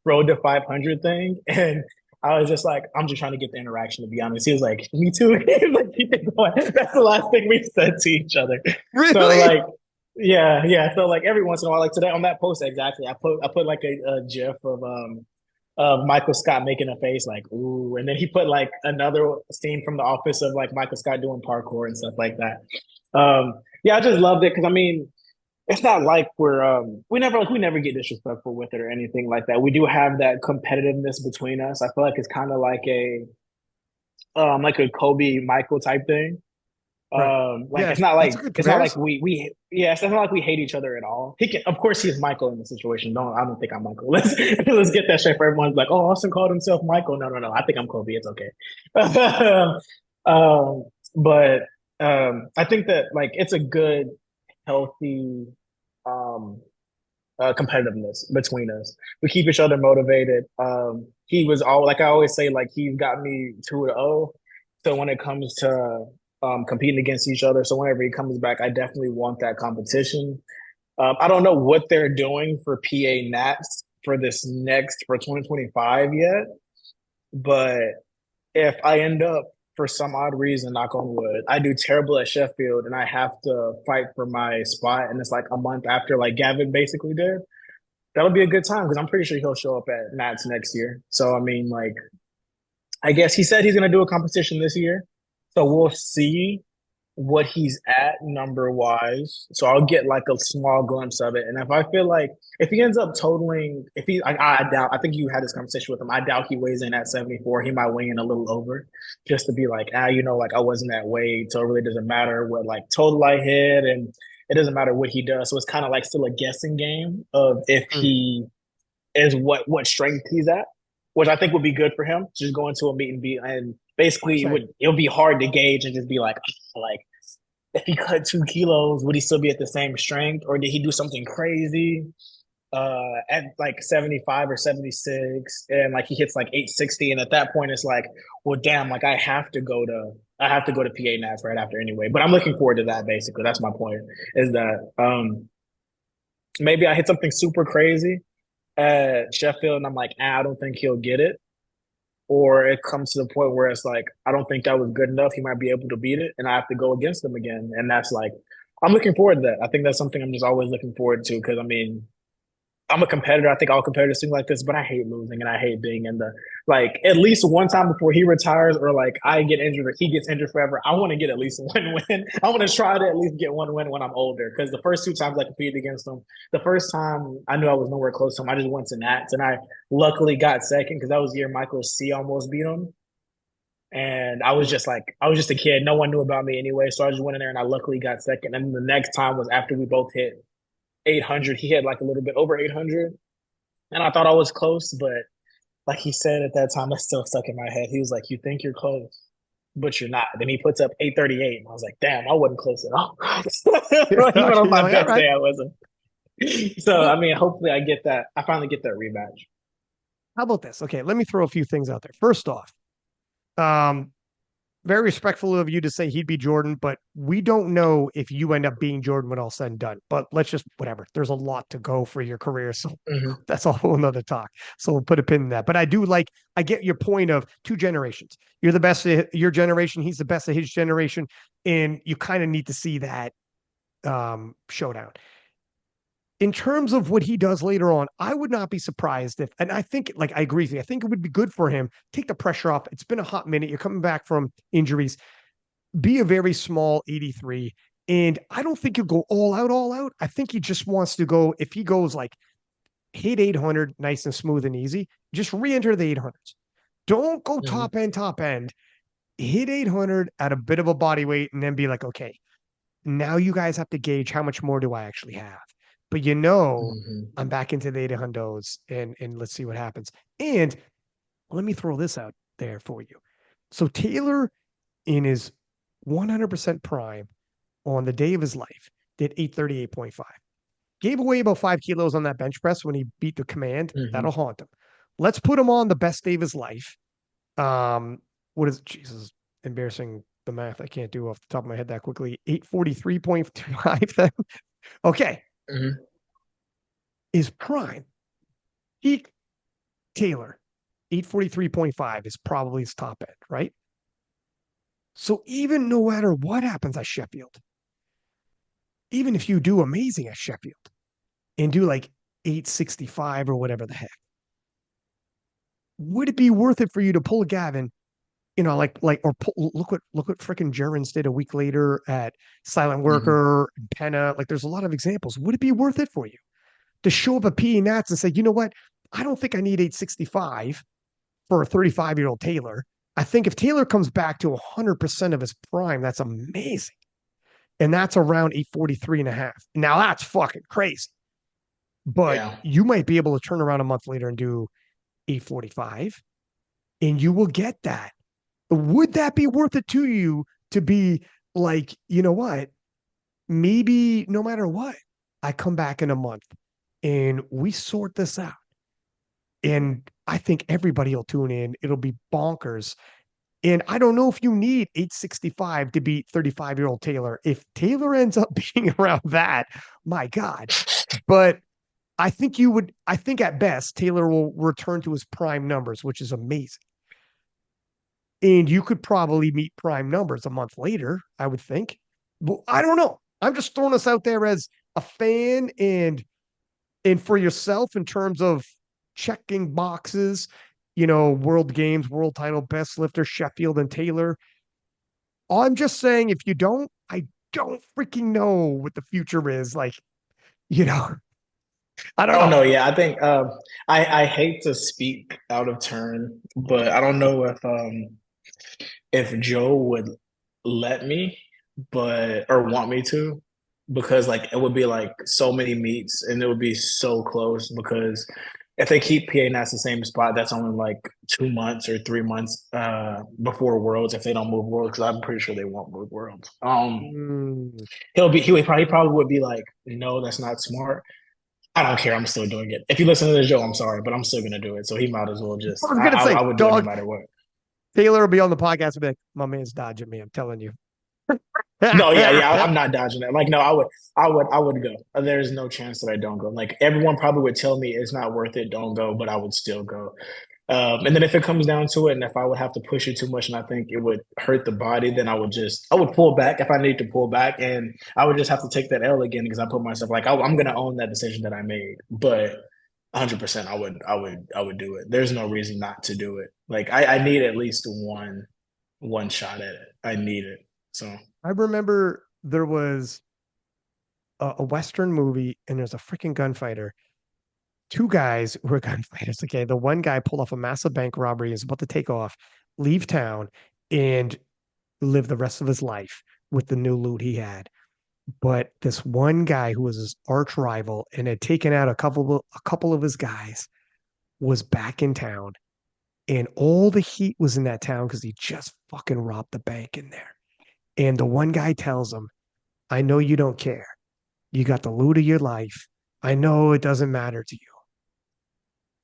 road to 500 thing, and I was just like, I'm just trying to get the interaction, to be honest. He was like, me too. He was like, keep it going. That's the last thing we said to each other. Really? So like, yeah. So like every once in a while, like today on that post, exactly, I put like a GIF of Michael Scott making a face like, ooh, and then he put like another scene from The Office of like Michael Scott doing parkour and stuff like that. Yeah, I just loved it because I mean, it's not like we never get disrespectful with it or anything like that. We do have that competitiveness between us. I feel like it's kind of like a Kobe Michael type thing. Right. Like it's not like it's not like we hate each other at all. Of course he's Michael in the situation. I don't think I'm Michael. Let's get that straight for everyone's like, oh, Austin called himself Michael. No. I think I'm Kobe. It's okay. But I think that like it's a good healthy competitiveness between us. We keep each other motivated. He was all like I always say, like he got me 2-0. So when it comes to competing against each other, so whenever he comes back, I definitely want that competition. I don't know what they're doing for PA Nats for 2025 yet, but if I end up for some odd reason, knock on wood, I do terrible at Sheffield and I have to fight for my spot, and it's like a month after like Gavin basically did, that'll be a good time because I'm pretty sure he'll show up at Nats next year. So I mean, like, I guess he said he's gonna do a competition this year, so we'll see what he's at number wise. So I'll get like a small glimpse of it. And if I feel like if he ends up totaling, I doubt, I think you had this conversation with him. I doubt he weighs in at 74. He might weigh in a little over just to be like, like I wasn't that weight. So it really doesn't matter what like total I hit. And it doesn't matter what he does. So it's kind of like still a guessing game of if Mm. he is what strength he's at, which I think would be good for him. Just go into a meet and be and basically it'll be hard to gauge and just be like if he cut 2 kilos, would he still be at the same strength, or did he do something crazy? At like 75 or 76, and like he hits like 860, and at that point it's like, well, damn, like I have to go to PA Nats right after anyway. But I'm looking forward to that. Basically, that's my point. Is that maybe I hit something super crazy at Sheffield, and I'm like, I don't think he'll get it. Or it comes to the point where it's like, I don't think that was good enough. He might be able to beat it, and I have to go against him again. And that's like, I'm looking forward to that. I think that's something I'm just always looking forward to because I mean, I'm a competitor. I think all competitors think like this, but I hate losing and I hate being in the like at least one time before he retires or like I get injured or he gets injured forever. I want to get at least one win. I want to try to at least get one win when I'm older because the first 2 times I competed against him, the first time I knew I was nowhere close to him. I just went to Nats and I luckily got second because that was the year Michael C almost beat him. And I was just a kid. No one knew about me anyway. So I just went in there and I luckily got second. And the next time was after we both hit 800. He had like a little bit over 800. And I thought I was close, but like he said at that time, that's still stuck in my head. He was like, you think you're close, but you're not. Then he puts up 838. And I was like, damn, I wasn't close at all. Even on my best day, I wasn't. So, I mean, hopefully I finally get that rematch. How about this? Okay, let me throw a few things out there. First off, very respectful of you to say he'd be Jordan, but we don't know if you end up being Jordan when all said and done. But let's just whatever. There's a lot to go for your career, so that's a whole nother talk. So we'll put a pin in that. But I get your point of 2 generations. You're the best of your generation. He's the best of his generation, and you kind of need to see that showdown. In terms of what he does later on, I would not be surprised if, and I think, like, I agree with you. I think it would be good for him. Take the pressure off. It's been a hot minute. You're coming back from injuries. Be a very small 83. And I don't think he'll go all out. I think he just wants to go, if he goes like hit 800, nice and smooth and easy, just re-enter the 800s. Don't go top end. Hit 800 at a bit of a body weight and then be like, okay, now you guys have to gauge how much more do I actually have. But I'm back into the 800s and let's see what happens. And let me throw this out there for you. So Taylor in his 100% prime on the day of his life did 838.5. Gave away about 5 kilos on that bench press when he beat the command. That'll haunt him. Let's put him on the best day of his life. What is it? Jesus, embarrassing the math. I can't do off the top of my head that quickly. 843.25 then. Okay. Is prime. Peak Taylor, 843.5 is probably his top end, right? So even no matter what happens at Sheffield, even if you do amazing at Sheffield and do like 865 or whatever the heck, would it be worth it for you to pull a Gavin, look what freaking Jurins did a week later at Silent Worker, Penna, like there's a lot of examples. Would it be worth it for you to show up at PE Nats and say, you know what? I don't think I need 865 for a 35-year-old Taylor. I think if Taylor comes back to 100% of his prime, that's amazing. And that's around 843.5. Now that's fucking crazy. But you might be able to turn around a month later and do 845 and you will get that. Would that be worth it to you to be like, you know what? Maybe no matter what, I come back in a month and we sort this out. And I think everybody will tune in. It'll be bonkers. And I don't know if you need 865 to beat 35-year-old Taylor. If Taylor ends up being around that, my God. But I think at best, Taylor will return to his prime numbers, which is amazing. And you could probably meet prime numbers a month later, I would think. But I don't know. I'm just throwing this out there as a fan and for yourself in terms of checking boxes, world games, world title, best lifter, Sheffield and Taylor. I'm just saying, if you don't, I don't freaking know what the future is. Like, I don't know. Yeah. I think I hate to speak out of turn, but I don't know if Joe would let me, or want me to. because like it would be like so many meets and it would be so close because if they keep PA the same spot, that's only like 2 months or 3 months before Worlds if they don't move Worlds because I'm pretty sure they won't move Worlds. Mm. He probably would be like, no, that's not smart. I don't care. I'm still doing it. If you listen to the show, I'm sorry, but I'm still gonna do it. So he might as well I just. was gonna say, I would do it no dog, matter what. Taylor will be on the podcast and be like, my man's dodging me. I'm telling you. No, yeah. I'm not dodging that. Like, no, I would go. There's no chance that I don't go. Like, everyone probably would tell me it's not worth it, don't go, but I would still go. And then if it comes down to it, and if I would have to push it too much, and I think it would hurt the body, then I would pull back if I need to pull back, and I would just have to take that L again because I put myself like, I'm gonna own that decision that I made, but. 100%, I would do it. There's no reason not to do it. Like I need at least one shot at it. I need it. So I remember there was a Western movie and there's a freaking gunfighter. Two guys who were gunfighters. Okay. The one guy pulled off a massive bank robbery, is about to take off, leave town, and live the rest of his life with the new loot he had. But this one guy who was his arch rival and had taken out a couple of his guys was back in town. And all the heat was in that town because he just fucking robbed the bank in there. And the one guy tells him, I know you don't care. You got the loot of your life. I know it doesn't matter to you.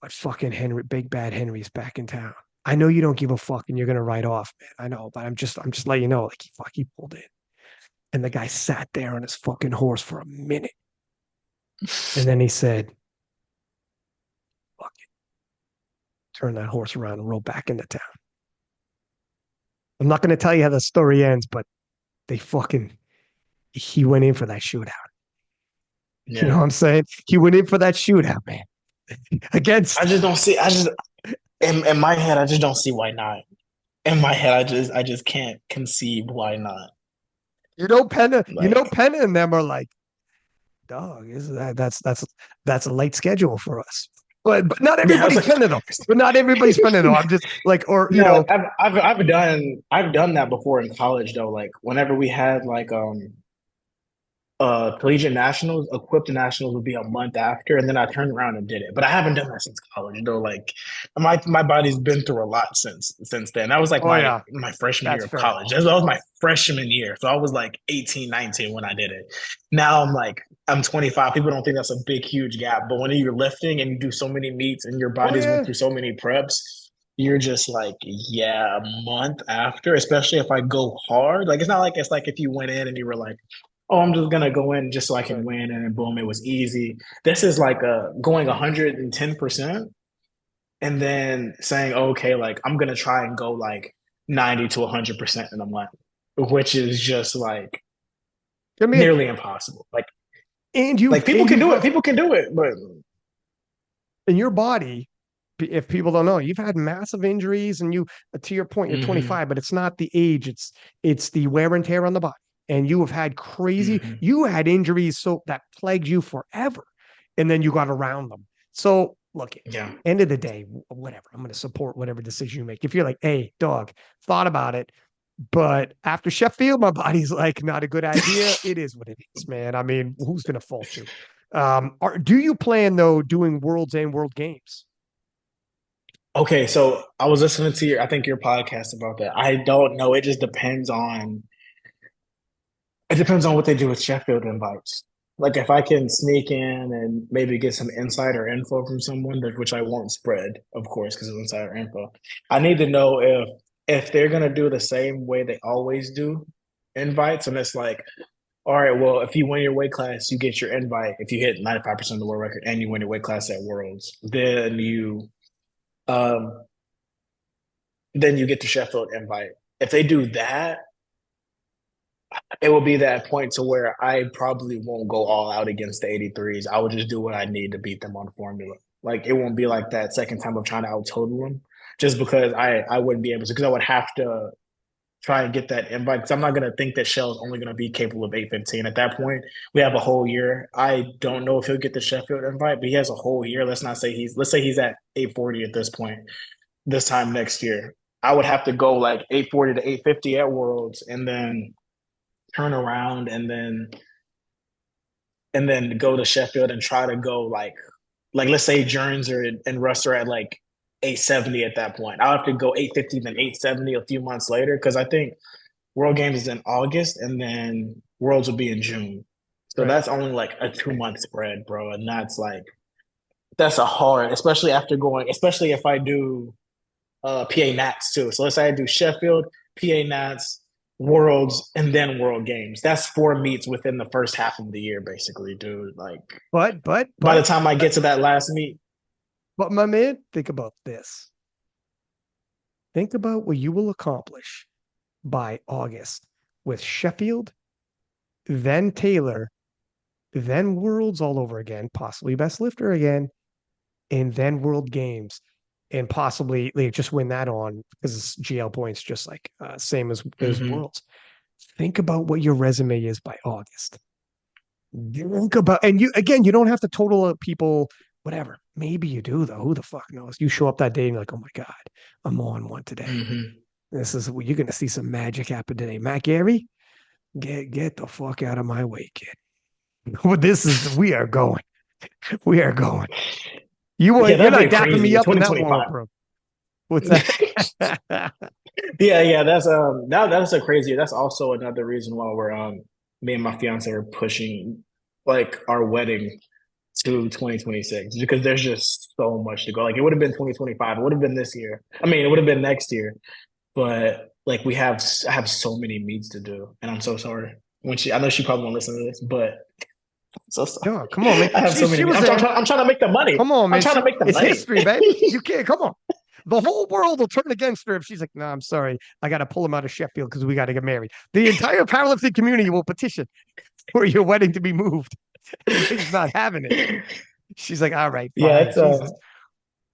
But fucking Henry, big bad Henry's back in town. I know you don't give a fuck and you're gonna write off, man. I know, but I'm just letting you know, like he pulled in. And the guy sat there on his fucking horse for a minute. And then he said, fuck it. Turn that horse around and roll back into town. I'm not gonna tell you how the story ends, but he went in for that shootout. yeah, You know what I'm saying? He went in for that shootout, man. Against I just don't see. I just in my head, I just don't see why not. In my head, I just can't conceive why not. Penna Like and them are like, dog, that's a late schedule for us. But not yeah, I was everybody's like, Penna though. But not everybody's Penna though. I'm just like, or no, like I've done that before in college though. Like whenever we had like collegiate nationals, equipped nationals would be a month after, and then I turned around and did it. But I haven't done that since college, though. Like my body's been through a lot since then. That was like oh yeah, my freshman year that's of fair. college. That was my freshman year. So I was like 18, 19 when I did it. Now I'm 25. People don't think that's a big, huge gap. But when you're lifting and you do so many meets and your Oh body's went yeah. through so many preps, you're just like, yeah, a month after, especially if I go hard. Like it's like if you went in and you were like, oh, I'm just gonna go in just so I can Right. win, and then boom, it was easy. This is like going 110%, and then saying, okay, like I'm gonna try and go like 90 to 100% in a month, which is just like I mean, nearly impossible. and Like people you can do it, have people can do it, but in your body, if people don't know, you've had massive injuries, and to your point, you're mhm, 25, but it's not the age, it's the wear and tear on the body. And you have had mhm. you had injuries so that plagued you forever, and then you got around them. So look, Yeah, end of the day, whatever. I'm going to support whatever decision you make. If you're like, hey, dog, thought about it, but after Sheffield, my body's like, not a good idea. It is what it is, man. I mean, who's going to fault you? Do you plan though doing worlds and world games? okay, so I was listening to I think your podcast about that. I don't know. It depends on what they do with Sheffield invites. Like if I can sneak in and maybe get some insider info from someone, which I won't spread, of course, because it's insider info. I need to know if they're gonna do the same way they always do invites, and it's like, all right, well, if you win your weight class, you get your invite. If you hit 95% of the world record and you win your weight class at Worlds, um then you get the Sheffield invite. If they do that, it will be that point to where I probably won't go all out against the 83s. I will just do what I need to beat them on formula. Like it won't be like that second time of trying to out total them, just because I wouldn't be able to, because I would have to try and get that invite. Because I'm not gonna think that Shell's only gonna be capable of 815. At that point, we have a whole year. I don't know if he'll get the Sheffield invite, but he has a whole year. Let's say he's at 840 at this point, this time next year. I would have to go like 840 to 850 at Worlds and then turn around and then and then go to Sheffield and try to go like let's say Jurins and Russ are at like 870 at that point. I'll have to go 850 then 870 a few months later because I think World Games is in August and then Worlds will be in June. So that's only like a 2 month spread, bro. And that's a hard, especially after going, especially if I do PA Nats too. So let's say I do Sheffield, PA Nats, Worlds, and then World Games. That's 4 meets within the first half of the year, basically, dude. Like, But by the time I get to that last meet, but my man, think about this. Think about what you will accomplish by August with Sheffield, then Taylor, then Worlds all over again, possibly Best Lifter again, and then World Games, and possibly they just win that on because GL points just like same as Worlds. Think about what your resume is by August. Think about, and you don't have to total up people, whatever. Maybe you do though. Who the fuck knows? You show up that day and you're like, oh my god, I'm on one today. This is you're gonna see some magic happen today. Matt Gary, get the fuck out of my way, kid. We are going. We are going. You're not dacking me up in that world, bro. What's that? yeah. That's a crazy. That's also another reason why we're me and my fiance are pushing like our wedding to 2026 because there's just so much to go. Like it would have been 2025. It would have been this year. I mean, it would have been next year. But like I have so many meets to do, and I'm so sorry. I know she probably won't listen to this, but so sorry. No, come on, man. I have so many. I'm trying to make the money. Come on, man. I'm trying to make the money. It's history, babe. You can't. Come on. The whole world will turn against her if she's like, no, I'm sorry. I got to pull him out of Sheffield because we got to get married. The entire powerlifting community will petition for your wedding to be moved. She's not having it. She's like, all right, fine. Yeah, it's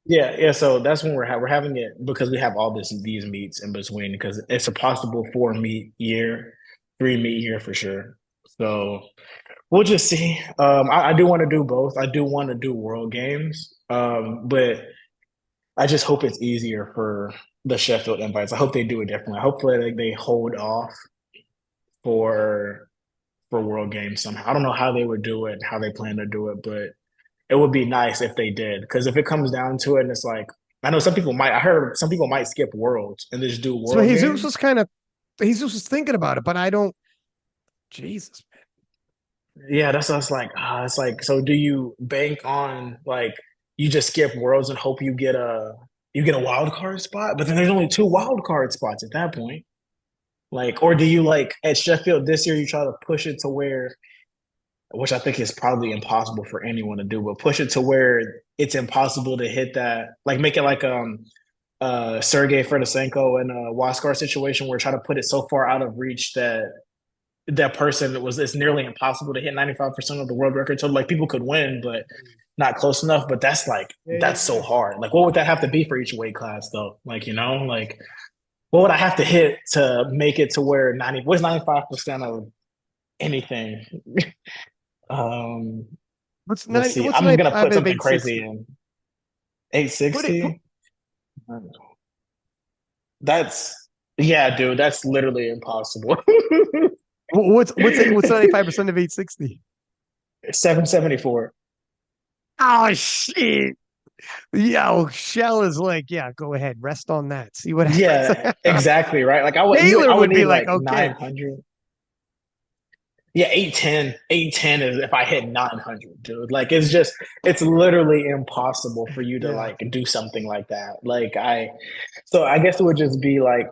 yeah. So that's when we're having it because we have all these meets in between because it's a possible 4-meet year, 3-meet year for sure. So we'll just see. I do want to do both. I do want to do World Games, but I just hope it's easier for the Sheffield invites. I hope they do it differently. Hopefully, like, they hold off for World Games somehow. I don't know how they would do it, how they plan to do it, but it would be nice if they did. Because if it comes down to it, and it's like I know I heard some people might skip Worlds and just do World. So Jesus Games. was thinking about it, but I don't. Jesus, man. Yeah, that's what it's like. It's like, so do you bank on like you just skip Worlds and hope you get a wild card spot? But then there's only 2 wild card spots at that point. Like, or do you like at Sheffield this year you try to push it to where, which I think is probably impossible for anyone to do, but push it to where it's impossible to hit that, like make it like Sergey Fedosenko and a Waskar situation where try to put it so far out of reach that person it's nearly impossible to hit 95% of the world record. So like people could win, but not close enough. But that's that's so hard. Like, what would that have to be for each weight class though? Like, like what would I have to hit to make it to where 95% of anything? Let's see. I'm gonna put something crazy in 860. Dude, that's literally impossible. What's 95% of 860? 774. Oh shit. Yeah, Shell is like, yeah, go ahead, rest on that. See what happens. Yeah, exactly, right? Like I would be like okay. 900. Yeah, 810. 810 is if I hit 900, dude. Like it's literally impossible for you to like do something like that. So I guess it would just be like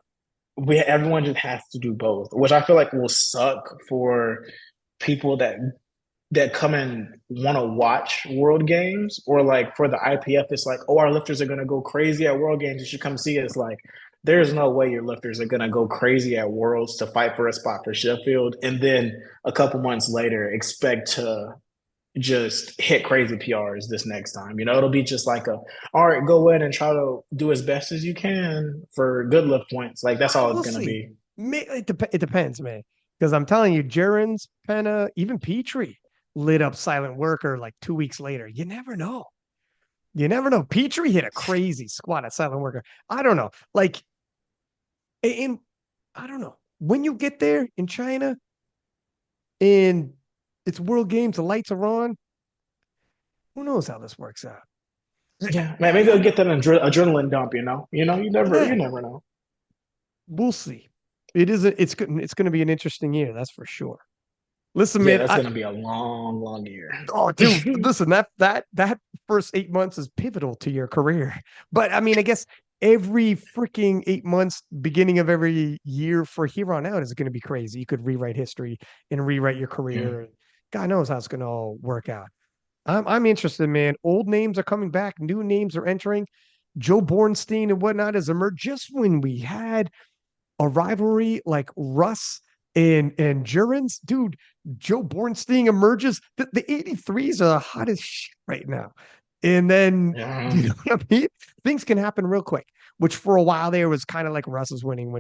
everyone just has to do both, which I feel like will suck for people that come and want to watch World Games, or like for the IPF, it's like, oh, our lifters are gonna go crazy at World Games. You should come see us. Like, there's no way your lifters are gonna go crazy at Worlds to fight for a spot for Sheffield, and then a couple months later expect to just hit crazy PRs this next time. It'll be just like all right, go in and try to do as best as you can for good lift points. Like that's all it's gonna be. It depends, man. Because I'm telling you, Jurins, Penna, even Petrie lit up Silent Worker like 2 weeks later. You never know. Petrie hit a crazy squat at Silent Worker. I don't know. Like, I don't know. When you get there in China, and It's World Games. The lights are on. Who knows how this works out? Yeah, man, maybe I'll get that adrenaline dump. You Yeah, never know. we'll see. It is. It's good. It's going to be an interesting year. That's for sure. Listen, Yeah, man. that's gonna be a long, long year. Oh, dude, listen, that first 8 months is pivotal to your career. But I mean, I guess every freaking 8 months, beginning of every year for here on out is going to be crazy. You could rewrite history and rewrite your Yeah. career. God knows how it's going to all work out. I'm interested, man. Old names are coming back, new names are entering. Joe Bornstein and whatnot has emerged just when we had a rivalry like Russ and Jurins, dude. Joe Bornstein emerges. The 83s are the hottest shit right now. And then, Yeah. you know what I mean? Things can happen real quick, which for a while there was kind of like Russ was winning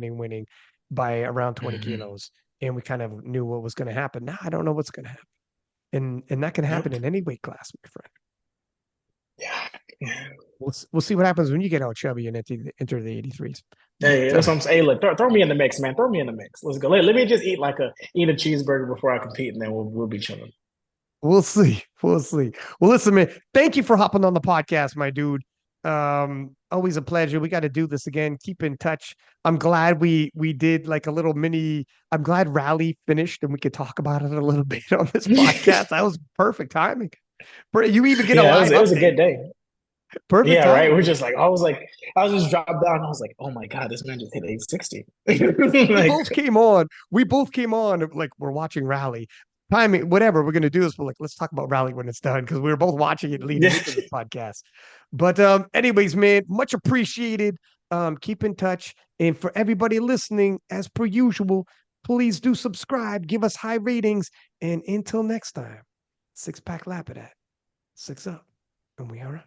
by around 20 Mhm. kilos. And we kind of knew what was going to happen. Now I don't know what's going to happen. And that can happen Yep. in any weight class, my friend. Yeah. We'll see what happens when you get out chubby and enter the 83s. Hey, But that's what I'm saying. Hey, look, throw me in the mix, man. Throw me in the mix. Let's go. Let me just eat a cheeseburger before I compete, and then we'll be chilling. we'll see. We'll see. Well, listen, man, thank you for hopping on the podcast, my dude. Always a pleasure. We got to do this again. Keep in touch. I'm glad we did like a little mini. I'm glad Raleigh finished and we could talk about it a little bit on this podcast. That was perfect timing. You even get a Yeah, live it was a update. good day. Perfect Yeah, right. timing, We're man. just like I was just dropped down. I was like, oh my god, this man just hit 860. We Like, both came on. We both came on like we're watching Raleigh. Timing, whatever we're gonna do is we're like, let's talk about Raleigh when it's done because we were both watching it leading yeah, into this podcast. But anyways, man, much appreciated. Keep in touch. And for everybody listening, as per usual, please do subscribe, give us high ratings. And until next time, six pack Lapadat, six up, and we are up.